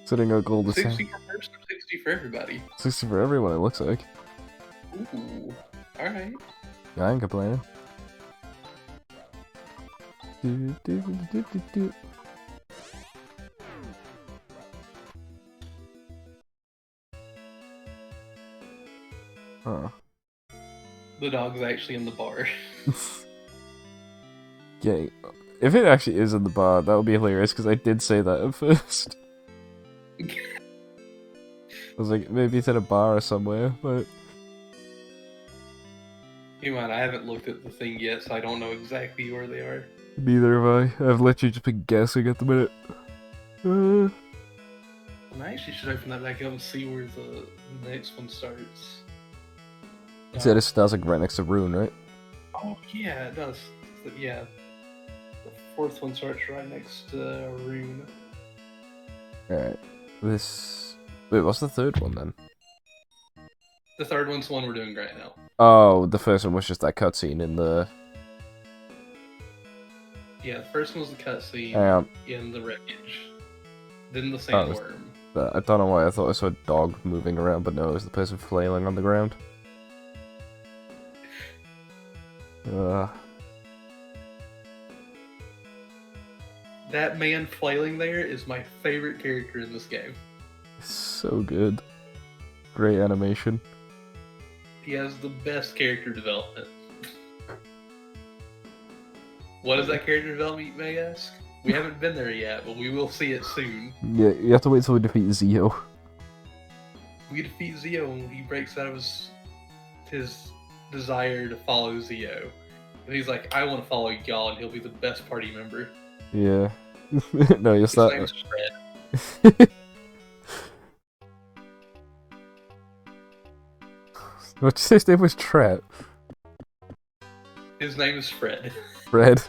Sitting our gold is 60 per person, 60 for everybody. 60 for everyone, it looks like. Ooh, alright. I ain't complaining. Do, do, do, do, do, do. Huh. The dog's actually in the bar. Yeah, if it actually is in the bar, that would be hilarious, because I did say that at first. I was like, maybe it's at a bar or somewhere, but... Hey man, I haven't looked at the thing yet, so I don't know exactly where they are. Neither have I. I've literally just been guessing at the minute. I actually should open that back up and see where the next one starts. You said it starts like right next to Rune, right? Oh yeah, it does. Yeah. The fourth one starts right next to Rune. Alright. This... Wait, what's the third one then? The third one's the one we're doing right now. Oh, the first one was just that cutscene in the... Yeah, the first one was the cutscene in the wreckage. Then the sandworm. I don't know why I thought I saw a dog moving around, but no, it was the person flailing on the ground. That man flailing there is my favorite character in this game. So good. Great animation. He has the best character development. What is that character development, you may ask? We haven't been there yet, but we will see it soon. Yeah, you have to wait till we defeat Zio. We defeat Zio when he breaks out of his desire to follow Zio. And he's like, I want to follow y'all, and he'll be the best party member. Yeah. No, you'll His start... name's Fred. What'd you say his name was Tret? His name is Fred. Fred.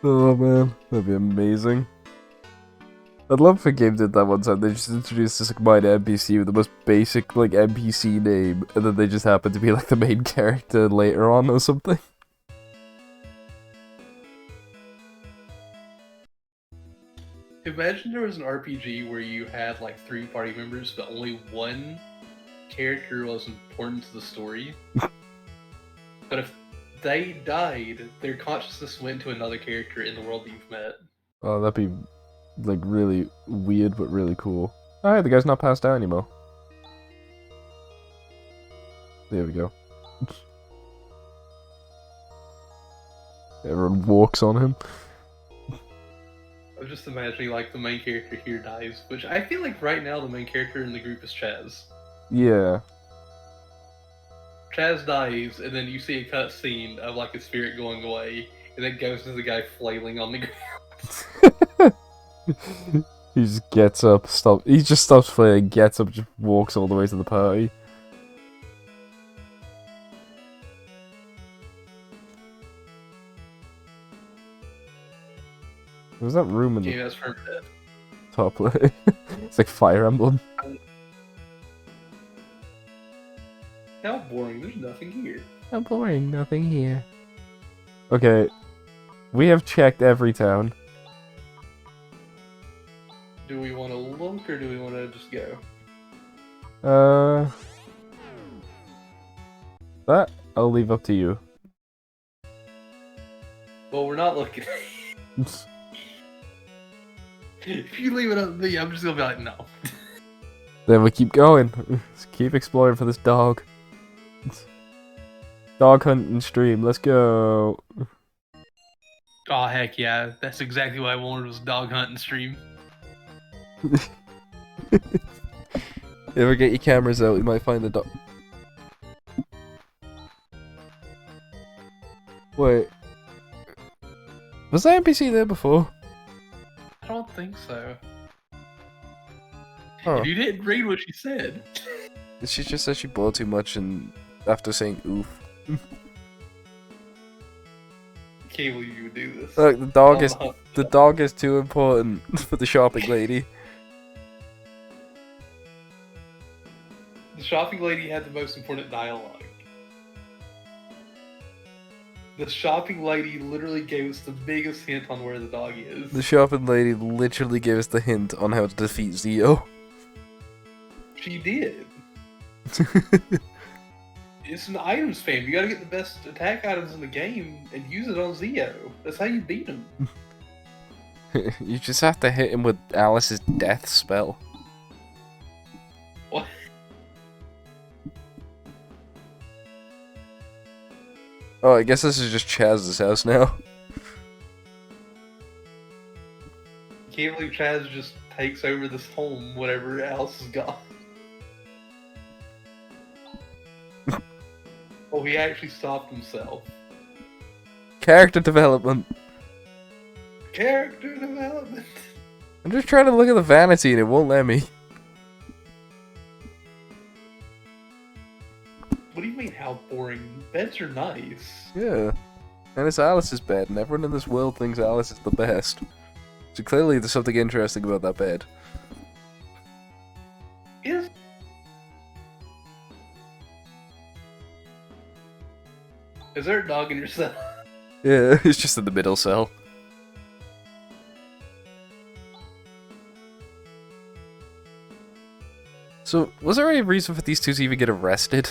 Oh man, that'd be amazing. I'd love if a game did that one time. They just introduced this like minor NPC with the most basic like NPC name, and then they just happen to be like the main character later on or something. Imagine there was an RPG where you had like 3 party members, but only one character was important to the story. But if they died, their consciousness went to another character in the world that you've met. Oh, that'd be like really weird, but really cool. Oh, hey, the guy's not passed out anymore. There we go. Everyone walks on him. I was just imagining like the main character here dies, which I feel like right now the main character in the group is Chaz. Yeah. Chaz dies, and then you see a cutscene of like his spirit going away, and it goes to the guy flailing on the ground. He just gets up, he just stops flailing, gets up, just walks all the way to the party. Was that room in the Yeah, that's from death. top left? It's like Fire Emblem. How boring, there's nothing here. How boring, nothing here. Okay, we have checked every town. Do we want to look, or do we want to just go? That I'll leave up to you. Well, we're not looking. If you leave it up to me, I'm just gonna be like, no. Then we keep going. Let's keep exploring for this dog. Dog hunting stream, let's go. Oh heck yeah, that's exactly what I wanted, was dog hunting stream. Ever get your cameras out, you might find the dog. Wait. Was that NPC there before? I don't think so. Huh. If you didn't read what she said. She just said she bought too much and after saying oof. Can't believe you would do this. Look, the dog is too important for the shopping lady. The shopping lady had the most important dialogue. The shopping lady literally gave us the biggest hint on where the dog is. The shopping lady literally gave us the hint on how to defeat Zio. She did. It's an items fam. You gotta get the best attack items in the game and use it on Zio. That's how you beat him. You just have to hit him with Alice's death spell. What? Oh, I guess this is just Chaz's house now. Can't believe Chaz just takes over this home, whatever Alice has got. Oh, he actually stopped himself. Character development. Character development. I'm just trying to look at the vanity and it won't let me. What do you mean, how boring? Beds are nice. Yeah. And it's Alice's bed, and everyone in this world thinks Alice is the best. So clearly there's something interesting about that bed. Is there a dog in your cell? Yeah, it's just in the middle cell. So, was there any reason for these two to even get arrested?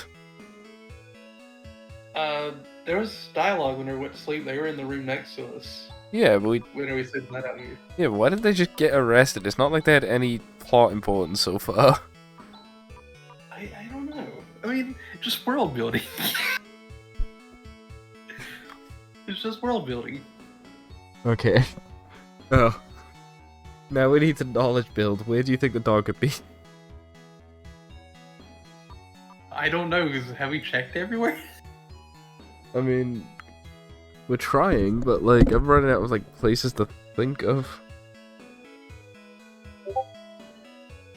There was dialogue when they went to sleep. They were in the room next to us. Yeah, but When we said that out here. yeah, but why did they just get arrested? It's not like they had any plot importance so far. I don't know. I mean, just world building. It's just world building. Okay. Oh. Now we need to knowledge build. Where do you think the dog could be? I don't know, because have we checked everywhere? I mean, we're trying, but like, I'm running out of like places to think of.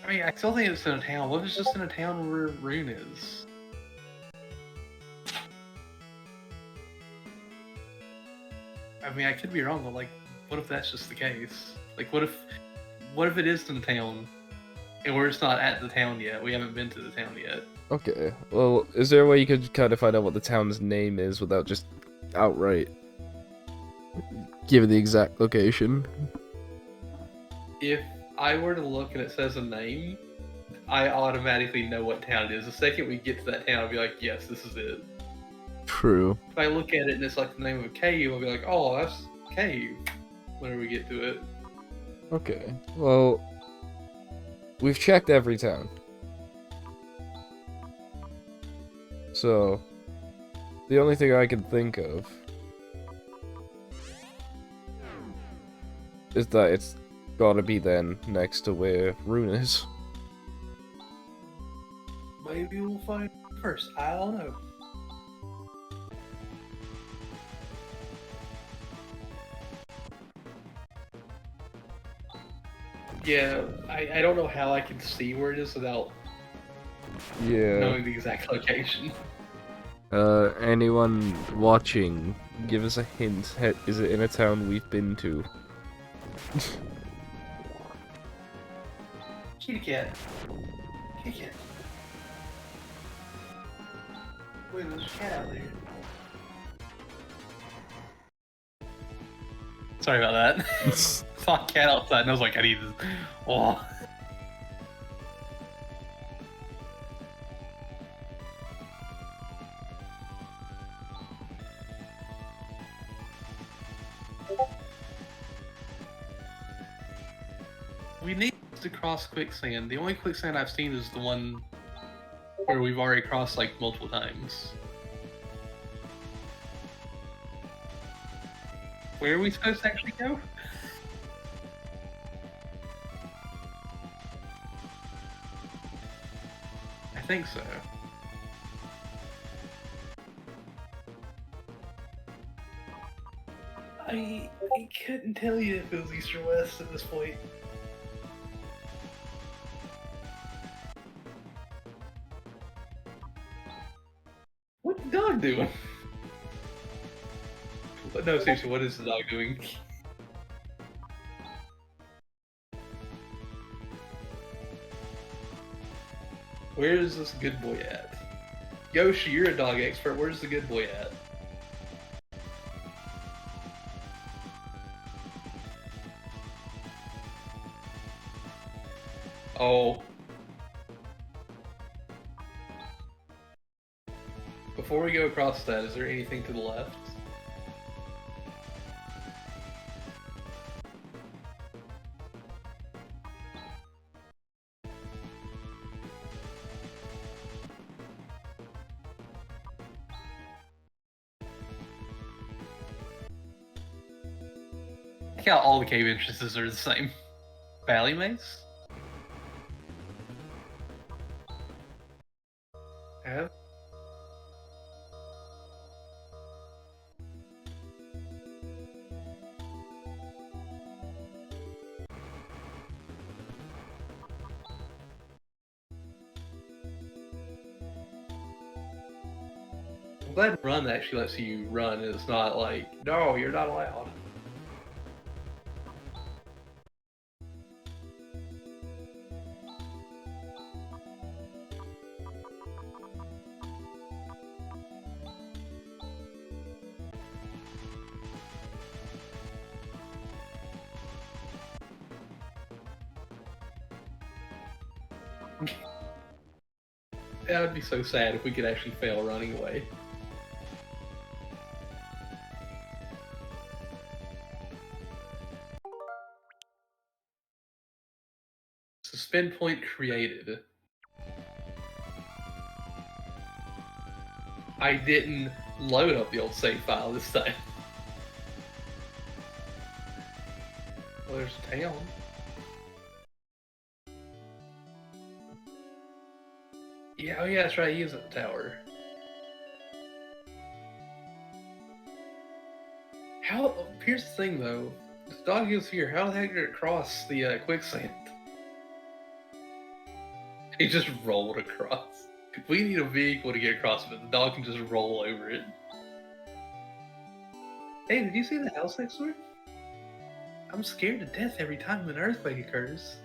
I mean, I still think it's in a town. What if it's just in a town where Rune is? I mean, I could be wrong, but like, what if that's just the case? Like, what if it is in the town, and we're just not at the town yet? We haven't been to the town yet. Okay, well, is there a way you could kind of find out what the town's name is without just outright giving the exact location? If I were to look and it says a name, I automatically know what town it is. The second we get to that town, I'll be like, yes, this is it. True. If I look at it and it's like the name of a cave, I'll be like, oh, that's cave. Whenever we get to it. Okay, well, we've checked every town. So, the only thing I can think of is that it's gotta be then next to where Rune is. Maybe we'll find first. I don't know. Yeah, I don't know how I can see where it is without knowing the exact location. Anyone watching, give us a hint. Is it in a town we've been to? Kitty cat. Kitty cat. Wait, there's a cat out there. Sorry about that. Saw a cat outside and I was like, I need this. Oh. We need to cross quicksand. The only quicksand I've seen is the one where we've already crossed like multiple times. Where are we supposed to actually go? I think so. I couldn't tell you if it was east or west at this point. What's the dog doing? But no, seriously, what is the dog doing? Where is this good boy at? Yoshi, you're a dog expert. Where's the good boy at? Oh. Before we go across that, is there anything to the left? I think how all the cave entrances are the same. Valley Maze? Have? I'm glad Run actually lets you run, and it's not like, no, you're not allowed. That would be so sad if we could actually fail running away. Suspend point created. I didn't load up the old save file this time. Well, there's a town. Yeah, oh yeah, that's right, he is at the tower. How? Here's the thing though. This dog is here. How the heck did it cross the quicksand? He just rolled across. We need a vehicle to get across, but the dog can just roll over it. Hey, did you see the house next door? I'm scared to death every time an earthquake occurs.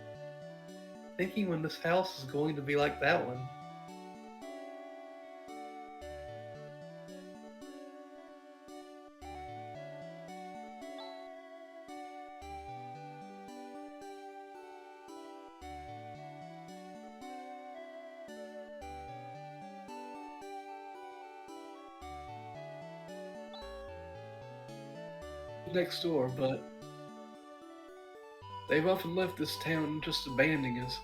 Thinking when this house is going to be like that one. Next door, but they've often left this town just abandoning us.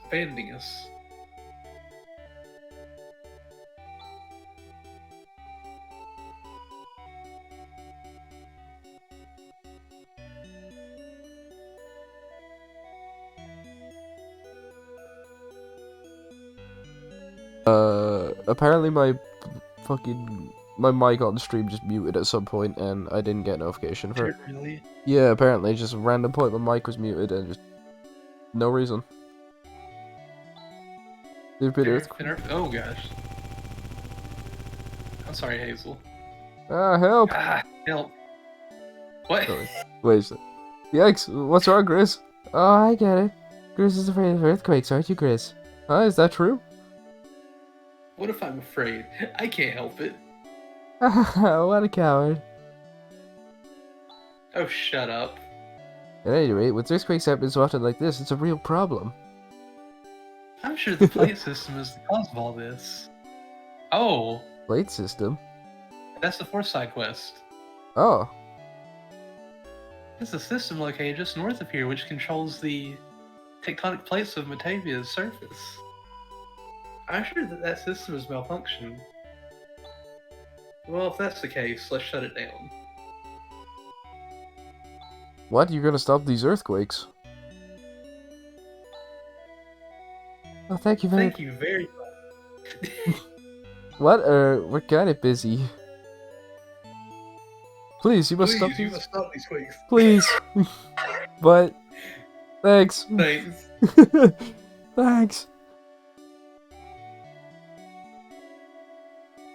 Apparently my mic on stream just muted at some point, and I didn't get a notification for it. Really? Yeah, apparently, just a random point my mic was muted, and just no reason. There's been earthquake. Oh gosh. I'm sorry, Hazel. Ah, help! Ah, help. What? Sorry. Wait a sec. Yikes, what's wrong, Grizz? Oh, I get it. Grizz is afraid of earthquakes, aren't you, Grizz? Huh, is that true? What if I'm afraid? I can't help it. What a coward. Oh, shut up. At any rate, when earthquakes happen so often like this, it's a real problem. I'm sure the plate system is the cause of all this. Oh, Plate system? that's the fourth side quest. Oh. There's a system located just north of here which controls the tectonic plates of Matavia's surface. I'm sure that system is malfunctioning. Well, if that's the case, let's shut it down. What? You're gonna stop these earthquakes? Oh, thank you very Thank you very much. What? We're kind of busy. Please, you must stop Please, you these. must stop these quakes. Please. But thanks. Thanks. Thanks.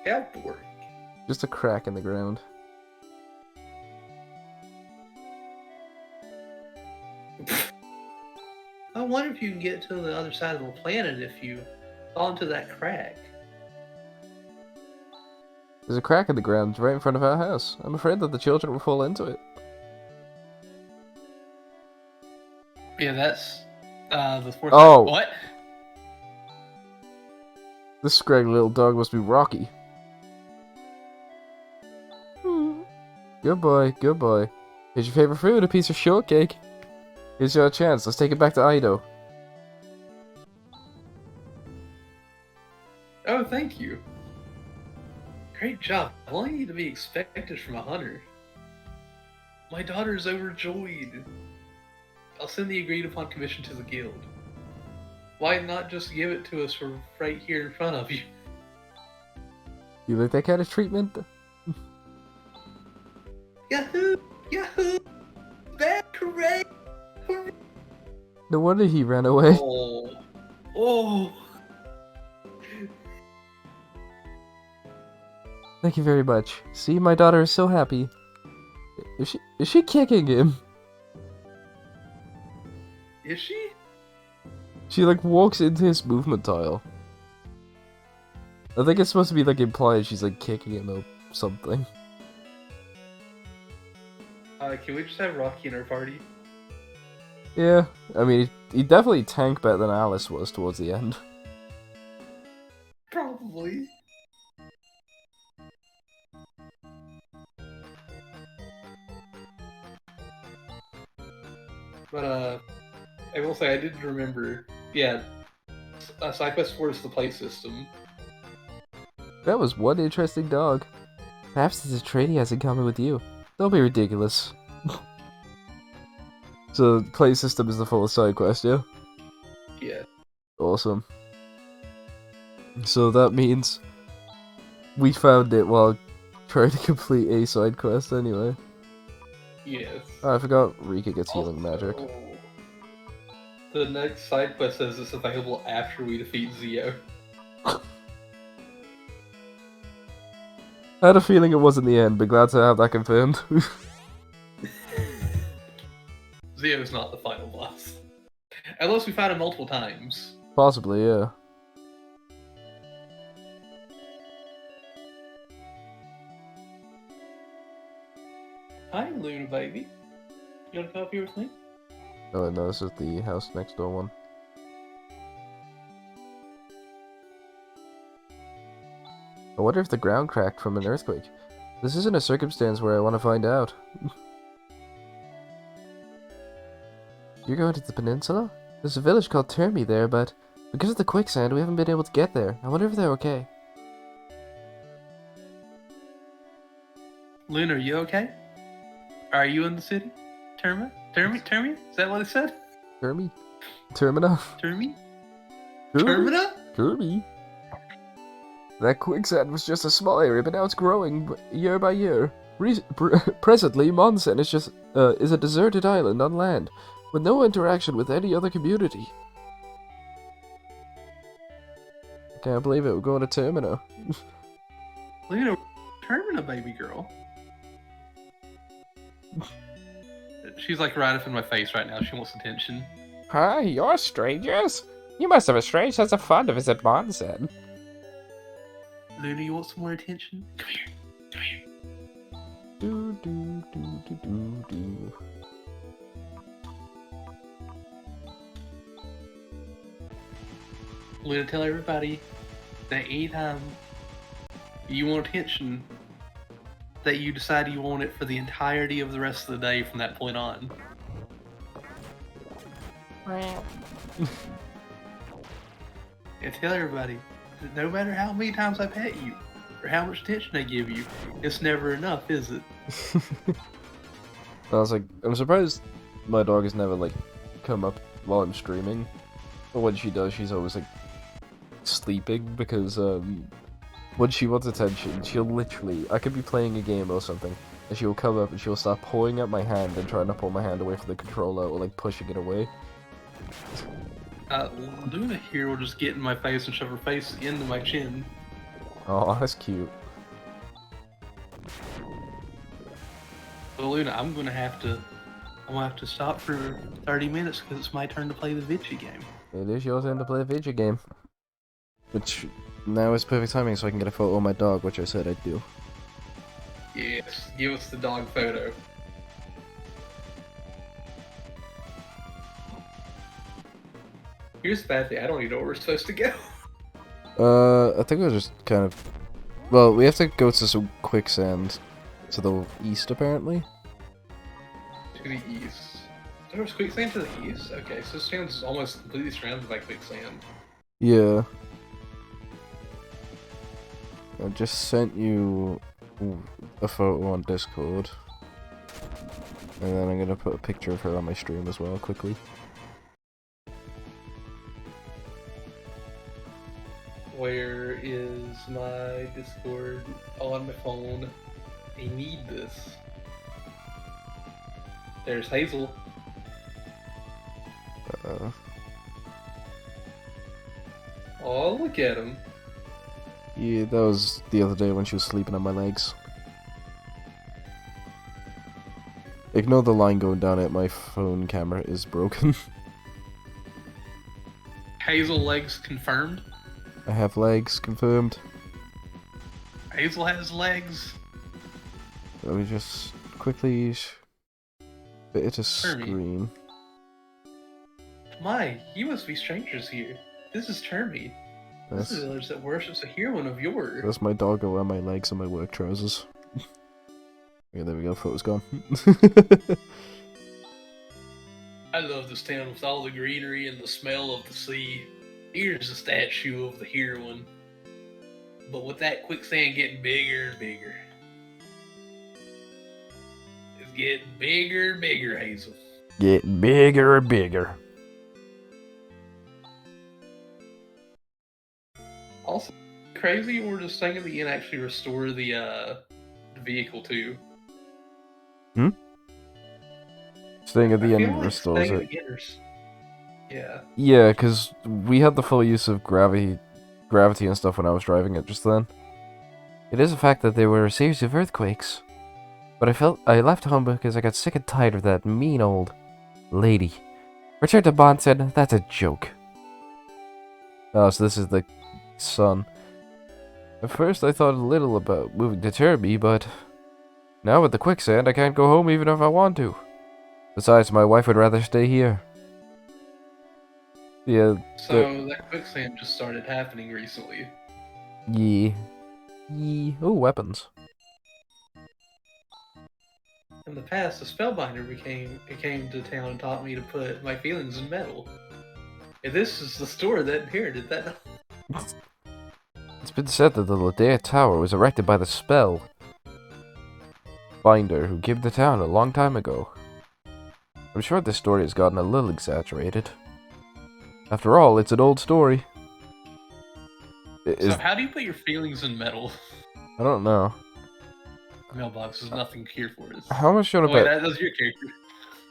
Outboard. Just a crack in the ground. I wonder if you can get to the other side of the planet if you fall into that crack. There's a crack in the ground right in front of our house. I'm afraid that the children will fall into it. Yeah, that's the fourth. Oh. What? This scraggly little dog must be Rocky. Good boy, good boy. Here's your favorite food, a piece of shortcake. Here's your chance. Let's take it back to Ido. Oh, thank you. Great job. I only need to be expected from a hunter. My daughter's overjoyed. I'll send the agreed upon commission to the guild. Why not just give it to us for right here in front of you? You like that kind of treatment? Yahoo! Yahoo! Bad hooray! Hooray! No wonder he ran away. Oh. Oh. Thank you very much. See, my daughter is so happy. Is she kicking him? Is she? She like walks into his movement tile. I think it's supposed to be like implied she's like kicking him or something. Can we just have Rocky in our party? Yeah, I mean, he definitely tanked better than Alice was towards the end. Probably. But, I will say I did remember, yeah, SideQuest 4 is the play system. That was one interesting dog. Perhaps it's a trait he has in common with you. Don't be ridiculous. So, play system is the full side quest, yeah? Yeah. Awesome. So that means we found it while trying to complete a side quest anyway. Yes. Oh, I forgot Rika gets healing magic. The next side quest says it's available after we defeat Zio. I had a feeling it wasn't the end, but glad to have that confirmed. Zio's not the final boss. Unless we fight him multiple times. Possibly, yeah. Hi, Luna baby. You wanna come up here with me? Oh no, this is the house next door one. I wonder if the ground cracked from an earthquake. This isn't a circumstance where I want to find out. You're going to the peninsula? There's a village called Termi there, but because of the quicksand, we haven't been able to get there. I wonder if they're okay. Luna, are you okay? Are you in the city? Termi? Is that what it said? Termi? Termina? Termi? Termi? Termina? Termi? That quicksand was just a small area, but now it's growing year by year. Presently, Monsen is just is a deserted island on land, with no interaction with any other community. I can't believe it, we're going to Termina. Luna, Termina, baby girl. She's like right up in my face right now. She wants attention. Huh? You're strangers? You must have a strange sense of fun to visit Monsen. Luna, you want some more attention? Come here. Come here. Do do do do do do. Luna, tell everybody that anytime you want attention, that you decide you want it for the entirety of the rest of the day from that point on. And tell everybody that no matter how many times I pet you, or how much attention I give you, it's never enough, is it? I was like, I'm surprised my dog has never like come up while I'm streaming. But when she does, she's always like sleeping because when she wants attention, she'll literally, I could be playing a game or something, and she'll come up and she'll start pulling at my hand and trying to pull my hand away from the controller or like pushing it away. Luna here will just get in my face and shove her face into my chin. Oh, that's cute. But Luna, I'm gonna have to stop for 30 minutes because it's my turn to play the video game. It is your turn to play a video game. Which now is perfect timing so I can get a photo of my dog, which I said I'd do. Yes, give us the dog photo. Here's the bad thing, I don't even know where we're supposed to go. I think we'll just kind of... Well, we have to go to some quicksand to the east, apparently. To the east. There was quicksand to the east? Okay, so this town is almost completely surrounded by quicksand. Yeah. I just sent you a photo on Discord. And then I'm gonna put a picture of her on my stream as well, quickly. Where is my Discord on my phone? I need this. There's Hazel. Oh, look at him. Yeah, that was the other day when she was sleeping on my legs. Ignore the line going down it, my phone camera is broken. Hazel legs confirmed. I have legs, confirmed. Hazel has legs. Let me just quickly fit it to Hermie. screen. My, you must be strangers here. This is Termy. This is a village that worships a hero of yours. That's my doggo and my legs and my work trousers. Yeah, there we go, photo's gone. I love this town with all the greenery and the smell of the sea. Here's a statue of the heroine. But with that quicksand getting bigger and bigger. It's getting bigger and bigger, Hazel. Getting bigger and bigger. Also, crazy, we're just thinking that you can actually restore the vehicle too. Staying at the I feel end like restores staying it. at the end Yeah. Yeah, because we had the full use of gravity and stuff when I was driving it just then. It is a fact that there were a series of earthquakes. But I left home because I got sick and tired of that mean old lady. Return to Bonson, that's a joke. Oh, so this is the sun. At first I thought a little about moving to Turby, but now with the quicksand I can't go home even if I want to. Besides, my wife would rather stay here. Yeah. So that quicksand just started happening recently. Yeah. Yeah. Oh, weapons. In the past, a spellbinder came to town and taught me to put my feelings in metal. And this is the store that inherited that. It's been said that the Ladea Tower was erected by the spell binder who came to town a long time ago. I'm sure this story has gotten a little exaggerated. After all, it's an old story. So how do you put your feelings in metal? I don't know. Mailbox, there's nothing here for us. How much should I Oh, wait, bet? that's your character.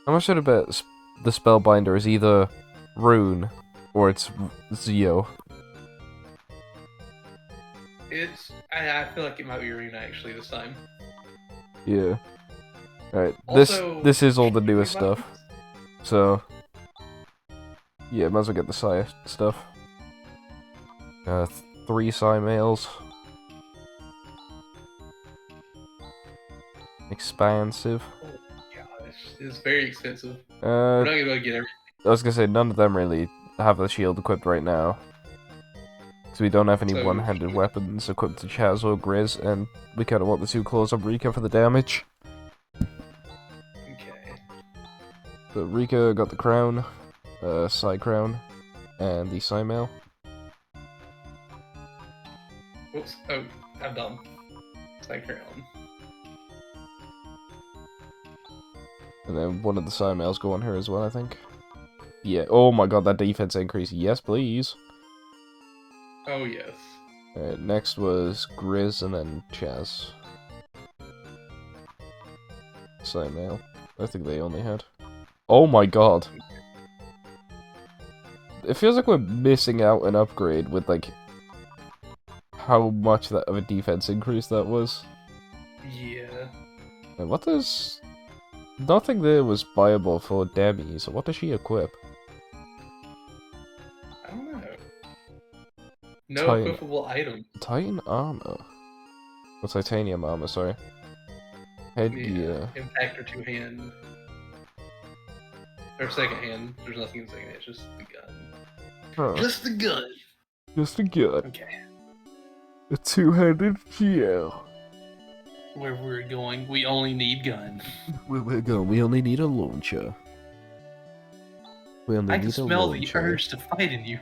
How much should I bet the spellbinder is either Rune or it's Zio? I feel like it might be Arena actually this time. Yeah. Alright, Also, this is all the newest stuff. So, yeah, might as well get the Psi stuff. 3 Psi males. Expansive. Oh, gosh, it's very expensive. We're not gonna be able to get everything. I was gonna say, none of them really have the shield equipped right now. So we don't have any So- one-handed weapons equipped to Chaz or Grizz, and we kinda want the 2 claws on Rika for the damage. Okay. But Rika got the crown, Psi crown, and the Psi mail. Oops. Oh, I'm dumb. Psych crown. And then one of the Psi mails go on her as well, I think. Yeah, oh my god, that defense increase. Yes, please. Oh, yes. Alright, next was Grizz and then Chaz. same mail. I think they only had. Oh my god. It feels like we're missing out an upgrade with, like, how much that of a defense increase that was. Yeah. And what does... Nothing there was buyable for Demi, so what does she equip? I don't know. No Titan. equipable item. Titan armor? Or titanium armor, sorry. Headgear. Yeah. Impact or two-hand. Or second hand. There's nothing in second hand, it's just the gun. Huh. Just the gun! Just a gun. Okay. A two-handed GL. Where we're going, we only need gun. Where we're going, we only need a launcher. We only I need can a smell the launcher. urge to fight in you.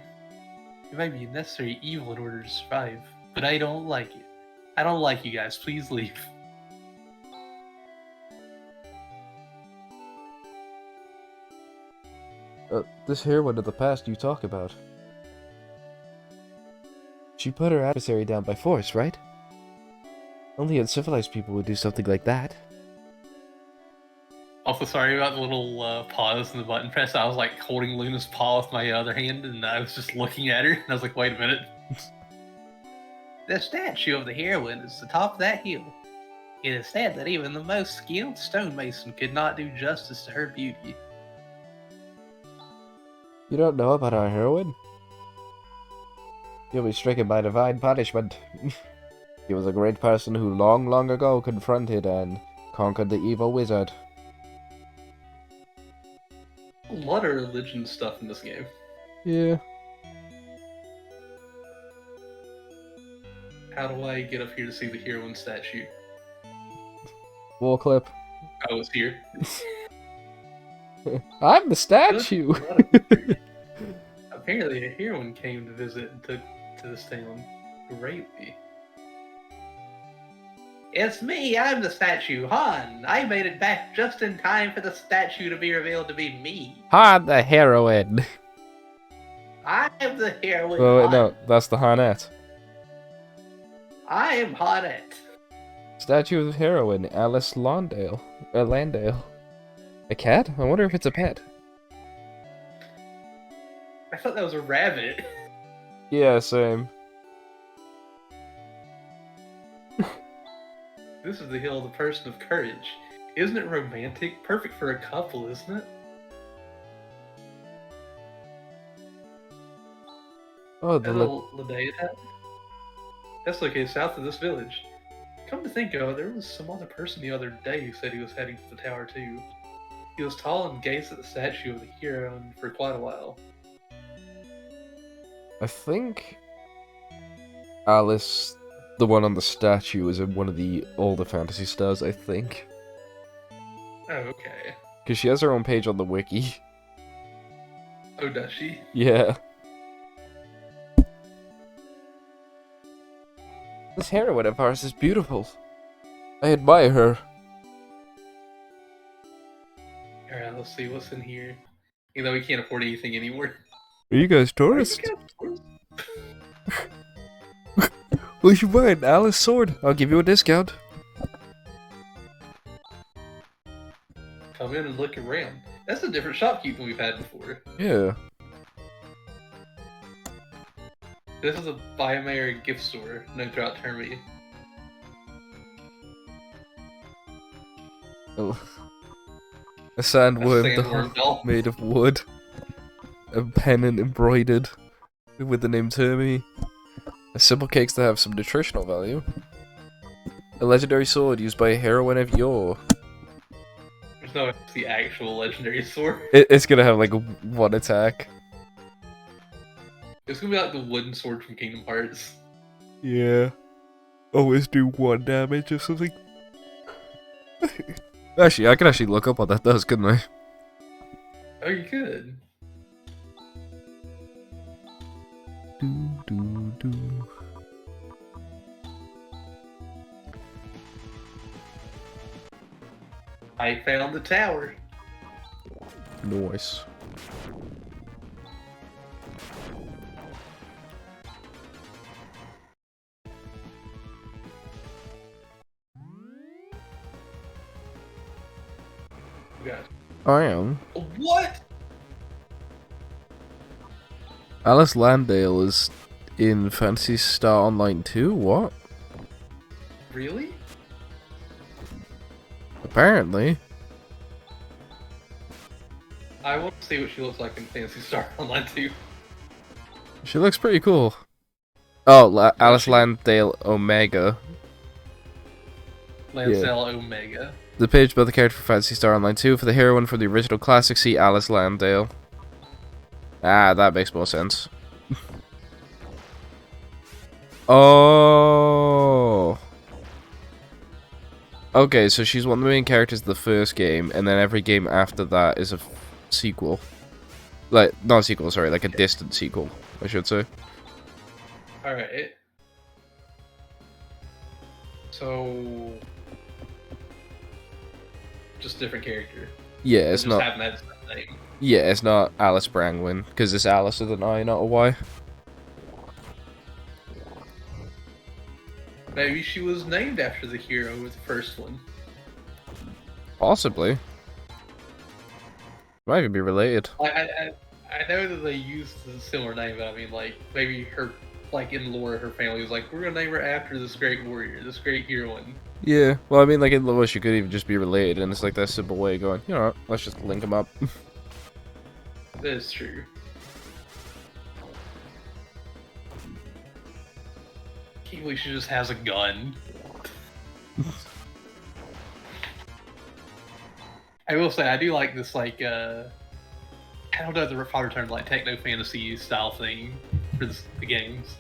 It might be a necessary evil in order to survive, but I don't like it. I don't like you guys. Please leave. This heroine of the past you talk about. She put her adversary down by force, right? Only uncivilized people would do something like that. Also, sorry about the little pause in the button press. I was like holding Luna's paw with my other hand, and I was just looking at her, and I was like, wait a minute. The statue of the heroine is the top of that hill. It is said that even the most skilled stonemason could not do justice to her beauty. You don't know about our heroine? You'll be stricken by divine punishment. He was a great person who long, long ago confronted and conquered the evil wizard. A lot of religion stuff in this game. Yeah. How do I get up here to see the heroine statue? War clip. Oh, it's here. I'm the statue! Apparently, a heroine came to visit and took to this town greatly. It's me, I'm the statue, Hahn. I made it back just in time for the statue to be revealed to be me. Hahn the heroine. I'm the heroine. Oh, wait, Hahn. no, that's the Hahnettes. I am Hahnettes. Statue of heroine, Alice Landale. A cat? I wonder if it's a pet. I thought that was a rabbit. Yeah, same. This is the hill of the person of courage. Isn't it romantic? Perfect for a couple, isn't it? Oh, the Hello, Ladea. That's located south of this village. Come to think of it, there was some other person the other day who said he was heading to the tower too. He was tall and gazed at the statue of the hero for quite a while. I think Alice, the one on the statue, is in one of the older Fantasy Stars, I think. Oh, okay. Because she has her own page on the wiki. Oh, does she? Yeah. This heroine of ours is beautiful. I admire her. Alright, let's see what's in here. You know, we can't afford anything anymore. Are you guys tourists? We should buy an Alice sword. I'll give you a discount. Come in and look around. That's a different shopkeep than we've had before. Yeah. This is a Biomare gift store known throughout Termby. Oh. A sandworm, Sandworm doll. made of wood. A pennant embroidered with the name Termy. A simple cakes that have some nutritional value. A legendary sword used by a heroine of yore. There's no the actual legendary sword. It's gonna have like one attack. It's gonna be like the wooden sword from Kingdom Hearts. Yeah. Always do 1 damage or something. Actually, I could actually look up what that does, couldn't I? Oh, you could. I found the tower. Nice. god. I am. What? Alice Landale is in Phantasy Star Online 2? What? Really? Apparently. I want to see what she looks like in Fantasy Star Online 2. She looks pretty cool. Oh, Alice she- Landale Omega. Lancel Omega. The page about the character for Phantasy Star Online 2. For the heroine from the original classic, see Alice Landale. Ah, that makes more sense. Oh. Okay, so she's one of the main characters of the first game, and then every game after that is a sequel. Like, not a sequel, sorry, like a distant sequel, I should say. Alright. So... just different character. Yeah, it's just not. having that name. Yeah, it's not Alice Brangwyn, because it's Alice with an I, not a Y. Maybe she was named after the hero with the first one. Possibly. Might even be related. I know that they used a similar name, but I mean, like, maybe her, like, in lore, her family was like, we're gonna name her after this great warrior, this great heroine. Yeah, well, I mean, like, in lore, she could even just be related, and it's like that simple way of going, you know, let's just link them up. That is true. Can't believe she just has a gun. I will say, I do like this, like, I don't know the proper term, like, techno-fantasy style thing for the games.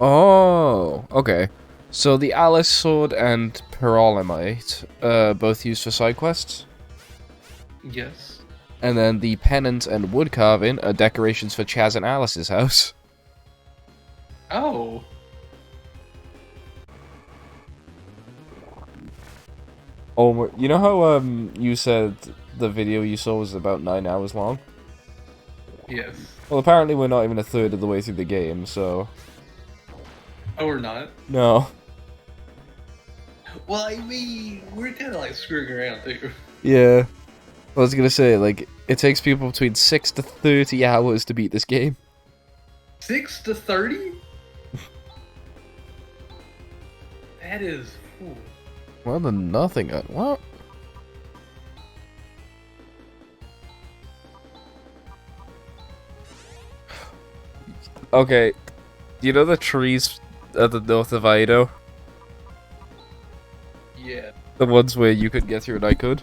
Oh, okay. So the Alice Sword and Pyrolimite, both used for side quests, Yes. and then the Pennant and Wood Carving are decorations for Chaz and Alice's house. Oh. Oh, you know how you said the video you saw was about 9 hours long? Yes. Well, apparently we're not even a third of the way through the game, so Oh, or not. no. Well, I mean, we're kind of like screwing around too. Yeah. I was gonna say, like, it takes people between 6 to 30 hours to beat this game. 6 to 30? That is. Ooh. Well, then nothing. What? Okay. You know the trees at the north of Ido? Yeah. The ones where you could get through and I could?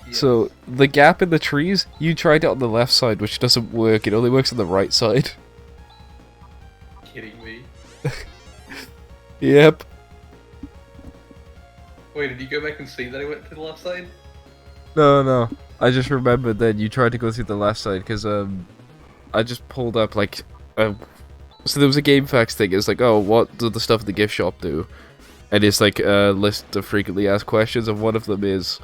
Yes. So, the gap in the trees, you tried it on the left side, which doesn't work. It only works on the right side. Kidding me. Yep. Wait, did you go back and see that I went to the left side? No. I just remembered that you tried to go through the left side, because, I just pulled up, like, so there was a GameFAQs thing. It's like, oh, what do the stuff at the gift shop do? And it's like a list of frequently asked questions, and one of them is,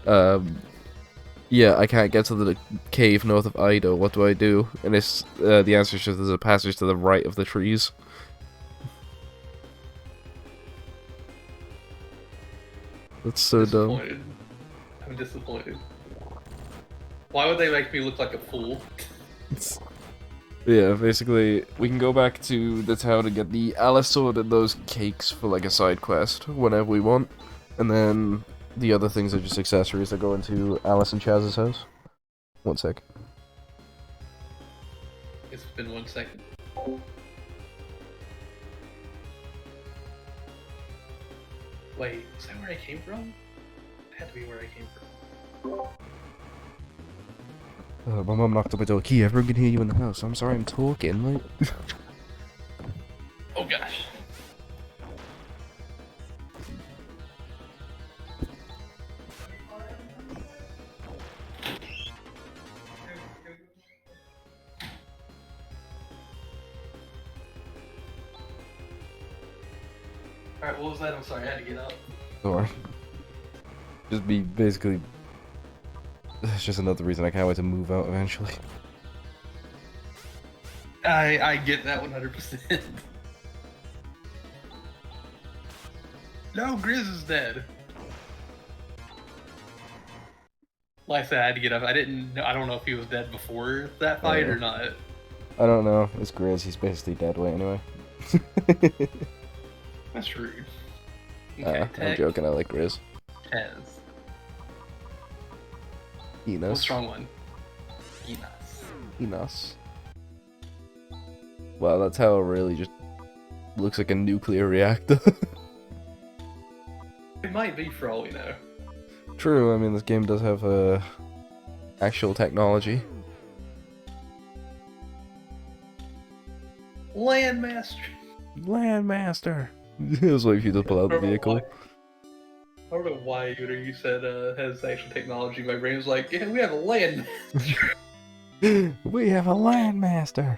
yeah, I can't get to the cave north of Ido. What do I do? And it's the answer is just there's a passage to the right of the trees. That's so dumb. Disappointed. I'm disappointed. Why would they make me look like a fool? Yeah, basically, we can go back to the town and get the Alice Sword and those cakes for like a side quest whenever we want, and then the other things are just accessories that go into Alice and Chaz's house. One sec. It's been 1 second. Wait, is that where I came from? It had to be where I came from. My mum knocked on my door. Key, everyone can hear you in the house. I'm sorry I'm talking, like. Oh gosh. Alright, what was that? I'm sorry, I had to get up. Or just be basically. It's just another reason I can't wait to move out eventually. I get that 100%. No, Grizz is dead. Like I said, I had to get up. I didn't know. I don't know if he was dead before that fight Yeah. or not. I don't know. It's Grizz. He's basically dead weight anyway. That's rude. Okay, I'm Tech joking. I like Grizz. has. Enos. What's strong one? Enos. Enos. Wow, that's how it really just looks like a nuclear reactor. It might be for all we know. True. I mean, this game does have actual technology. Landmaster. Landmaster. It was like if you just pull out the vehicle. I don't know why you said has actual technology. My brain was like, yeah, we have a landmaster. We have a Landmaster.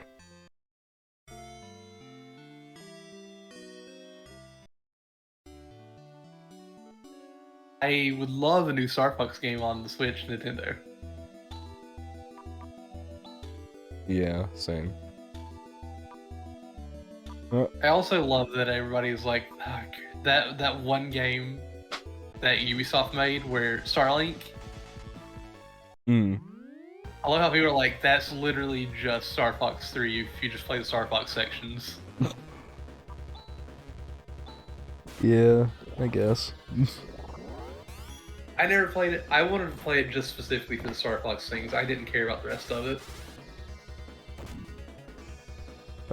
I would love a new Star Fox game on the Switch Nintendo. Yeah, same. I also love that everybody's like, that one game that Ubisoft made where Starlink. Hmm. I love how people are like, that's literally just Star Fox 3 if you just play the Star Fox sections. Yeah, I guess. I never played it. I wanted to play it just specifically for the Star Fox things. I didn't care about the rest of it.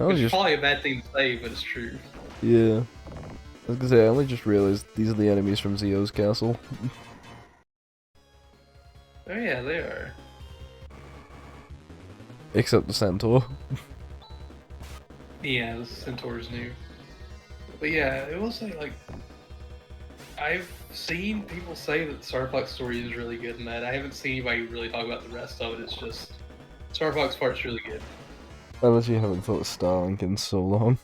It's probably a bad thing to say, but it's true. Yeah. I was gonna say, I only just realized these are the enemies from Zio's castle. Oh yeah, they are. Except the centaur. Yeah, the Centaur's new. But yeah, it will say like I've seen people say that Star Fox story is really good in that. I haven't seen anybody really talk about the rest of it. It's just Star Fox part's really good. Unless you haven't thought of Starlink in so long.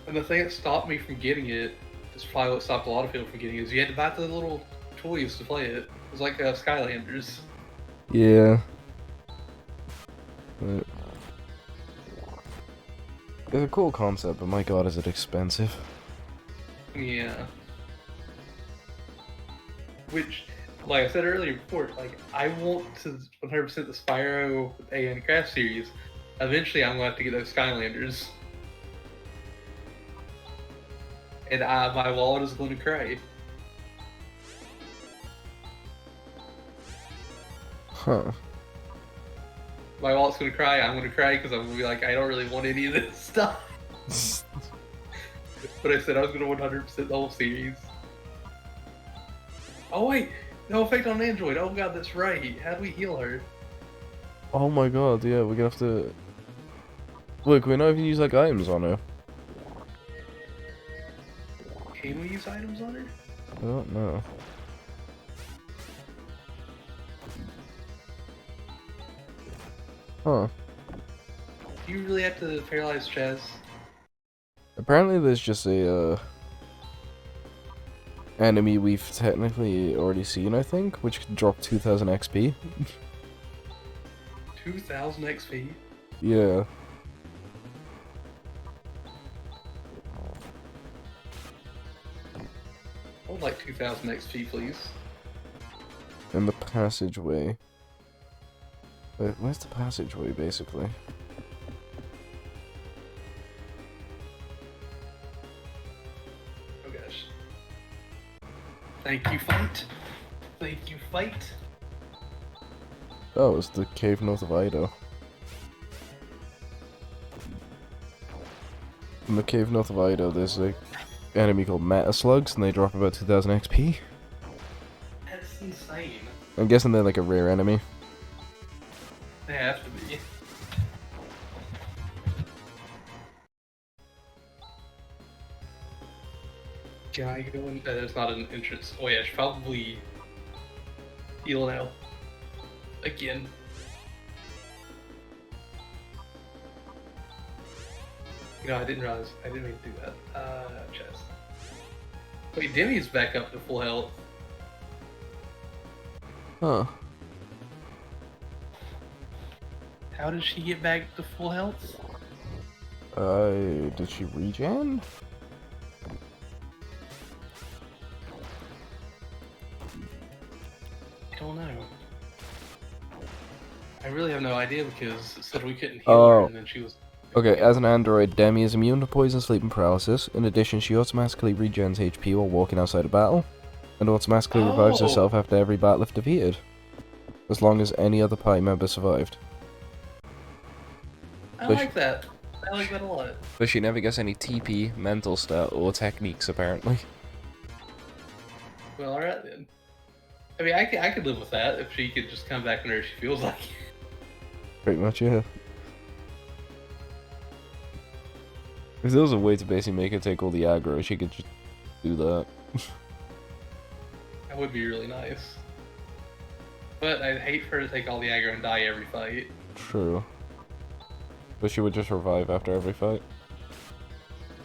And the thing that stopped me from getting it is probably what stopped a lot of people from getting it. Is you had to buy the little toys to play it. It was like Skylanders. Yeah. But it's a cool concept, but my god, is it expensive. Yeah. Which, like I said earlier before, like I want to 100% the Spyro and Craft series. Eventually, I'm going to have to get those Skylanders. And my wallet is going to cry. Huh. My wallet's going to cry, I'm going to cry because I'm going to be like, I don't really want any of this stuff. But I said I was going to 100% the whole series. Oh wait, no effect on Android. Oh god, that's right. How do we heal her? Oh my god, yeah, we're gonna have to... Look, we not even use like items on her. Can we use items on her? I don't know. Huh. Do you really have to paralyze Chaz? Apparently there's just a, enemy we've technically already seen, I think, which can drop 2000 XP. 2000 XP? Yeah. I would like 2000 XP, please. And the passageway. Wait, where's the passageway, basically? Oh gosh. Thank you, fight. Thank you, fight. Oh, it's the cave north of Ido. In the cave north of Ido, there's a enemy called Meta Slugs, and they drop about 2000 XP. That's insane. I'm guessing they're like a rare enemy. They have to be. Can I go in? There's not an entrance. Oh yeah, I should probably heal now. Again. You know, I didn't realize. I didn't mean to do that. Chest. Wait, Demi's back up to full health. Huh. How did she get back to full health? Did she regen? don't know. I really have no idea because it said we couldn't heal Oh. her, and then she was. Okay, as an android, Demi is immune to poison, sleep, and paralysis. In addition, she automatically regens HP while walking outside a battle, and automatically revives Oh. herself after every battle if defeated, as long as any other party member survived. I But like that. I like that a lot. But she never gets any TP, mental stat, or techniques, apparently. Well, alright then. I mean, I could live with that if she could just come back whenever she feels like it. Pretty much, yeah. If there was a way to basically make her take all the aggro, she could just do that. That would be really nice. But I'd hate for her to take all the aggro and die every fight. True. But she would just revive after every fight.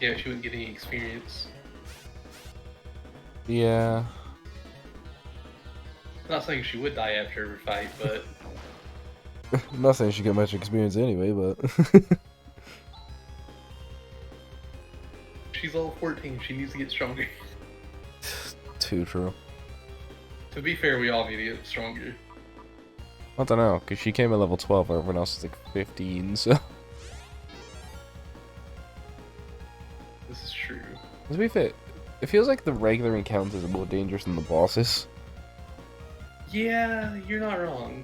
Yeah, she wouldn't get any experience. Yeah. I'm not saying she would die after every fight, but I'm not saying she get much experience anyway, but... she's level 14. She needs to get stronger. Too true. To be fair, we all need to get stronger. I don't know, because she came at level 12 where everyone else is like 15, so... This is true. To be fair, it feels like the regular encounters are more dangerous than the bosses. Yeah, you're not wrong.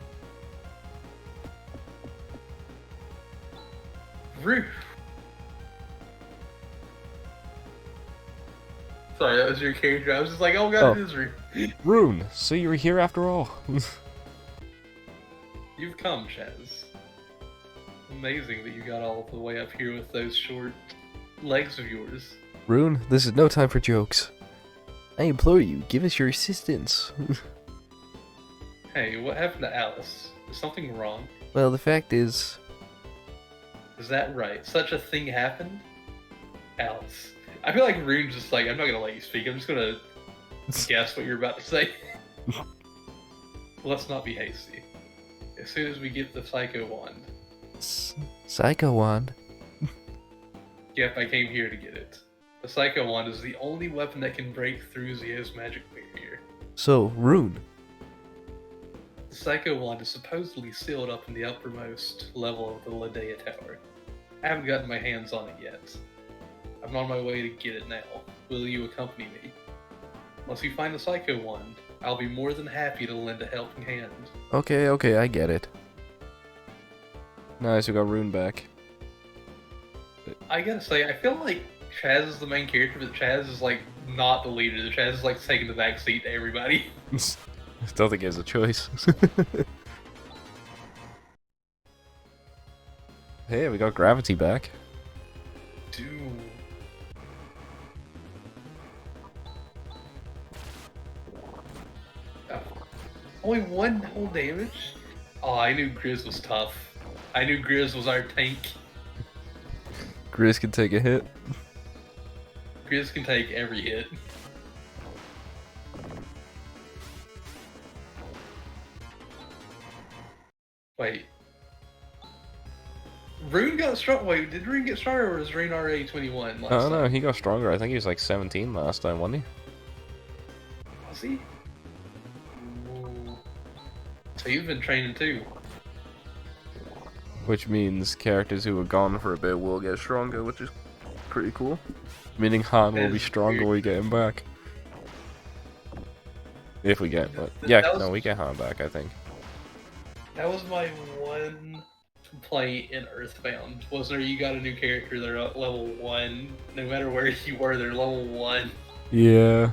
Roof. Sorry, that was your character. I was just like, oh god, Oh. it is Roof. Rune, so you were here after all. You've come, Chaz. Amazing that you got all the way up here with those short legs of yours. Rune, this is no time for jokes. I implore you, give us your assistance. Hey, what happened to Alice? Is something wrong? Well, the fact is... Is that right? Such a thing happened? Alice. I feel like Rune's just like, I'm not gonna let you speak, I'm just gonna guess what you're about to say. Let's not be hasty. As soon as we get the Psycho Wand. Psycho Wand? Yep, I came here to get it. The Psycho Wand is the only weapon that can break through Zio's magic barrier. So, Rune. The Psycho Wand is supposedly sealed up in the uppermost level of the Ladea Tower. I haven't gotten my hands on it yet. I'm on my way to get it now. Will you accompany me? Once we find the Psycho Wand, I'll be more than happy to lend a helping hand. Okay, I get it. Nice, we got Rune back. I gotta say, I feel like Chaz is the main character, but Chaz is like not the leader. The Chaz is like taking the back seat to everybody. Still think he has a choice. Hey, we got Gravity back. Dude. Oh. Only one whole damage? Oh, I knew Grizz was tough. I knew Grizz was our tank. Grizz can take a hit. Grizz can take every hit. Wait. Rune got strong. Wait, did Rune get stronger or was Rune already 21 last I don't know, time? he got stronger. I think he was like 17 last time, wasn't he? Was he? Ooh. So you've been training too. Which means characters who are gone for a bit will get stronger, which is pretty cool. Meaning Hahn will be It's stronger weird. when we get him back. If we get, but yeah, That was- no, we get Hahn back, I think. That was my one complaint in Earthbound. Was there you got a new character, they're at level 1. No matter where you were, they're level 1. Yeah.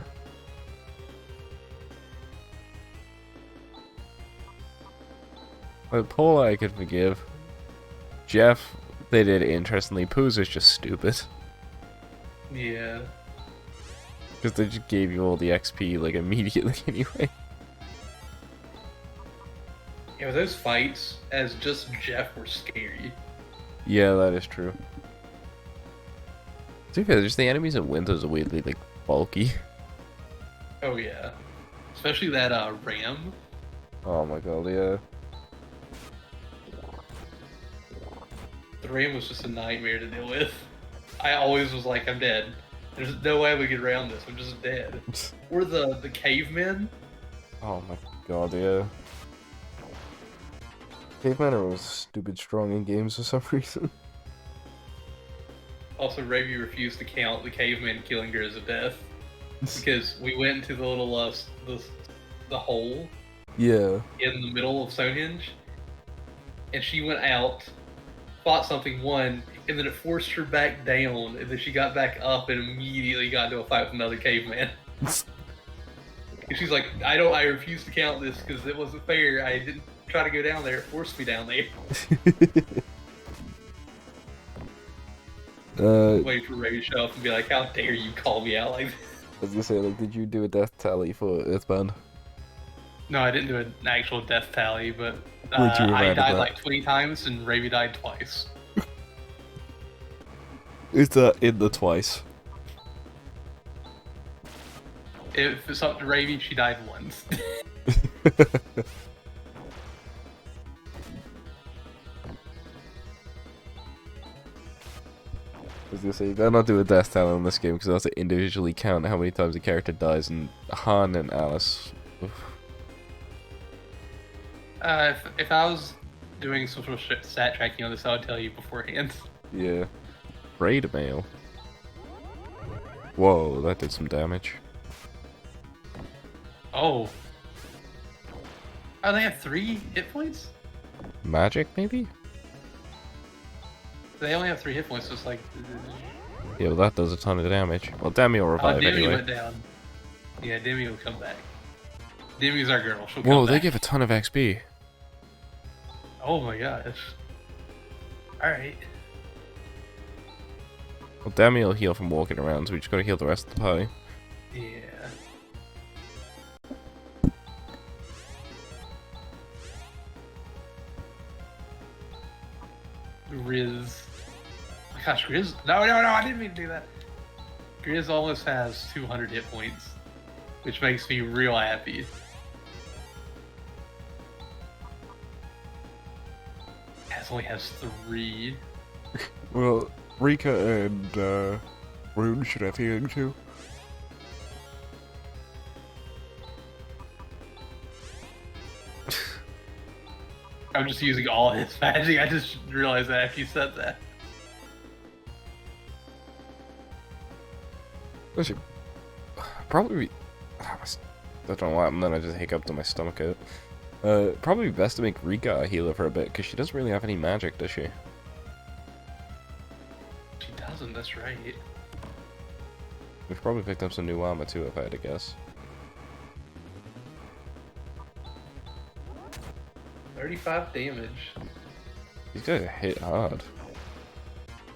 But Paula I could forgive. Jeff, they did it interestingly. Pooh's is just stupid. Yeah. Because they just gave you all the XP, like, immediately anyway. Yeah, but those fights as just Jeff were scary. Yeah, that is true. To be fair, just the enemies in Winter's are weirdly, like, bulky. Oh yeah. Especially that ram. Oh my god, yeah. The ram was just a nightmare to deal with. I always was like, I'm dead. There's no way we get around this, I'm just dead. Or the cavemen. Oh my God, yeah. Cavemen are always stupid strong in games for some reason. Also, Ravi refused to count the caveman killing her as a death because we went into the little the hole Yeah. in the middle of Stonehenge, and she went out, fought something, won, and then it forced her back down, and then she got back up and immediately got into a fight with another caveman. And she's like, I refuse to count this because it wasn't fair. I didn't try to go down there. It forced me down there. Wait for Ray to show up and be like, how dare you call me out like this? I was gonna say, like, did you do a death tally for Earthbound? No, I didn't do an actual death tally, but Would you I remind died about? like 20 times and Ravi died twice. Is that in the twice? If it's up to Ravi, she died once. I was gonna say, you better not do a death tally in this game because I have to individually count how many times a character dies, and Hahn and Alice. Oof. If I was doing some sort of stat tracking on this, I would tell you beforehand. Yeah. Raid mail. Whoa, that did some damage. Oh. Oh, they have 3 hit points? Magic, maybe? They only have 3 hit points, so it's like... Yeah, well, that does a ton of damage. Well, Demi will Oh, revive Demi anyway. went down. Yeah, Demi will come back. Demi's our girl. She'll Whoa, come they back. give a ton of XP. Oh my gosh. Alright. Well, Demi will heal from walking around, so we just gotta heal the rest of the party. Yeah. Grizz. Oh my gosh, Grizz. No, I didn't mean to do that. Grizz almost has 200 hit points, which makes me real happy. Kaz only has 3. Well, Rika and Rune should have healing too. I'm just using all his magic. I just realized that after you said that. Actually, probably. I don't know what happened then, I just hiccuped and my stomach out. Probably best to make Rika a healer for a bit, because she doesn't really have any magic, does she? She doesn't, that's right. We've probably picked up some new armor too, if I had to guess. 35 damage. These guys hit hard.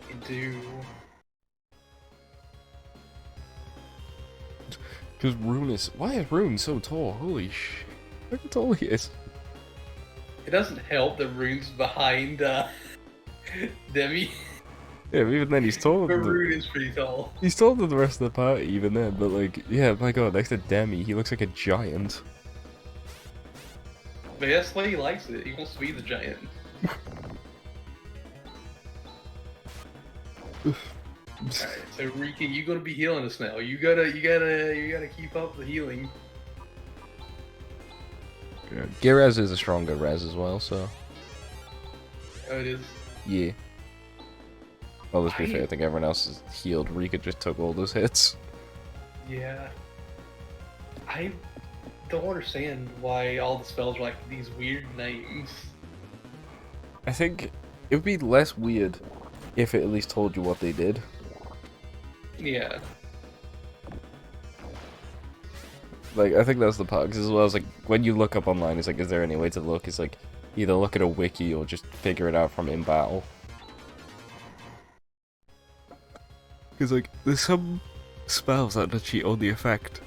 You do. Because Rune is. Why is Rune so tall? Holy sh! Look how tall he is. It doesn't help that Rune's behind Demi. Yeah, but even then he's taller But than Rune is pretty tall. he's taller than the rest of the party, even then. But like, yeah, my god, next to Demi, he looks like a giant. But that's why he likes it. He wants to be the giant. Alright, so Rika, you gonna be healing us now. You gotta keep up the healing. Yeah. Girez is a stronger res as well, so Oh, it is. yeah. Well, let's be I- fair, I think everyone else is healed. Rika just took all those hits. Yeah. I don't understand why all the spells are like these weird names. I think it would be less weird if it at least told you what they did. Yeah. Like, I think that's the part, 'cause as well as, like, when you look up online, it's like, is there any way to look? It's like, either look at a wiki or just figure it out from in battle. Because, like, there's some spells that actually only affect.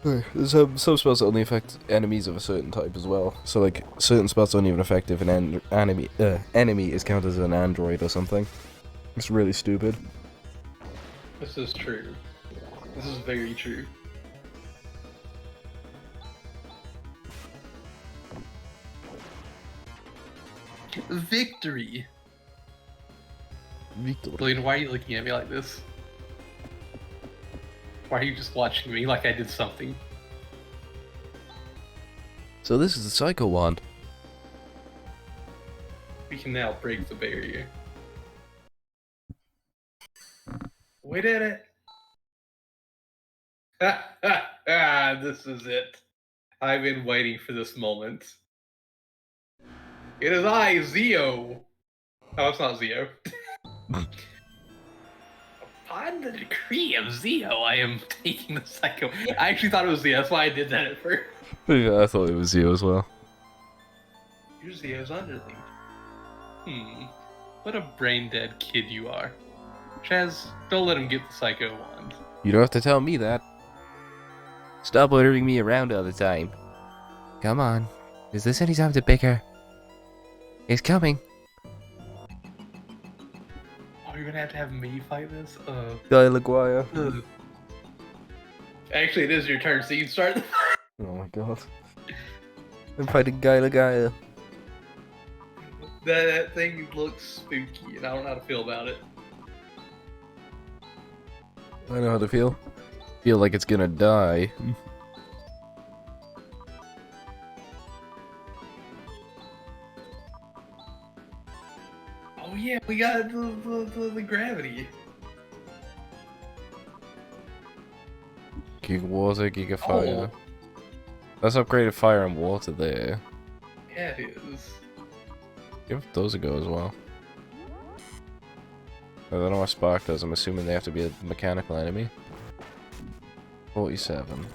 There's some spells that only affect enemies of a certain type as well. So, like, certain spells don't even affect if an enemy is counted as an android or something. It's really stupid. This is true. This is very true. Victory! Victory. Blaine, why are you looking at me like this? Why are you just watching me like I did something? So this is the Psycho Wand. We can now break the barrier. We did it! This is it. I've been waiting for this moment. It is I, Zio! Oh, it's not Zio. Upon the decree of Zio, I am taking the Psycho. I actually thought it was Zio, that's why I did that at first. Yeah, I thought it was you as well. You're Zio's underling. What a brain-dead kid you are. Chaz, don't let him get the Psycho Wand. You don't have to tell me that. Stop ordering me around all the time. Come on. Is this any time to bicker? He's coming. Oh, you're gonna have me fight this? Guy Laguaya. Actually, it is your turn, so you can start. Oh my god. I'm fighting Guy Laguaya. That thing looks spooky, and I don't know how to feel about it. I know how to feel. Feel like it's gonna die. Oh yeah, we got the gravity. Giga water, giga fire. Oh, That's upgraded fire and water there. yeah, it is. Give those a go as well. I don't know what Spark does. I'm assuming they have to be a mechanical enemy. 47.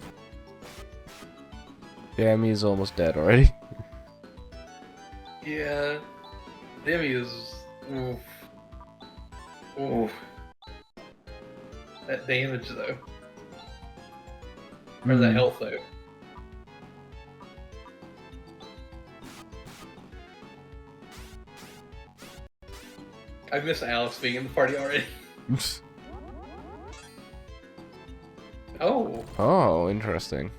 Damn, he's almost dead already. Yeah, Demi is. Oof. Oof. That damage though. Or that health though. I miss Alex being in the party already. Oh. Oh, interesting.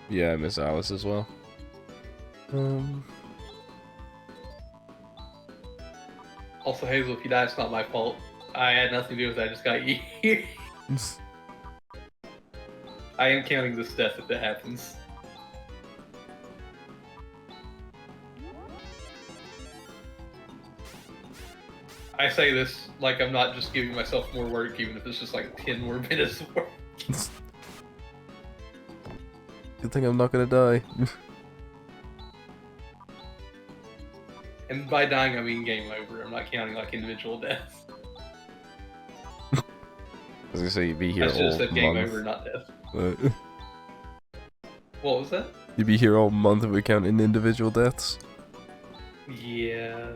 Yeah, I miss Alice as well. Also, Hazel, if you die, it's not my fault. I had nothing to do with it, I just got you here. I am counting this death if it happens. I say this like I'm not just giving myself more work, even if it's just like 10 more minutes of work. Good thing I'm not gonna die. And by dying, I mean game over. I'm not counting like individual deaths. I was gonna say you'd be here That's just all a game month. over, not death. But What was that? you'd be here all month if we count in individual deaths. Yeah.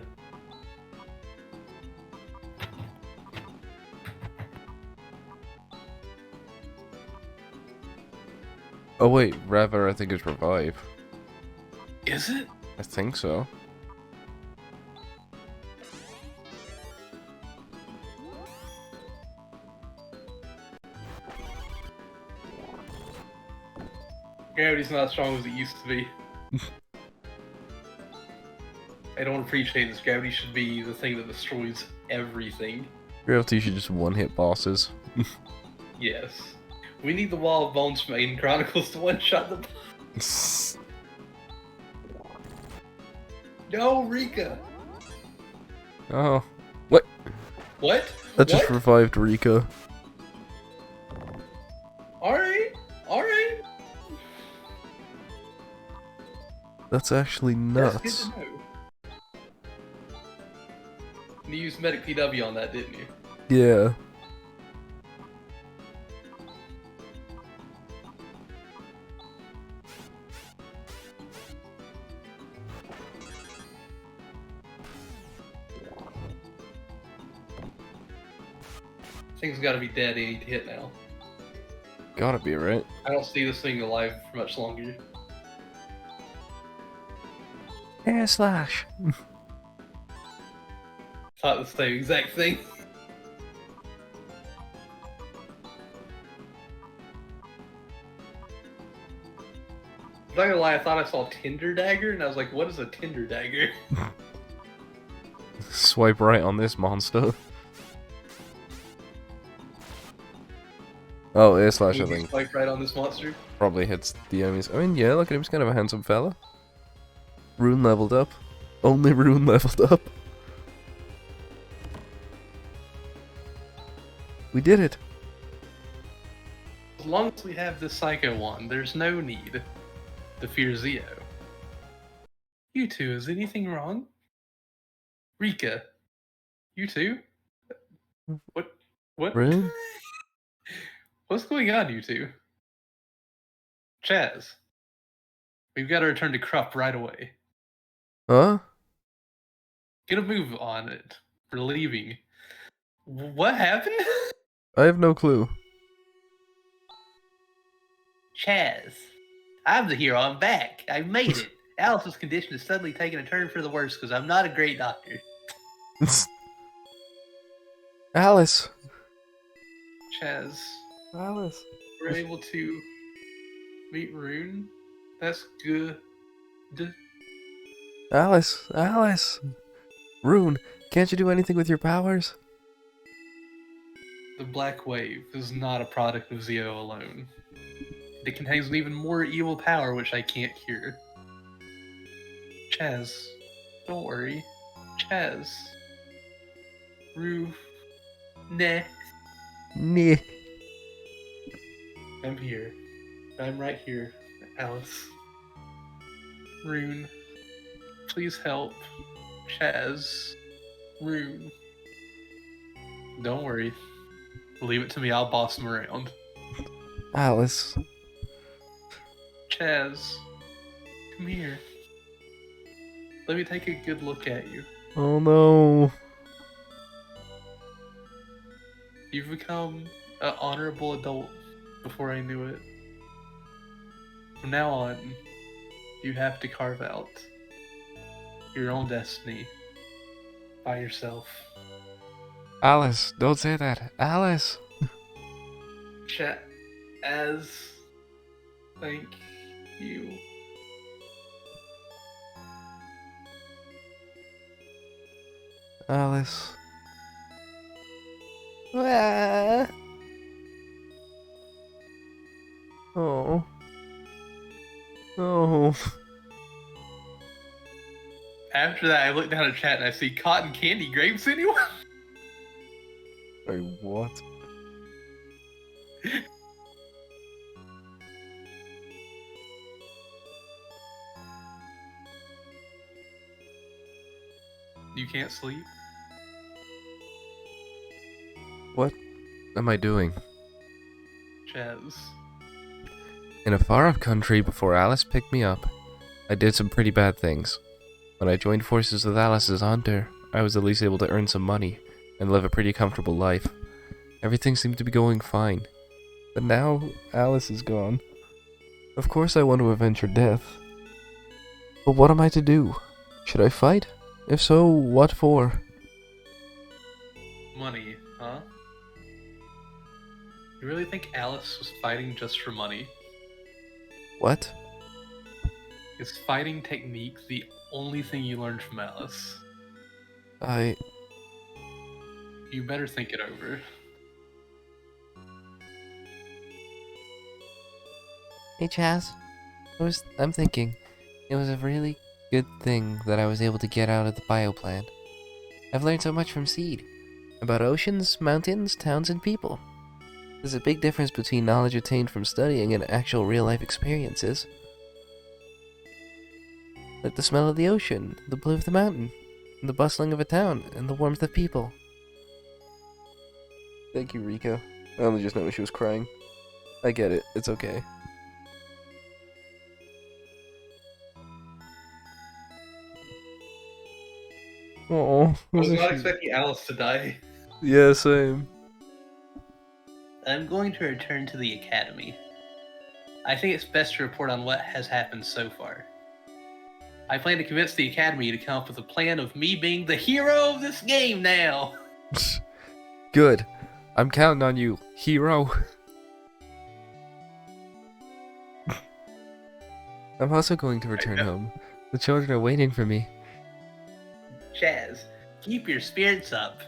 Oh wait, Rever I think is revive. Is it? I think so. Gravity's not as strong as it used to be. I don't appreciate this. Gravity should be the thing that destroys everything. Gravity should just one-hit bosses. Yes. We need the Wall of Bones from Aiden Chronicles to one-shot the... No, Rika! Oh. What? What? That just What? revived Rika. Alright, alright. That's actually That's nuts. good to know. You used Medic PW on that, didn't you? Yeah. Thing's gotta be dead any hit now. Gotta be, right? I don't see this thing alive for much longer. Air slash. Thought the same exact thing. I'm not gonna lie, I thought I saw Tinder Dagger, and I was like, what is a Tinder Dagger? Swipe right on this monster. Oh, air slash I Can you think swipe right on this monster? probably hits the enemies. I mean, yeah, look at him, he's kind of a handsome fella. Rune leveled up. Only Rune leveled up. We did it. As long as we have this Psycho one, there's no need to fear Zio. You two, is anything wrong? Rika, you two? What? What? Rune? What's going on, you two? Chaz, we've got to return to Krupp right away. Huh? Get a move on it. We're leaving. What happened? I have no clue. Chaz, I'm the hero. I'm back. I made it. Alice's condition is suddenly taking a turn for the worse because I'm not a great doctor. Alice. Chaz, Alice. we're able to meet Rune. That's good. Alice. Alice. Rune, can't you do anything with your powers? The Black Wave is not a product of Zio alone. It contains an even more evil power which I can't cure. Chaz, don't worry. Chaz. Rue. Nah. Nah. I'm here. I'm right here, Alice. Rune. Please help. Chaz. Rune. Don't worry. Leave it to me, I'll boss him around. Alice. Chaz. Come here. Let me take a good look at you. Oh no. You've become an honorable adult before I knew it. From now on, you have to carve out your own destiny by yourself. Alice, don't say that. Alice! As thank you. Alice. Ah. Oh. Oh. After that, I look down at chat and I see cotton candy grapes. Anyone? Wait, what? You can't sleep? What am I doing? Chaz. In a far-off country before Alice picked me up, I did some pretty bad things. When I joined forces with Alice as a hunter, I was at least able to earn some money and live a pretty comfortable life. Everything seemed to be going fine. But now Alice is gone. Of course I want to avenge her death. But what am I to do? Should I fight? If so, what for? Money, huh? You really think Alice was fighting just for money? What? Is fighting technique the only thing you learned from Alice? You better think it over. Hey Chaz, I'm thinking, it was a really good thing that I was able to get out of the bioplant. I've learned so much from Seed. About oceans, mountains, towns, and people. There's a big difference between knowledge attained from studying and actual real-life experiences. Like the smell of the ocean, the blue of the mountain, the bustling of a town, and the warmth of people. Thank you, Rika. I only just noticed she was crying. I get it. It's okay. Oh, I was not expecting Alice to die. Yeah, same. I'm going to return to the academy. I think it's best to report on what has happened so far. I plan to convince the academy to come up with a plan of me being the hero of this game now. Good. I'm counting on you, hero. I'm also going to return home. The children are waiting for me. Chaz, keep your spirits up.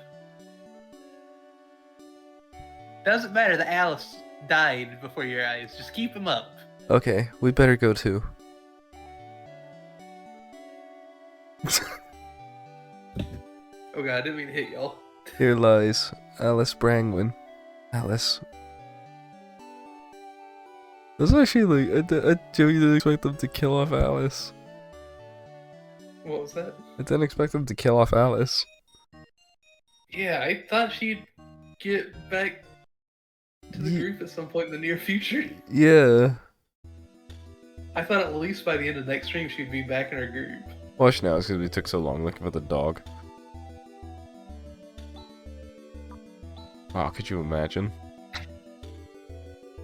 Doesn't matter that Alice died before your eyes. Just keep him up. Okay, we better go too. Oh god, I didn't mean to hit y'all. Here lies Alice Brangwyn. Alice. That's actually like, I genuinely didn't expect them to kill off Alice. What was that? I didn't expect them to kill off Alice. Yeah, I thought she'd get back to the group at some point in the near future. Yeah. I thought at least by the end of next stream she'd be back in our group. Watch now, it's because we took so long looking for the dog. Oh, could you imagine?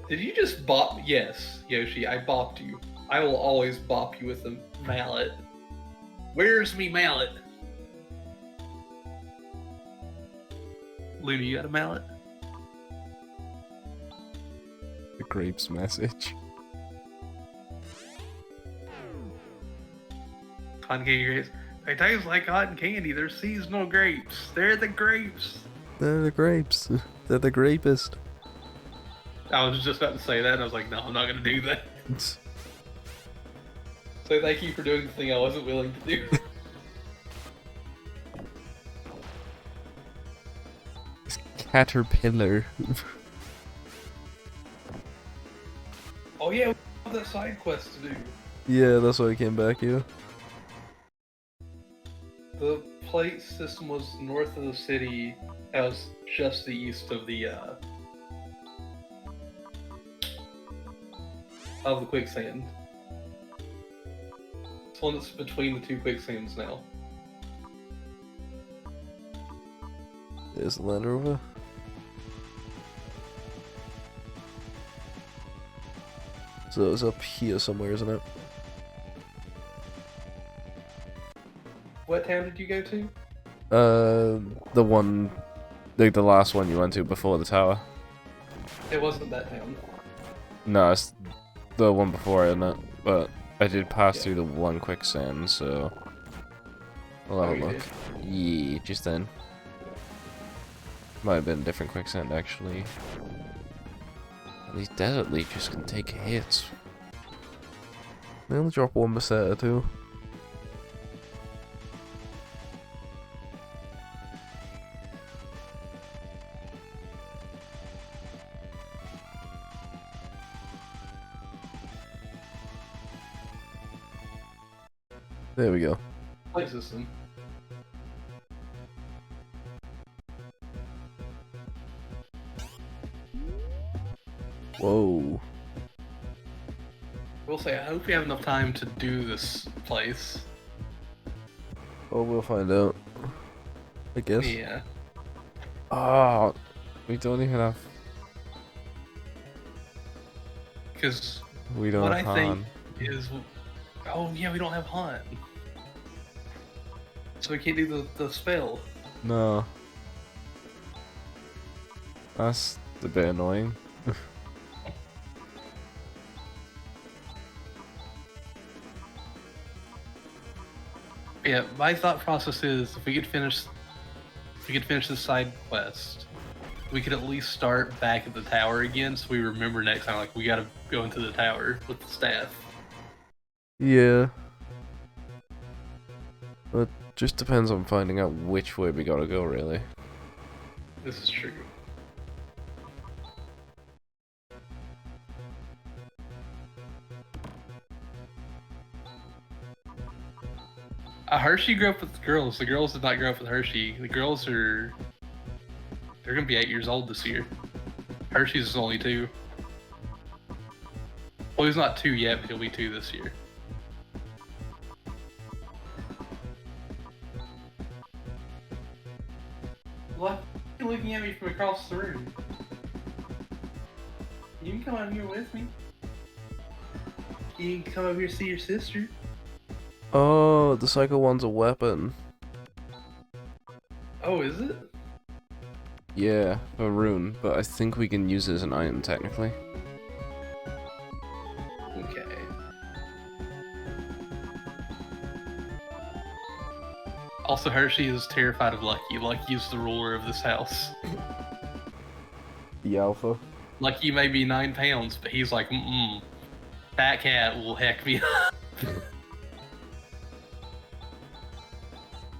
Did you just bop? Yes, Yoshi, I bopped you. I will always bop you with a mallet. Where's me mallet? Luna, you got a mallet? The grapes message. Cotton candy grapes. They taste like cotton candy. They're seasonal grapes. They're the grapes. They're the grapes. They're the grapest. I was just about to say that, and I was like, no, I'm not going to do that. So thank you for doing the thing I wasn't willing to do. Caterpillar. Oh yeah, we have that side quest to do. Yeah, that's why I came back here. The plate system was north of the city. That was just the east of the quicksand. It's one that's between the two quicksands now. There's the Land Rover. So it's up here somewhere, isn't it? What town did you go to? The one, like the last one you went to before the tower. It wasn't that town. No, it's the one before, isn't it? But I did pass through the one quicksand, so we'll have a look. Yeah, just then. Might have been a different quicksand actually. These desert leeches can take hits. They only drop one per set or two. There we go. Play system. Whoa. I will say, I hope we have enough time to do this place. Oh, we'll find out. I guess. Yeah. Ah, we don't even have. Because We don't what have I think Hahn. is... Oh yeah, we don't have Hahn. So we can't do the spell. No. That's a bit annoying. Yeah, my thought process is if we could finish the side quest, we could at least start back at the tower again so we remember next time, like, we gotta go into the tower with the staff. Yeah. But just depends on finding out which way we gotta go, really. This is true. Hershey grew up with the girls. The girls did not grow up with Hershey. The girls they're gonna be 8 years old this year. Hershey's is only 2. Well, he's not 2 yet, but he'll be 2 this year. Why are you looking at me from across the room? You can come out here with me. You can come over here to see your sister. Oh, the Psycho one's a weapon. Oh, is it? Yeah, a rune, but I think we can use it as an item technically. Okay. Also, Hershey is terrified of Lucky. Lucky is the ruler of this house. The alpha. Lucky may be 9 pounds, but he's like, that cat will heck me up.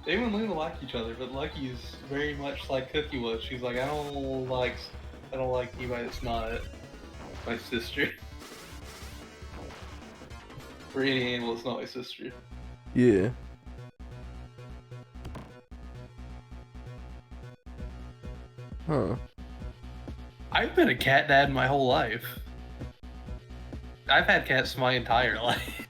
Dave and Luna like each other, but Lucky's very much like Cookie was. She's like, I don't like anybody that's not my sister. Or any animal that's not my sister. Yeah. Huh. I've been a cat dad my whole life. I've had cats my entire life.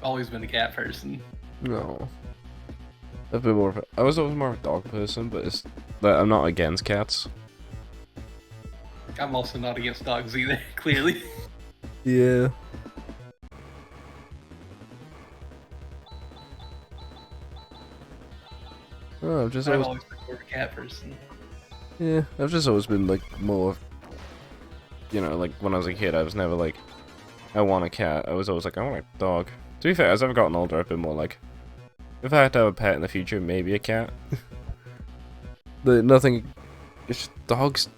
Always been a cat person. No. I've been more of a, I was always more of a dog person, but it's that I'm not against cats. I'm also not against dogs either, clearly. Yeah. Oh, I've just I've always, always been more of a cat person. yeah, I've just always been like more, you know, like when I was a kid, I was never like, I want a cat. I was always like, I want a dog. To be fair, as I've gotten older, I've been more like, if I had to have a pet in the future, maybe a cat. But nothing. It's dogs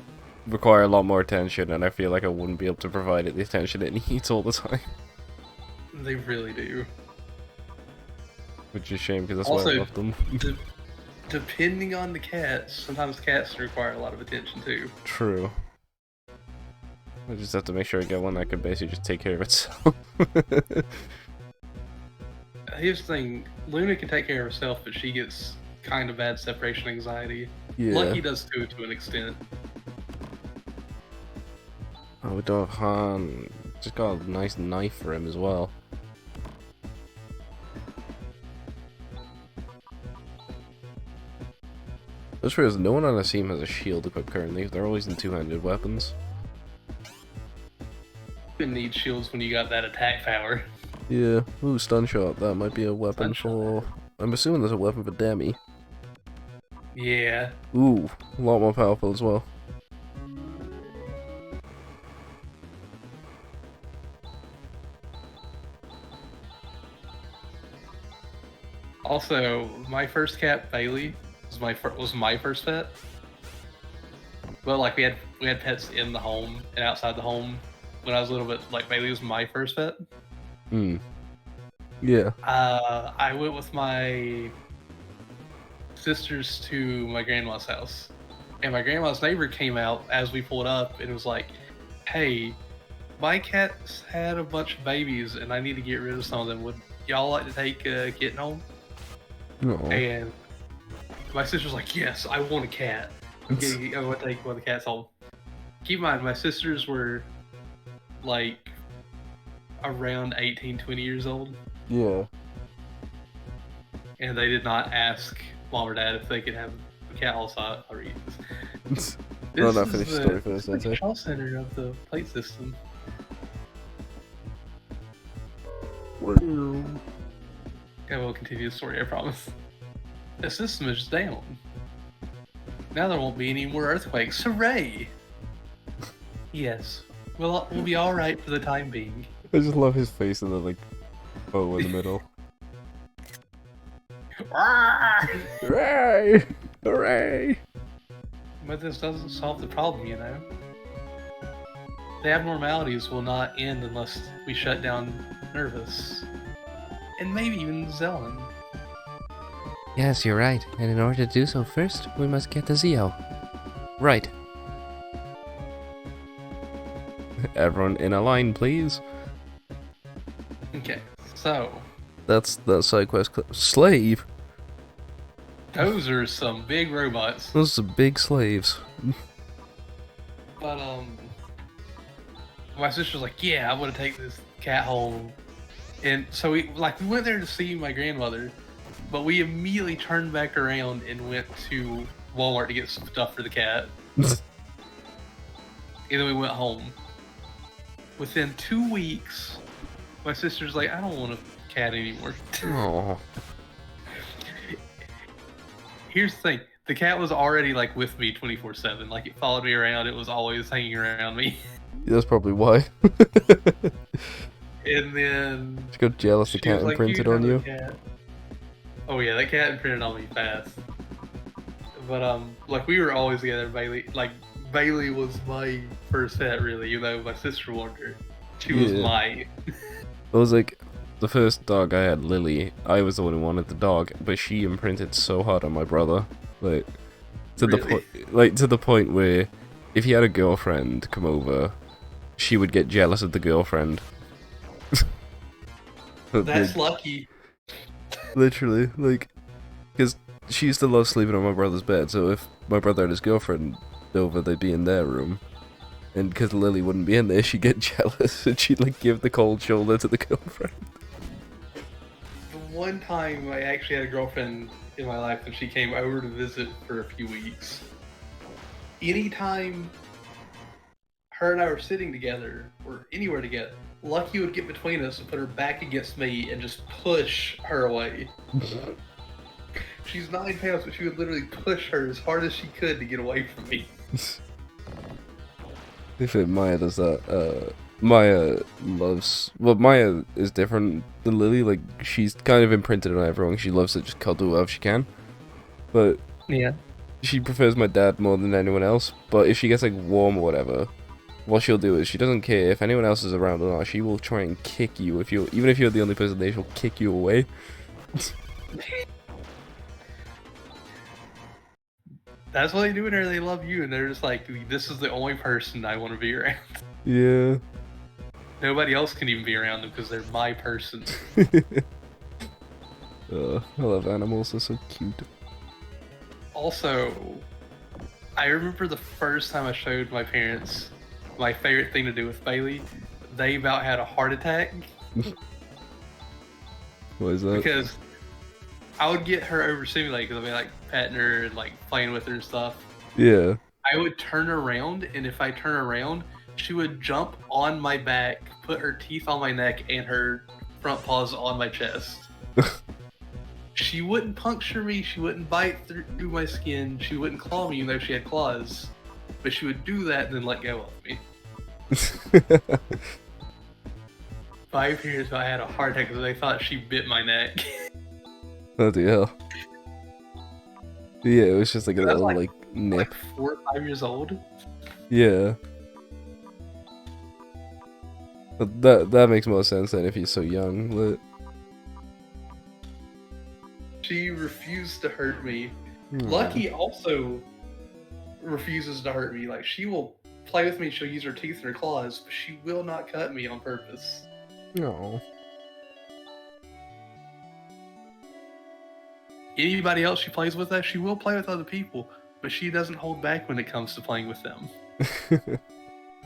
require a lot more attention, and I feel like I wouldn't be able to provide it the attention it needs all the time. They really do. Which is a shame because that's Also, why I love them. Depending on the cats, sometimes cats require a lot of attention too. True. I just have to make sure I get one that can basically just take care of itself. Here's the thing, Luna can take care of herself, but she gets kind of bad separation anxiety. Yeah. Lucky does too, to an extent. Oh, we don't have Hahn. Just got a nice knife for him as well. I just realized no one on the team has a shield equipped currently. They're always in two-handed weapons. You need shields when you got that attack power. Yeah. Ooh, stun shot. That might be a weapon for... I'm assuming there's a weapon for Demi. Yeah. Ooh, a lot more powerful as well. Also, my first cat, Bailey, was my first pet. But like we had pets in the home and outside the home when I was a little bit. Like Bailey was my first pet. Hmm. Yeah. I went with my sisters to my grandma's house, and my grandma's neighbor came out as we pulled up and was like, "Hey, my cat's had a bunch of babies, and I need to get rid of some of them. Would y'all like to take a kitten home?" No. And my sister's like, "Yes, I want a cat. I want to take one of the cats home." Keep in mind, my sisters were like around 18, 20 years old. Yeah. And they did not ask mom or dad if they could have a cat. Also, I'll read this. No, not finish the story first, This is I'd the say. control center of the plate system. I will continue the story, I promise. The system is down. Now there won't be any more earthquakes. Hooray! Yes. We'll be alright for the time being. I just love his face and the like bow in the middle. Hooray! Hooray! But this doesn't solve the problem, you know. The abnormalities will not end unless we shut down Nervous. And maybe even Zelen. Yes, you're right. And in order to do so first, we must get to Zio. Right. Everyone in a line, please. Okay, so That's the side quest. Slave. those are some big robots. Those are big slaves. But my sister's like, "Yeah, I want to take this cat home." And so we went there to see my grandmother, but we immediately turned back around and went to Walmart to get some stuff for the cat. And then we went home. Within 2 weeks, my sister's like, "I don't want a cat anymore." Oh. Here's the thing. The cat was already like with me 24/7. Like it followed me around. It was always hanging around me. That's probably why. And then She got jealous the she cat was like, imprinted "You on have you. a cat." Oh yeah, that cat imprinted on me fast. But like we were always together, Bailey. Like Bailey was my first pet, really. You know, my sister wanted her. She was mine. I was like, the first dog I had, Lily, I was the one who wanted the dog, but she imprinted so hard on my brother, like to the point where if he had a girlfriend come over, she would get jealous of the girlfriend. That's lucky. Literally, like, because she used to love sleeping on my brother's bed, so if my brother had his girlfriend over, they'd be in their room. And because Lily wouldn't be in there, she'd get jealous, and she'd, like, give the cold shoulder to the girlfriend. The one time I actually had a girlfriend in my life, and she came over to visit for a few weeks. Anytime her and I were sitting together, or anywhere together, Lucky would get between us and put her back against me and just push her away. She's 9 pounds, but she would literally push her as hard as she could to get away from me. If Maya does that, Maya loves... Well, Maya is different than Lily, like, she's kind of imprinted on everyone. She loves to just cuddle whoever she can. But... Yeah. She prefers my dad more than anyone else, but if she gets, like, warm or whatever, what she'll do is she doesn't care if anyone else is around or not. She will try and kick you even if you're the only person there. She'll kick you away. That's what they do in there. They love you, and they're just like, this is the only person I want to be around. Yeah. Nobody else can even be around them because they're my person. I love animals. They're so cute. Also, I remember the first time I showed my parents my favorite thing to do with Bailey. They about had a heart attack. What is that? Because I would get her overstimulated because I'd be like petting her and like playing with her and stuff. Yeah. I would turn around, and if I turn around, she would jump on my back, put her teeth on my neck, and her front paws on my chest. She wouldn't puncture me, she wouldn't bite through my skin, she wouldn't claw me even though she had claws. But she would do that and then let go of me. My parents, I had a heart attack because they thought she bit my neck. Oh dear. Yeah, it was just like a little like nip. Like 4 or 5 years old. Yeah. But that makes more sense than if he's so young. But... She refused to hurt me. Lucky also refuses to hurt me. Like, she will play with me, she'll use her teeth and her claws, but she will not cut me on purpose. No. Anybody else she plays with, she will play with other people, but she doesn't hold back when it comes to playing with them.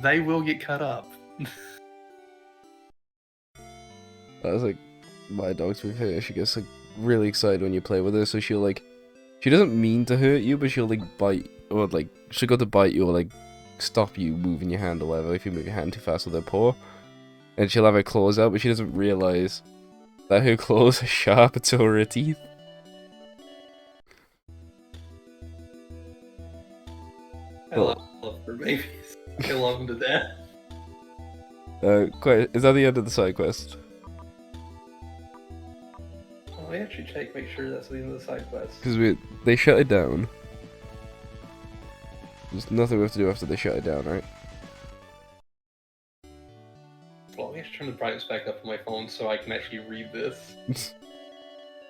They will get cut up. That's like my dog's with her. She gets like really excited when you play with her, so she'll like, she doesn't mean to hurt you, but she'll like bite, or like she'll go to bite you or like stop you moving your hand or whatever if you move your hand too fast with her paw. And she'll have her claws out, but she doesn't realize that her claws are sharp and so are her teeth. I love her babies. I love them to death. Is that the end of the side quest? Let me actually check, make sure that's the end of the side quest. Because they shut it down. There's nothing we have to do after they shut it down, right? Well, let me just turn the brightness back up on my phone so I can actually read this.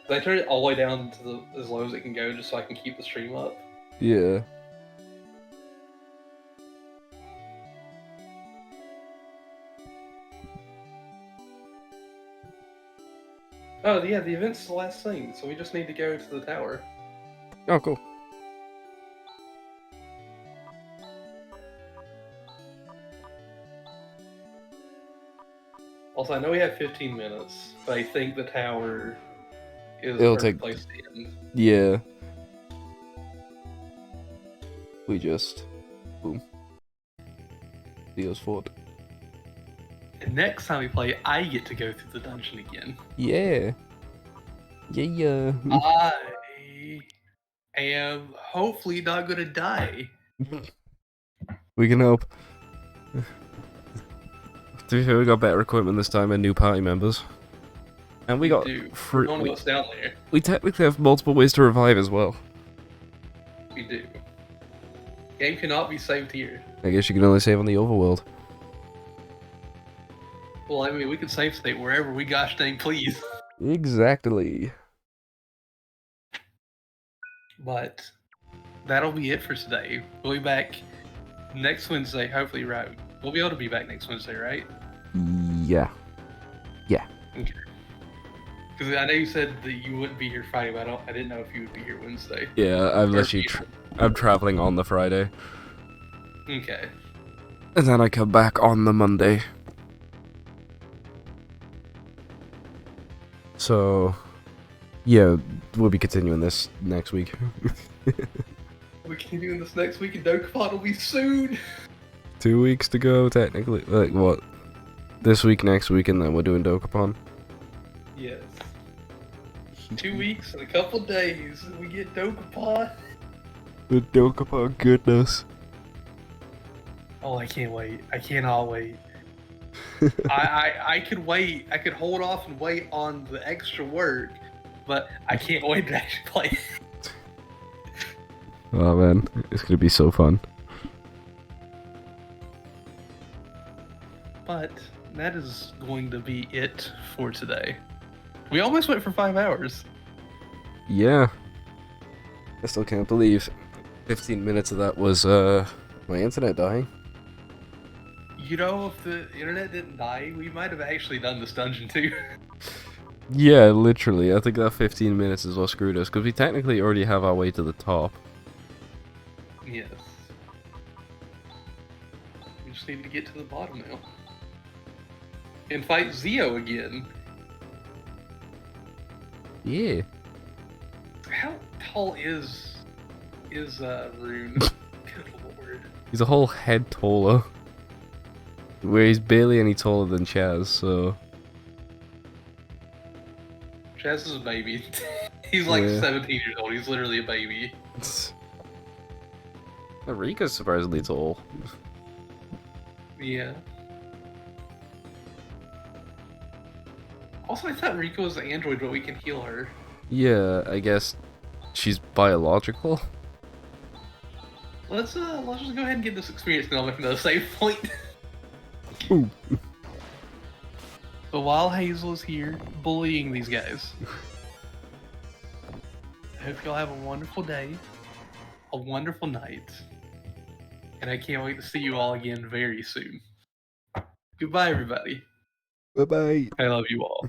I turned it all the way down to as low as it can go just so I can keep the stream up. Yeah. Oh, yeah, the event's the last thing, so we just need to go to the tower. Oh, cool. Also, I know we have 15 minutes, but I think the tower is It'll a perfect take... place to end. Yeah. We just... Boom. Theo's fort. And next time we play, I get to go through the dungeon again. Yeah. Yeah. I am hopefully not gonna die. We can hope. To be fair, we got better equipment this time and new party members. And we got... We're going to go down there. We technically have multiple ways to revive as well. We do. Game cannot be saved here. I guess you can only save on the overworld. Well, I mean, we can save state wherever we gosh dang please. Exactly. But that'll be it for today. We'll be back next Wednesday, hopefully, right? We'll be able to be back next Wednesday, right? Yeah. Okay. Because I know you said that you wouldn't be here Friday, but I didn't know if you would be here Wednesday. Yeah, I'm traveling on the Friday. Okay. And then I come back on the Monday. So, yeah, we'll be continuing this next week. We're continuing this next week, and Dokapon will be soon. 2 weeks to go, technically. Like, what? This week, next week, and then we're doing Dokapon? Yes. 2 weeks and a couple days, and we get Dokapon. The Dokapon goodness. Oh, I can't wait. I cannot wait. I could wait. I could hold off and wait on the extra work, but I can't wait to actually play. Oh man, it's gonna be so fun. But that is going to be it for today. We almost went for 5 hours. Yeah. I still can't believe 15 minutes of that was my internet dying. You know, if the internet didn't die, we might have actually done this dungeon too. Yeah, literally. I think that 15 minutes is what screwed us, because we technically already have our way to the top. Yes. We just need to get to the bottom now. And fight Zeo again. Yeah. How tall is Rune? Good lord. He's a whole head taller. Where he's barely any taller than Chaz, so... Chaz is a baby. He's like Yeah. 17 years old. He's literally a baby. Rika's surprisingly tall. Yeah. Also, I thought Rika was an android, but we can heal her. Yeah, I guess she's biological. Let's just go ahead and get this experience, and I'll make another save point. Ooh. But while Hazel is here bullying these guys, I hope y'all have a wonderful day, a wonderful night, and I can't wait to see you all again very soon. Goodbye, everybody. Bye-bye. I love you all.